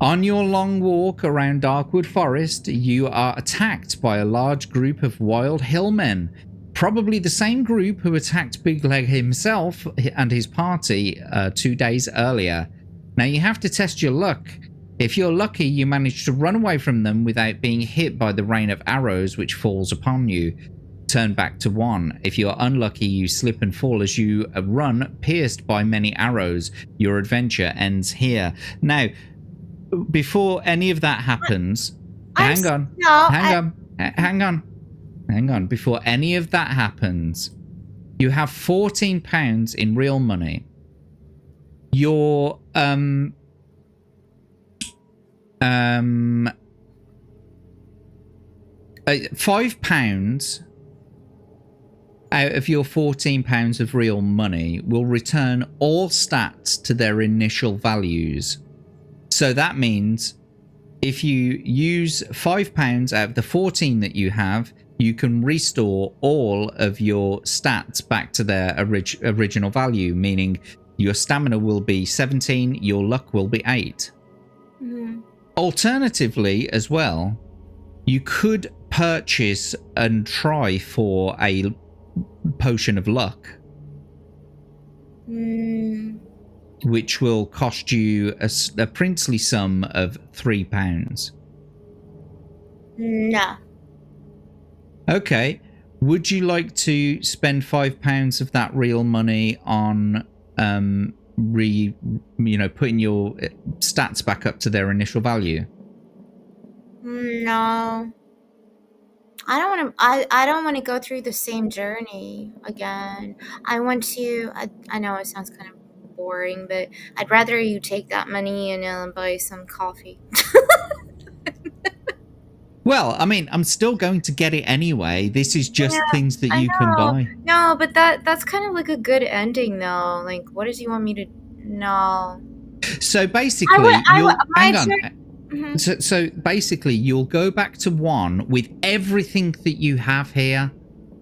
A: On your long walk around Darkwood Forest, you are attacked by a large group of wild hillmen, probably the same group who attacked Big Leg himself and his party 2 days earlier. Now you have to test your luck. If you're lucky, you manage to run away from them without being hit by the rain of arrows which falls upon you. Turn back to 1. If you're unlucky, you slip and fall as you run, pierced by many arrows. Your adventure ends here. Now, before any of that happens, hang on. Before any of that happens, you have £14 in real money. Your £5 out of your £14 of real money will return all stats to their initial values. So that means if you use £5 out of the 14 that you have, you can restore all of your stats back to their original value, meaning your stamina will be 17, your luck will be 8.
B: Mm-hmm.
A: Alternatively, as well, you could purchase and try for a potion of luck, which will cost you a princely sum of £3.
B: No.
A: Okay. Would you like to spend £5 of that real money on putting your stats back up to their initial value?
B: No. I don't want to go through the same journey again. I want to I know it sounds kind of boring, but I'd rather you take that money and buy some coffee.
A: Well, I mean, I'm still going to get it anyway. This is just things that you can buy.
B: No, but that's kind of like a good ending, though. Like, what does he want me to know?
A: So basically, So basically, you'll go back to 1 with everything that you have here,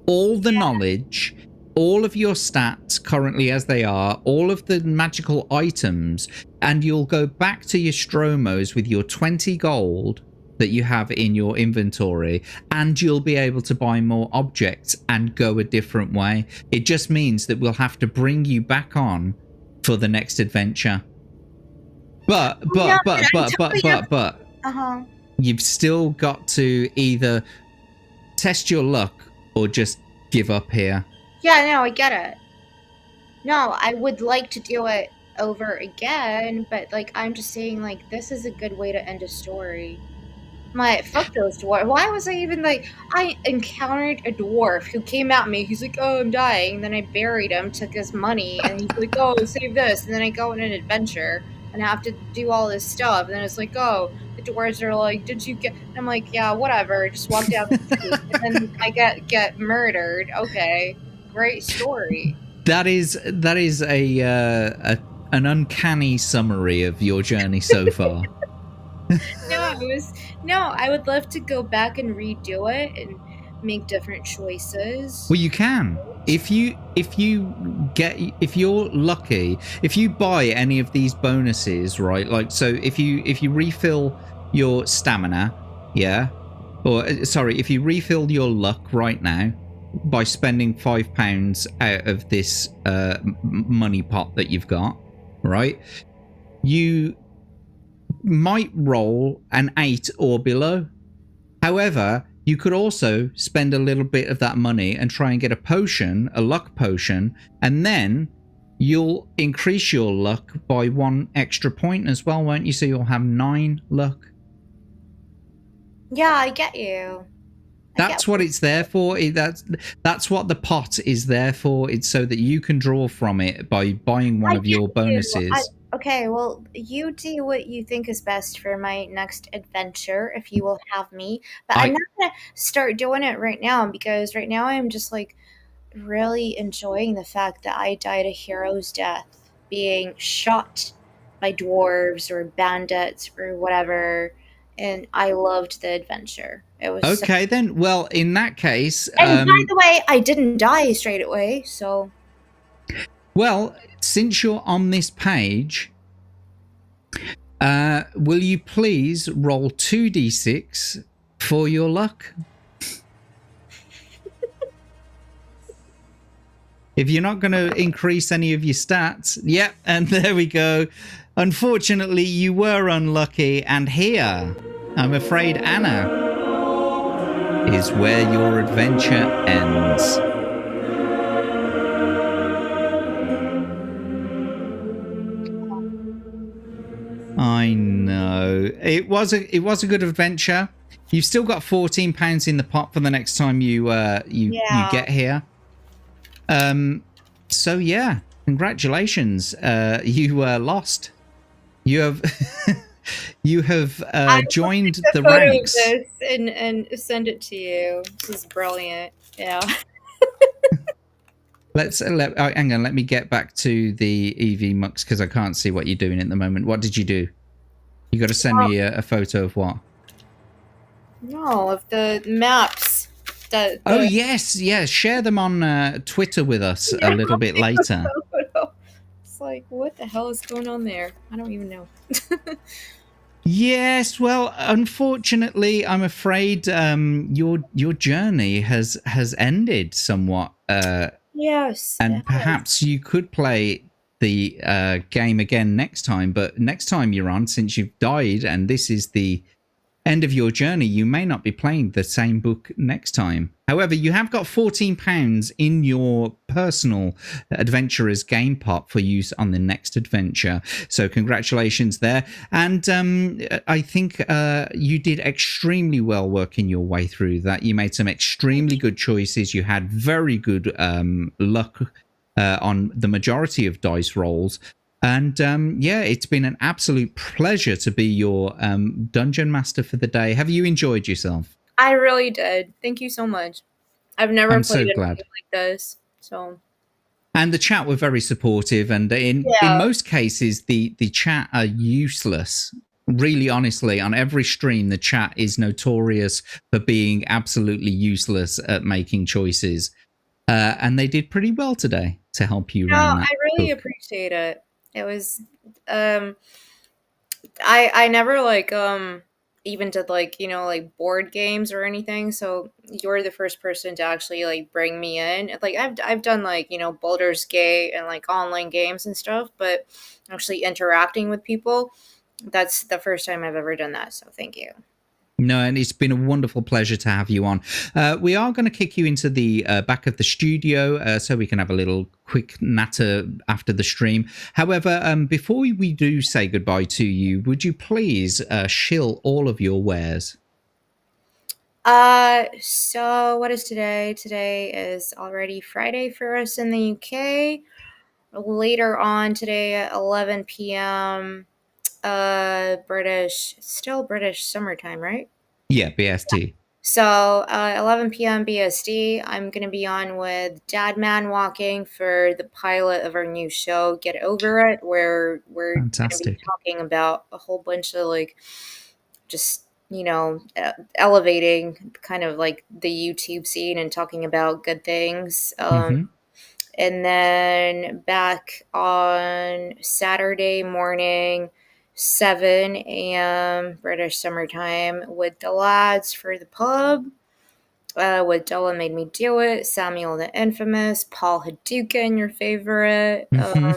A: all the knowledge, all of your stats currently as they are, all of the magical items, and you'll go back to your Stromos with your 20 gold that you have in your inventory, and you'll be able to buy more objects and go a different way. It just means that we'll have to bring you back on for the next adventure. But you've still got to either test your luck or just give up here.
B: Yeah, no, I get it. No, I would like to do it over again, but like I'm just saying, like, this is a good way to end a story. Fuck those dwarves. Why was I even like, I encountered a dwarf who came at me. He's like, oh, I'm dying. And then I buried him, took his money, and he's like, oh, save this. And then I go on an adventure. and have to do all this stuff. And then it's like, oh, the doors are like, did you get? And I'm like, yeah, whatever. Just walk down the street, and then I get murdered. Okay, great story.
A: That is an uncanny summary of your journey so far.
B: No, it was no. I would love to go back and redo it and make different choices.
A: Well, you can. If you're lucky, if you buy any of these bonuses, right? Like, so if you refill your stamina, yeah, or sorry, if you refill your luck right now by spending £5 out of this money pot that you've got, right, you might roll an 8 or below. However, you could also spend a little bit of that money and try and get a potion, a luck potion, and then you'll increase your luck by 1 extra point as well, won't you? So you'll have 9 luck.
B: Yeah, I get you.
A: That's what it's there for. That's what the pot is there for. It's so that you can draw from it by buying one of your bonuses.
B: Okay, well, you do what you think is best for my next adventure, if you will have me. But I'm not gonna start doing it right now, because right now I'm just like really enjoying the fact that I died a hero's death, being shot by dwarves or bandits or whatever, and I loved the adventure. It was
A: okay then. Well, in that case,
B: and by the way, I didn't die straight away, so.
A: Well, since you're on this page, will you please roll 2d6 for your luck? If you're not going to increase any of your stats, yep, and there we go. Unfortunately, you were unlucky, and here, I'm afraid, Anna, is where your adventure ends. I know. It was a good adventure. You've still got £14 in the pot for the next time you get here. So yeah, congratulations. You lost. You have you have joined the ranks.
B: This and send it to you. This is brilliant. Yeah.
A: Hang on, let me get back to the EV Mux because I can't see what you're doing at the moment. What did you do? You got to send me a photo of what?
B: No, of the maps.
A: Oh yes, share them on Twitter with us a little bit later.
B: It's like, what the hell is going on there? I don't even know.
A: Yes, well, unfortunately, I'm afraid your journey has ended somewhat.
B: Yes,
A: and perhaps you could play the game again next time. But next time you're on, since you've died and this is the end of your journey, you may not be playing the same book next time. However, you have got £14 in your personal adventurer's game pot for use on the next adventure. So congratulations there. And I think you did extremely well working your way through that. You made some extremely good choices. You had very good luck on the majority of dice rolls. And yeah, it's been an absolute pleasure to be your dungeon master for the day. Have you enjoyed yourself?
B: I really did. Thank you so much. I've never played anything like this. So.
A: And the chat were very supportive. And in most cases, the chat are useless. Really, honestly, on every stream, the chat is notorious for being absolutely useless at making choices. And they did pretty well today to help you run that.
B: I really appreciate it. It was I never like even did like, you know, like board games or anything, so you're the first person to actually like bring me in. Like I've done like, you know, Baldur's Gate and like online games and stuff, but actually interacting with people, that's the first time I've ever done that, so thank you.
A: No, and it's been a wonderful pleasure to have you on. We are going to kick you into the back of the studio so we can have a little quick natter after the stream. However, before we do say goodbye to you, would you please shill all of your wares?
B: So what is today? Today is already Friday for us in the UK. Later on today at 11 p.m., still British summertime, right?
A: Yeah, BST.
B: So 11 p.m. BSD, I'm going to be on with Dad Man Walking for the pilot of our new show, Get Over It, where we're going to be
A: Fantastic.
B: talking about a whole bunch of like just, elevating kind of like the YouTube scene and talking about good things.
A: Mm-hmm.
B: And then back on Saturday morning, 7 a.m. British summertime with the lads for the pub. With Della Made Me Do It, Samuel the Infamous, Paul Hadouken, your favorite,
A: Mm-hmm.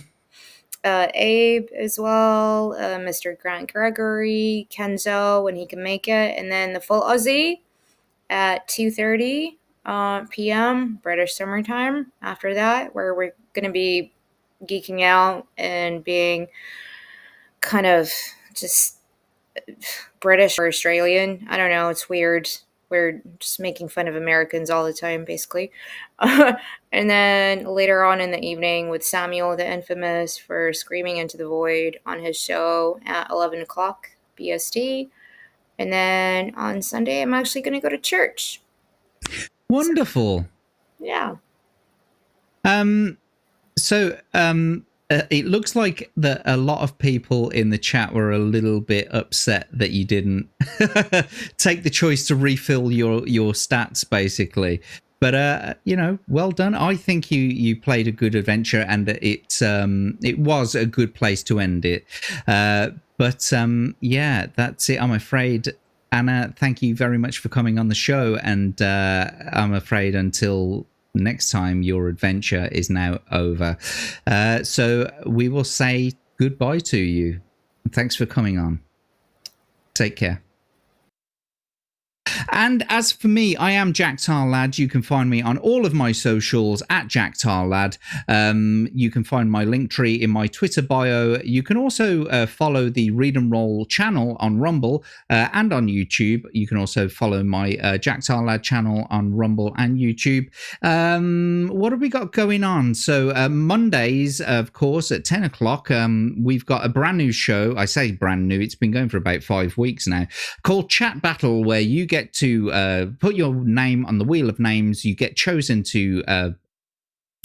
B: Abe as well, Mr. Grant Gregory, Kenzo when he can make it, and then the full Aussie at 2:30 p.m. British summertime. After that, where we're gonna be geeking out and being kind of just British or Australian. I don't know. It's weird. We're just making fun of Americans all the time, basically. And then later on in the evening with Samuel the Infamous for Screaming into the Void on his show at 11 o'clock BST. And then on Sunday, I'm actually going to go to church.
A: Wonderful.
B: Yeah.
A: It looks like that a lot of people in the chat were a little bit upset that you didn't take the choice to refill your stats, basically. But well done. I think you played a good adventure, and it was a good place to end it. Yeah, that's it. I'm afraid, Anna. Thank you very much for coming on the show, and I'm afraid until next time your adventure is now over. So we will say goodbye to you. Thanks for coming on. Take care. And as for me, I am Jack Tarlad. You can find me on all of my socials at Jack Tarlad. You can find my link tree in my Twitter bio. You can also follow the Read and Roll channel on Rumble and on YouTube. You can also follow my Jack Tarlad channel on Rumble and YouTube. What have we got going on? So Mondays, of course, at 10 o'clock, we've got a brand new show. I say brand new. It's been going for about 5 weeks now, called Chat Battle, where you get to put your name on the wheel of names. You get chosen to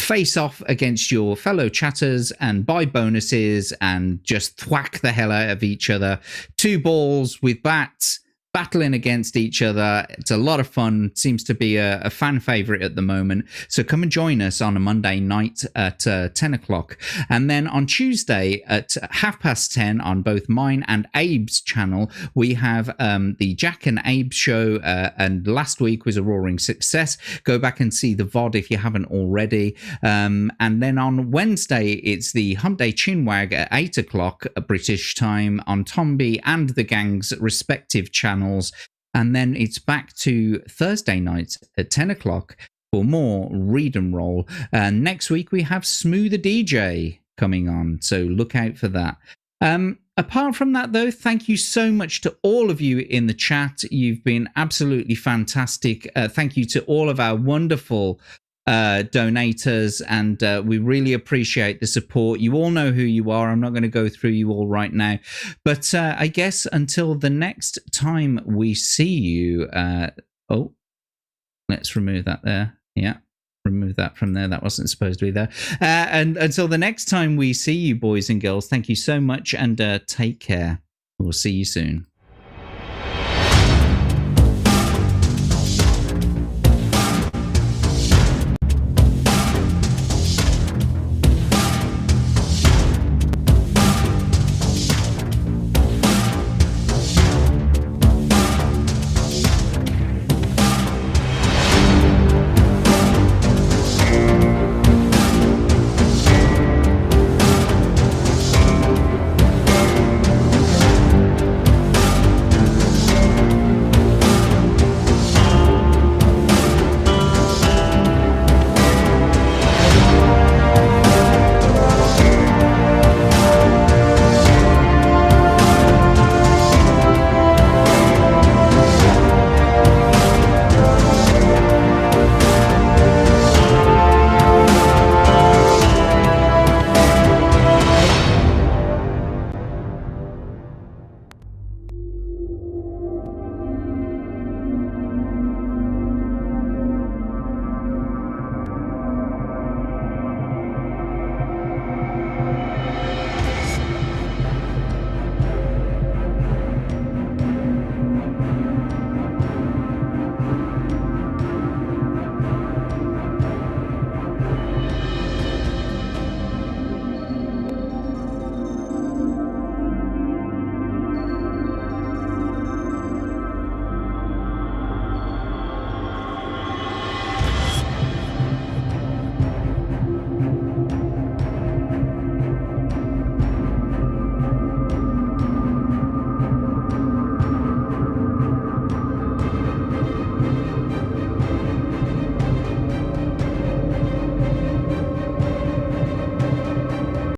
A: face off against your fellow chatters and buy bonuses and just thwack the hell out of each other. 2 balls with bats battling against each other. It's a lot of fun. Seems to be a fan favorite at the moment. So come and join us on a Monday night at 10 o'clock. And then on Tuesday at 10:30 on both mine and Abe's channel, we have the Jack and Abe show. And last week was a roaring success. Go back and see the VOD if you haven't already. And then on Wednesday, it's the Hump Day Chinwag at 8 o'clock British time on Tomby and the gang's respective channels. And then it's back to Thursday nights at 10 o'clock for more Read and Roll. Next week, we have Smoother DJ coming on, so look out for that. Apart from that, though, thank you so much to all of you in the chat. You've been absolutely fantastic. Thank you to all of our wonderful donators, and we really appreciate the support. You all know who you are. I'm not going to go through you all right now, but I guess until the next time we see you, let's remove that there. Yeah, remove that from there. That wasn't supposed to be there. And until the next time we see you, boys and girls, thank you so much, and take care. We'll see you soon.